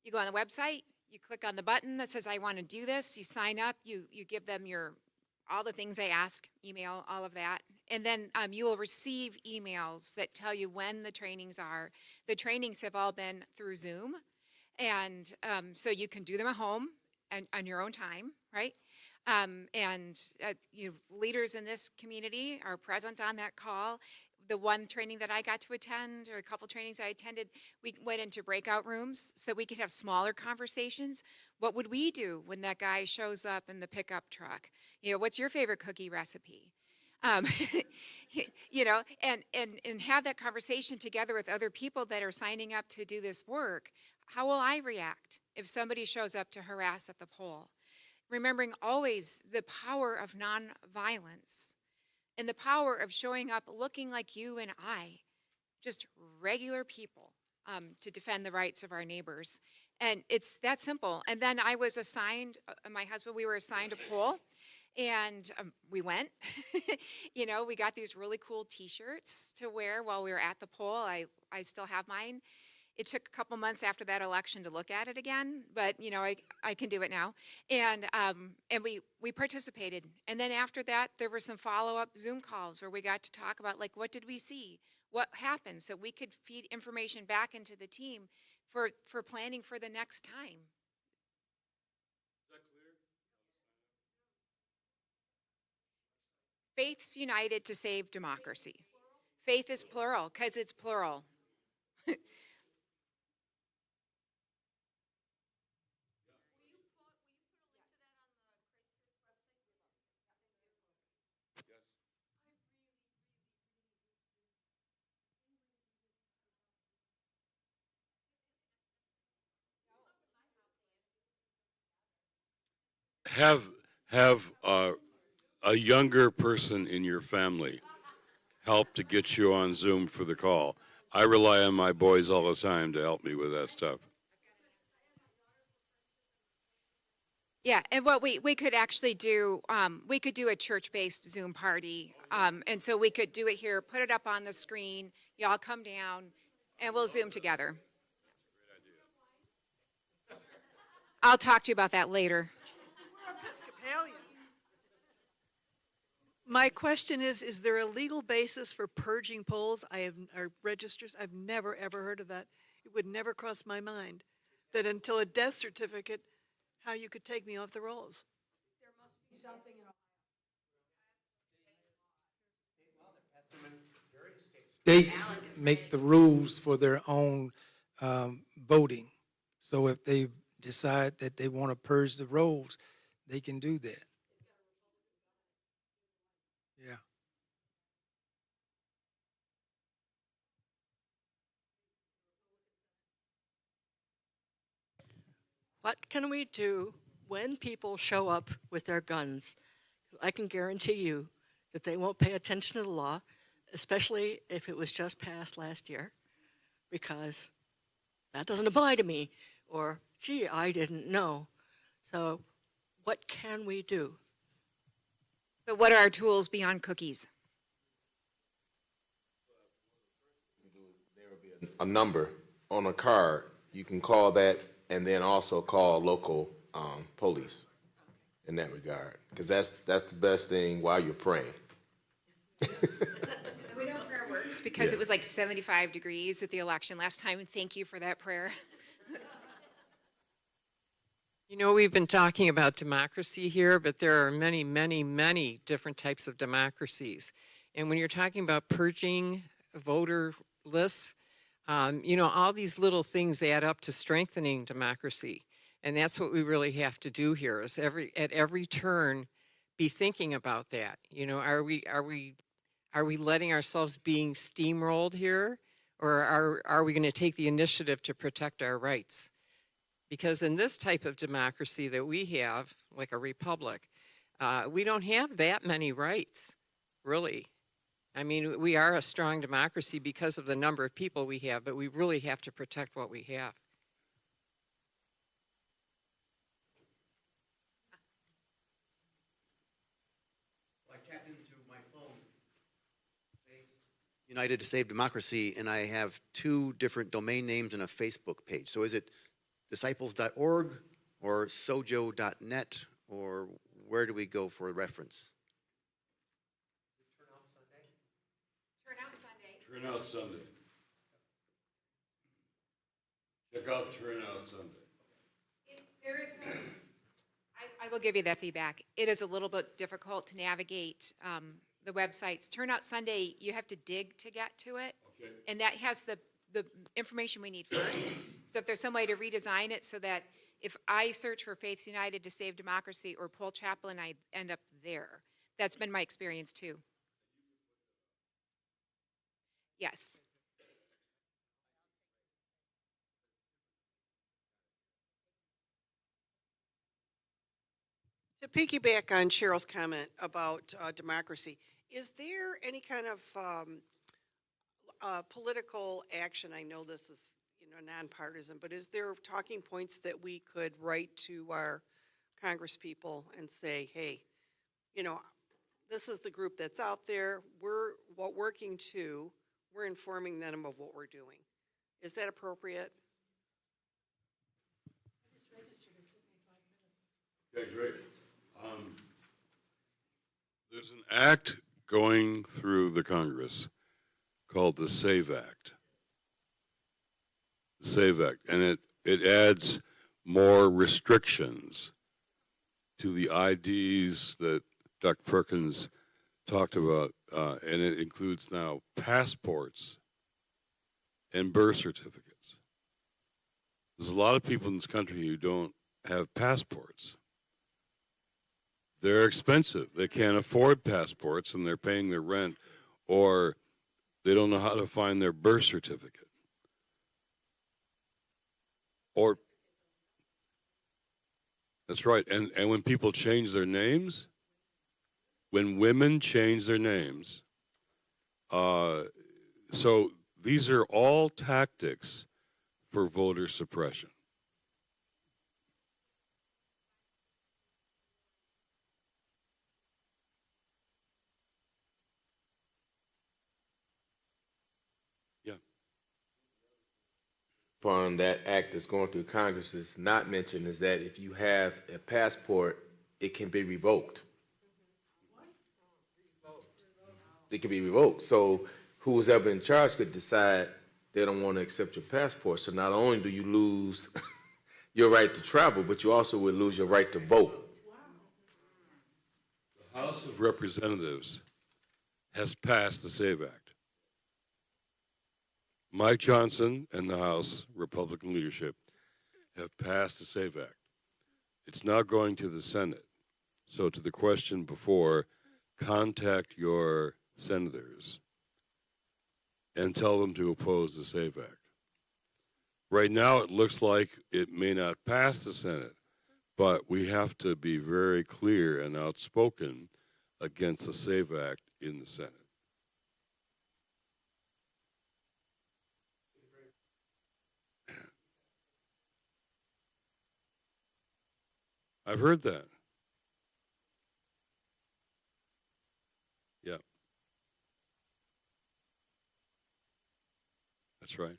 You go on the website, you click on the button that says, I want to do this. You sign up, you give them all the things they ask, email, all of that. And then you will receive emails that tell you when the trainings are. The trainings have all been through Zoom. And so you can do them at home and on your own time, right? Leaders in this community are present on that call. The one training that I got to attend, or a couple trainings I attended, we went into breakout rooms so that we could have smaller conversations. What would we do when that guy shows up in the pickup truck? What's your favorite cookie recipe? And have that conversation together with other people that are signing up to do this work. How will I react if somebody shows up to harass at the poll? Remembering always the power of nonviolence and the power of showing up looking like you and I, just regular people, to defend the rights of our neighbors. And it's that simple. And then I was assigned, my husband, we were assigned a poll, and we went. We got these really cool T-shirts to wear while we were at the poll. I still have mine. It took a couple months after that election to look at it again, but I can do it now. And we participated. And then after that, there were some follow-up Zoom calls where we got to talk about, like, what did we see? What happened? So we could feed information back into the team for planning for the next time. Is that clear? Faith's United to Save Democracy. Faith is plural because it's plural. Have a younger person in your family help to get you on Zoom for the call. I rely on my boys all the time to help me with that stuff. Yeah, and what we could actually do, we could do a church-based Zoom party, and so we could do it here, put it up on the screen, y'all come down, and we'll Zoom together. I'll talk to you about that later. My question is there a legal basis for purging polls? Or registers? I've never, ever heard of that. It would never cross my mind that until a death certificate, how you could take me off the rolls. There must be something in States make the rules for their own voting. So if they decide that they want to purge the rolls, they can do that. Yeah. What can we do when people show up with their guns? I can guarantee you that they won't pay attention to the law, especially if it was just passed last year, because that doesn't apply to me, or, gee, I didn't know. So what can we do? So what are our tools beyond cookies? A number on a card, you can call that and then also call local police in that regard, because that's the best thing while you're praying. We know prayer works because it was like 75 degrees at the election last time, and thank you for that prayer. You know, we've been talking about democracy here, but there are many, many, many different types of democracies. And when you're talking about purging voter lists, you know, all these little things add up to strengthening democracy. And that's what we really have to do here is at every turn be thinking about that. You know, are we letting ourselves being steamrolled here, or are we going to take the initiative to protect our rights? Because in this type of democracy that we have, like a republic, we don't have that many rights, really. I mean, we are a strong democracy because of the number of people we have, but we really have to protect what we have. I tapped into my phone, United to Save Democracy, and I have 2 different domain names and a Facebook page. So is it disciples.org or sojo.net, or where do we go for reference? Turnout Sunday. Check out Turnout Sunday. There is some, I will give you that feedback. It is a little bit difficult to navigate the websites. Turnout Sunday, you have to dig to get to it. Okay. And that has the information we need first. So if there's some way to redesign it so that if I search for Faiths United to Save Democracy or Poll Chaplain, I end up there. That's been my experience too. Yes. To piggyback on Cheryl's comment about democracy, is there any kind of political action? I know this is, you know, nonpartisan, but is there talking points that we could write to our congresspeople and say, hey, you know, this is the group that's out there. We're working to. We're informing them of what we're doing. Is that appropriate? Okay, great. There's an act going through the Congress called the SAVE Act. The SAVE Act, and it adds more restrictions to the IDs that Dr. Perkins talked about, and it includes now passports and birth certificates. There's a lot of people in this country who don't have passports. They're expensive. They can't afford passports, and they're paying their rent, or they don't know how to find their birth certificate. Or, that's right, and when people change their names, when women change their names, so These are all tactics for voter suppression. On that act that's going through Congress is not mentioned is that if you have a passport, it can be revoked. It can be revoked. So who's ever in charge could decide they don't want to accept your passport. So not only do you lose your right to travel, but you also would lose your right to vote. The House of Representatives has passed the SAVE Act. Mike Johnson and the House Republican leadership have passed the SAVE Act. It's now going to the Senate. So to the question before, contact your senators and tell them to oppose the SAVE Act. Right now, it looks like it may not pass the Senate, but we have to be very clear and outspoken against the SAVE Act in the Senate. I've heard that. Yeah. That's right.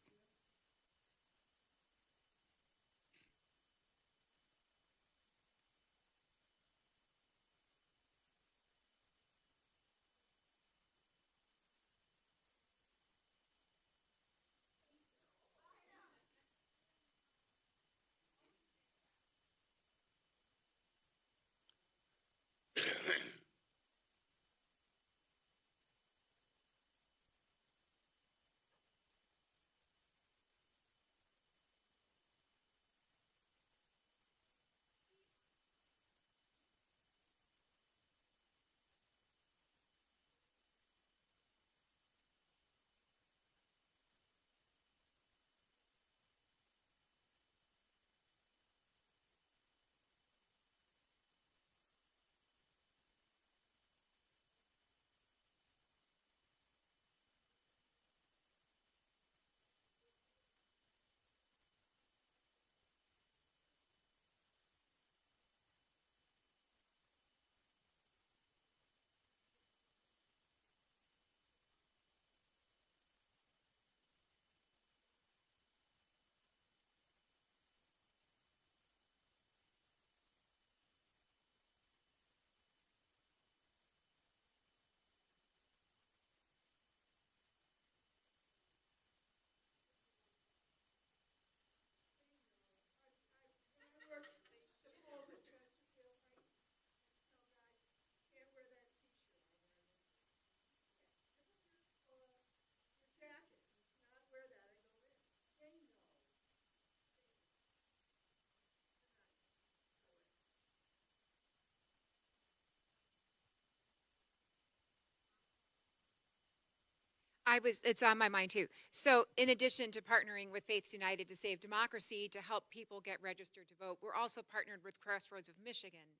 It's on my mind too. So in addition to partnering with Faiths United to Save Democracy to help people get registered to vote, we're also partnered with Crossroads of Michigan.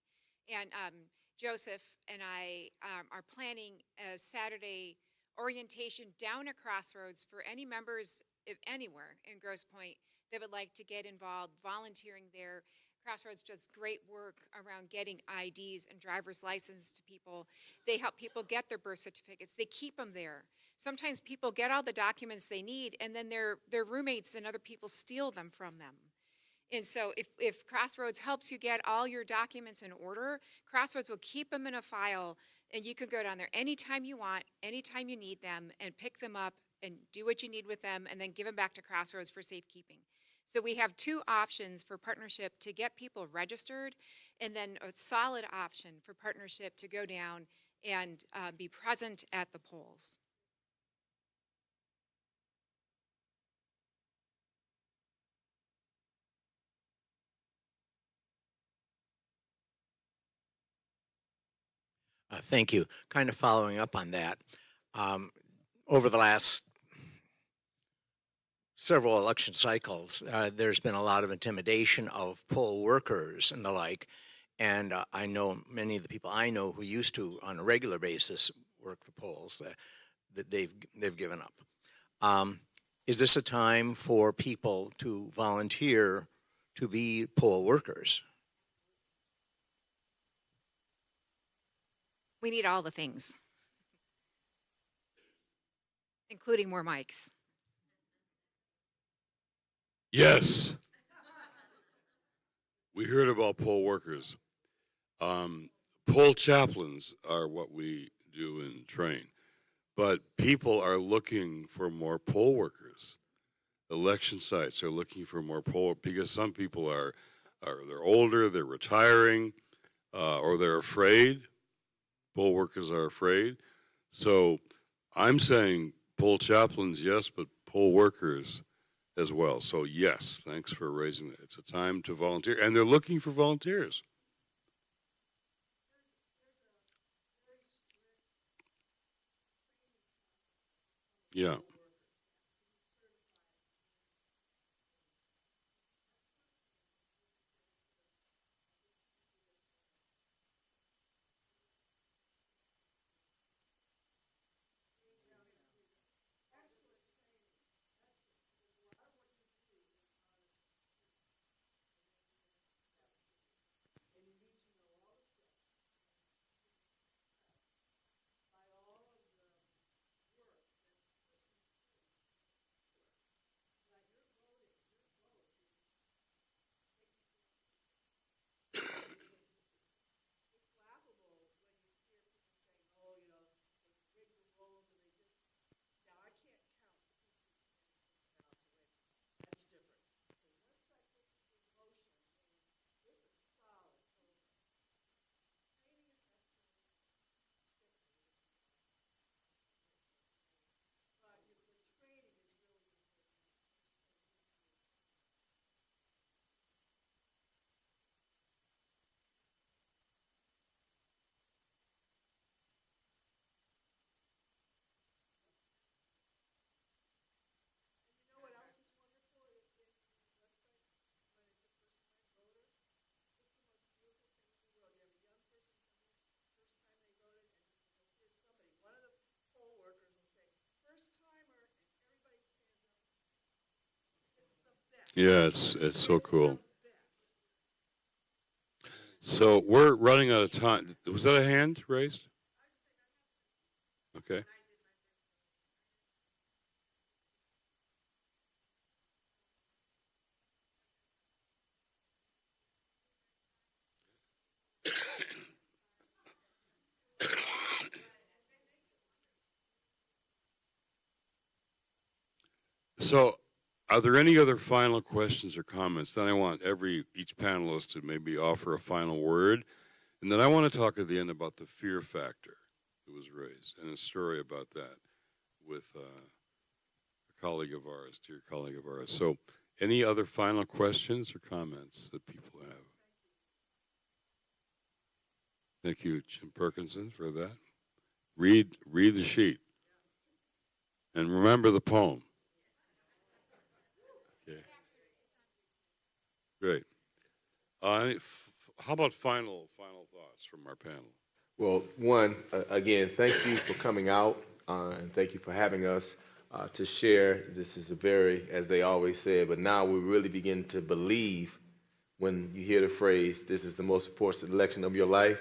And Joseph and I are planning a Saturday orientation down at Crossroads for any members of anywhere in Grosse Pointe that would like to get involved, volunteering there. Crossroads does great work around getting IDs and driver's licenses to people. They help people get their birth certificates. They keep them there. Sometimes people get all the documents they need, and then their roommates and other people steal them from them. And so if Crossroads helps you get all your documents in order, Crossroads will keep them in a file, and you can go down there anytime you want, anytime you need them, and pick them up and do what you need with them, and then give them back to Crossroads for safekeeping. So we have two options for partnership to get people registered, and then a solid option for partnership to go down and be present at the polls. Thank you. Kind of following up on that, over the last several election cycles, there's been a lot of intimidation of poll workers and the like. And I know many of the people I know who used to, on a regular basis, work the polls, that they've given up. is this a time for people to volunteer to be poll workers? We need all the things, including more mics. Yes. We heard about poll workers. Poll chaplains are what we do and train. But people are looking for more poll workers. Election sites are looking for more poll because some people are they're older, they're retiring, or they're afraid. Poll workers are afraid. So I'm saying poll chaplains, yes, but poll workers as well. So yes, thanks for raising it. It's a time to volunteer, and they're looking for volunteers. Yeah. Yeah, it's so cool. So we're running out of time. Was that a hand raised? Okay. So, are there any other final questions or comments? Then I want each panelist to maybe offer a final word, and then I want to talk at the end about the fear factor that was raised and a story about that with a colleague of ours, dear colleague of ours. So, any other final questions or comments that people have? Thank you, Jim Perkinson, for that. Read the sheet, and remember the poem. Okay. Great. How about final thoughts from our panel? Well, one, again, thank you for coming out, and thank you for having us to share. This is a very, as they always say, but now we really begin to believe when you hear the phrase, this is the most important election of your life.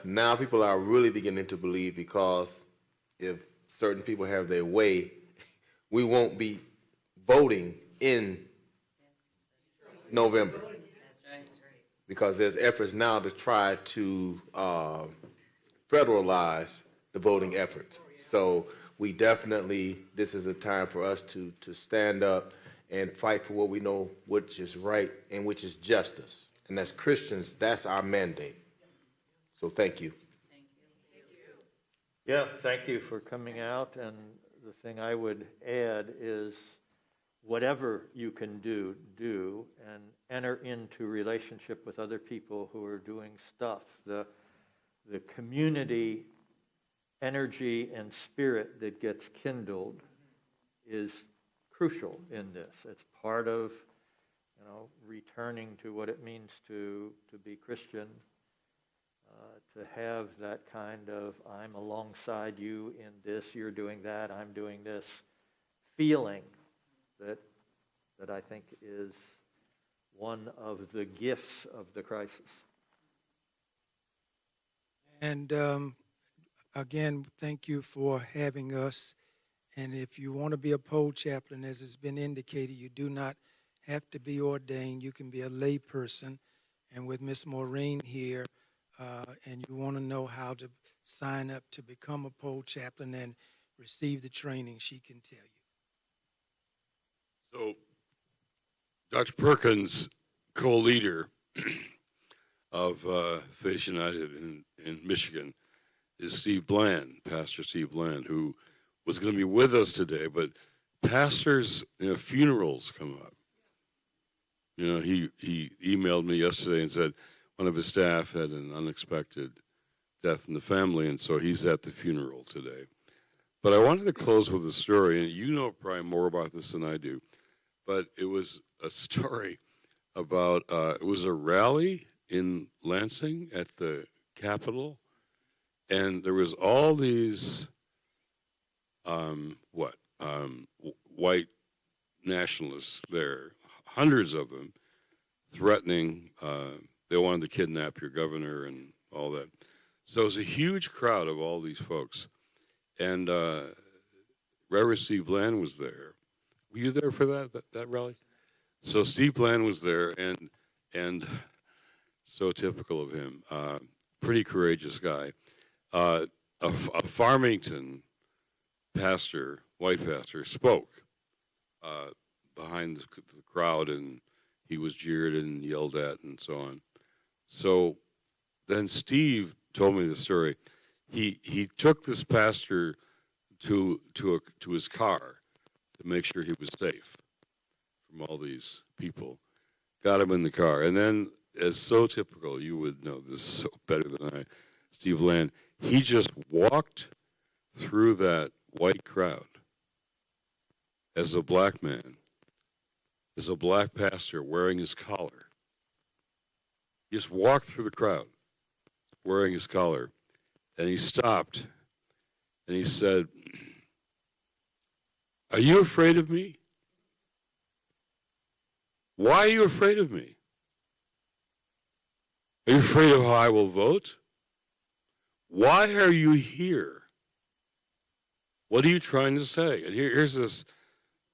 Now people are really beginning to believe, because if certain people have their way, we won't be voting in November. Because there's efforts now to try to federalize the voting efforts. So we definitely, this is a time for us to stand up and fight for what we know which is right and which is justice. And as Christians, that's our mandate. So thank you. Yeah, thank you for coming out. And the thing I would add is whatever you can do and enter into relationship with other people who are doing stuff. The community energy and spirit that gets kindled is crucial in this. It's part of, returning to what it means to be Christian, to have that kind of, I'm alongside you in this, you're doing that, I'm doing this, feeling that I think is one of the gifts of the crisis. And again, thank you for having us. And if you want to be a poll chaplain, as has been indicated, you do not have to be ordained. You can be a lay person. And with Miss Maureen here, and you want to know how to sign up to become a poll chaplain and receive the training, she can tell you. So, Dr. Perkins, co-leader of Faith United in Michigan, is Steve Bland, Pastor Steve Bland, who was going to be with us today, but pastors' funerals come up. He emailed me yesterday and said one of his staff had an unexpected death in the family, and so he's at the funeral today. But I wanted to close with a story, and you know probably more about this than I do, but it was a story about, it was a rally in Lansing at the Capitol, and there was all these, white nationalists there, hundreds of them, threatening, they wanted to kidnap your governor and all that. So it was a huge crowd of all these folks. And Reverend Steve Bland was there. Were you there for that rally? So Steve Bland was there, and so typical of him, pretty courageous guy. A Farmington pastor, white pastor, spoke behind the crowd, and he was jeered and yelled at and so on. So then Steve told me the story. He took this pastor to his car to make sure he was safe from all these people. Got him in the car, and then, as so typical, you would know this so better than I, Steve Land, he just walked through that white crowd as a black man, as a black pastor wearing his collar. He just walked through the crowd wearing his collar, and he stopped and he said, "Are you afraid of me? Why are you afraid of me? Are you afraid of how I will vote? Why are you here? What are you trying to say?" And here's this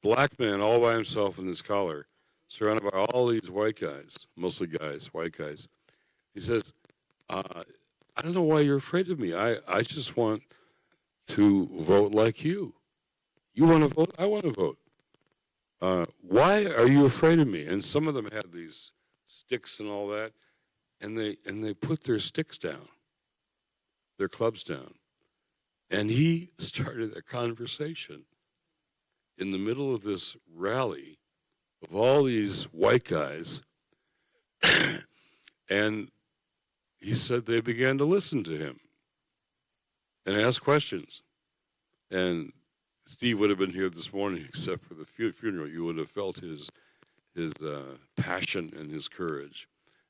black man all by himself in his collar, surrounded by all these white guys, mostly guys, white guys. He says, I don't know why you're afraid of me. I just want to vote like you. You want to vote? I want to vote. Why are you afraid of me? And some of them had these sticks and all that, and they put their sticks down, their clubs down. And he started a conversation in the middle of this rally of all these white guys, and he said they began to listen to him and ask questions. And Steve would have been here this morning, except for the funeral. You would have felt his passion and his courage.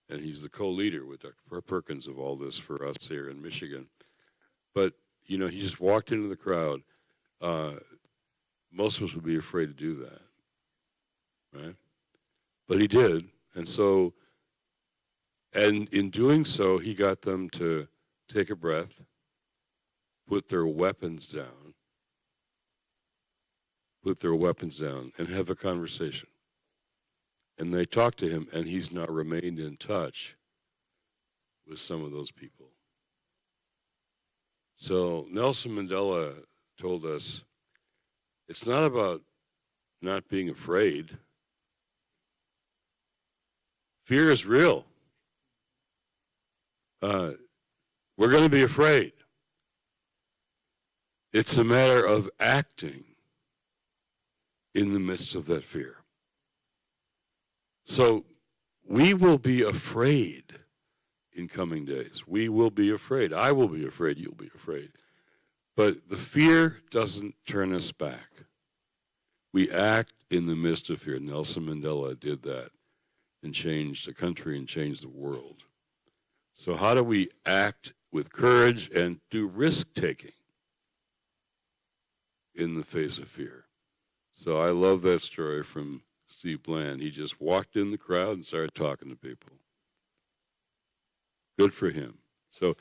And he's the co-leader with Dr. Perkins of all this for us here in Michigan. But, he just walked into the crowd. Most of us would be afraid to do that, right? But he did. And so, and in doing so, he got them to take a breath, put their weapons down, and have a conversation. And they talked to him, and he's now remained in touch with some of those people. So Nelson Mandela told us, it's not about not being afraid. Fear is real. We're going to be afraid. It's a matter of acting in the midst of that fear. So we will be afraid in coming days. We will be afraid. I will be afraid. You'll be afraid. But the fear doesn't turn us back. We act in the midst of fear. Nelson Mandela did that and changed the country and changed the world. So how do we act with courage and do risk-taking in the face of fear? So I love that story from Steve Bland. He just walked in the crowd and started talking to people. Good for him. So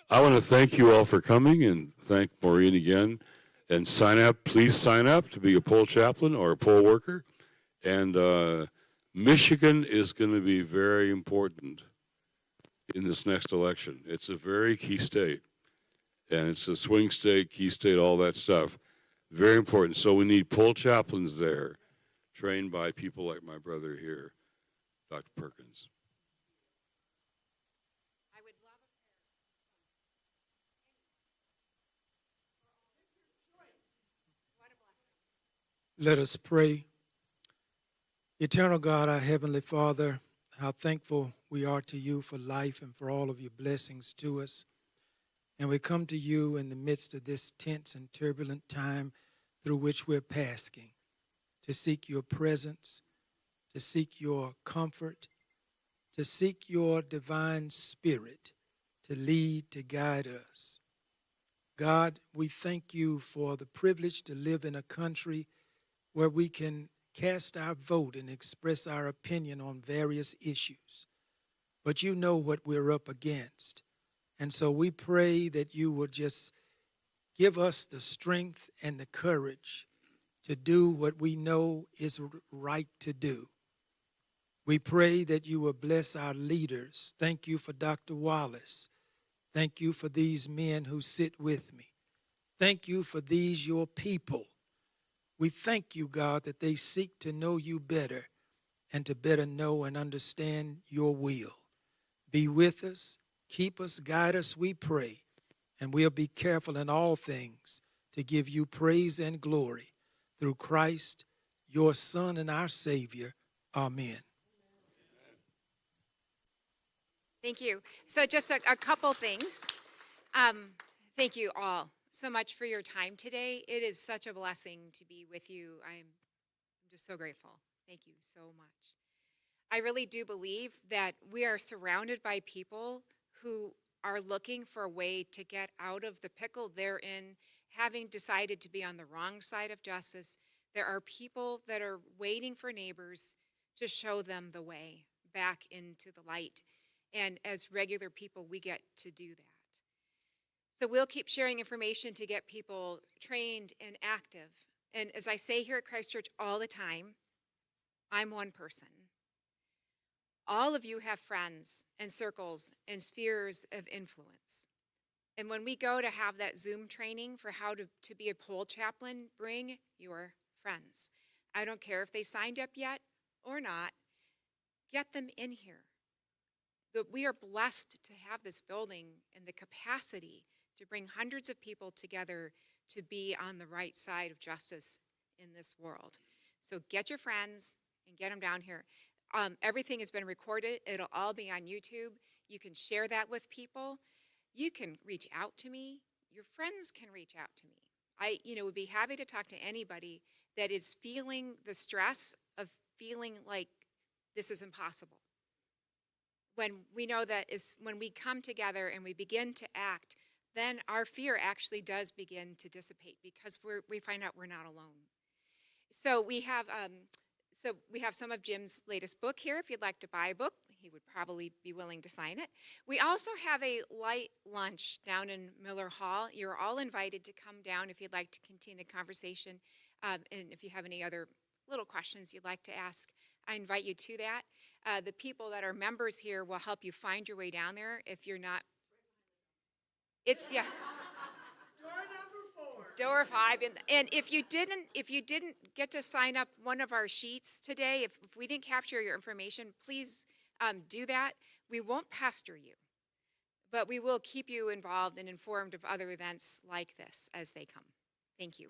I want to thank you all for coming and thank Maureen again. And sign up, please sign up to be a poll chaplain or a poll worker. And Michigan is going to be very important in this next election. It's a very key state. And it's a swing state, key state, all that stuff. Very important. So we need poll chaplains there, trained by people like my brother here, Dr. Perkins. Let us pray. Eternal God, our Heavenly Father, how thankful we are to you for life and for all of your blessings to us. And we come to you in the midst of this tense and turbulent time through which we're passing, to seek your presence, to seek your comfort, to seek your divine spirit to lead, to guide us. God, we thank you for the privilege to live in a country where we can cast our vote and express our opinion on various issues. But you know what we're up against. And so we pray that you will just give us the strength and the courage to do what we know is right to do. We pray that you will bless our leaders. Thank you for Dr. Wallis. Thank you for these men who sit with me. Thank you for these, your people. We thank you, God, that they seek to know you better and to better know and understand your will. Be with us, keep us, guide us, we pray, and we'll be careful in all things to give you praise and glory through Christ, your Son and our Savior. Amen. Thank you. So just a couple things. Thank you all so much for your time today. It is such a blessing to be with you. I'm just so grateful. Thank you so much. I really do believe that we are surrounded by people who are looking for a way to get out of the pickle they're in, having decided to be on the wrong side of justice. There are people that are waiting for neighbors to show them the way back into the light. And as regular people, we get to do that. So we'll keep sharing information to get people trained and active. And as I say here at Christ Church all the time, I'm one person. All of you have friends and circles and spheres of influence. And when we go to have that Zoom training for how to be a poll chaplain, bring your friends. I don't care if they signed up yet or not. Get them in here. But we are blessed to have this building and the capacity to bring hundreds of people together to be on the right side of justice in this world. So get your friends and get them down here. Everything has been recorded. It'll all be on YouTube. You can share that with people. You can reach out to me. Your friends can reach out to me. I would be happy to talk to anybody that is feeling the stress of feeling like this is impossible. When we know that is when we come together and we begin to act, then our fear actually does begin to dissipate because we find out we're not alone. So we have some of Jim's latest book here. If you'd like to buy a book, he would probably be willing to sign it. We also have a light lunch down in Miller Hall. You're all invited to come down if you'd like to continue the conversation. And if you have any other little questions you'd like to ask, I invite you to that. The people that are members here will help you find your way down there if you're not. It's, yeah. Door 5. And if you didn't get to sign up one of our sheets today, if we didn't capture your information, please do that. We won't pester you, but we will keep you involved and informed of other events like this as they come. Thank you.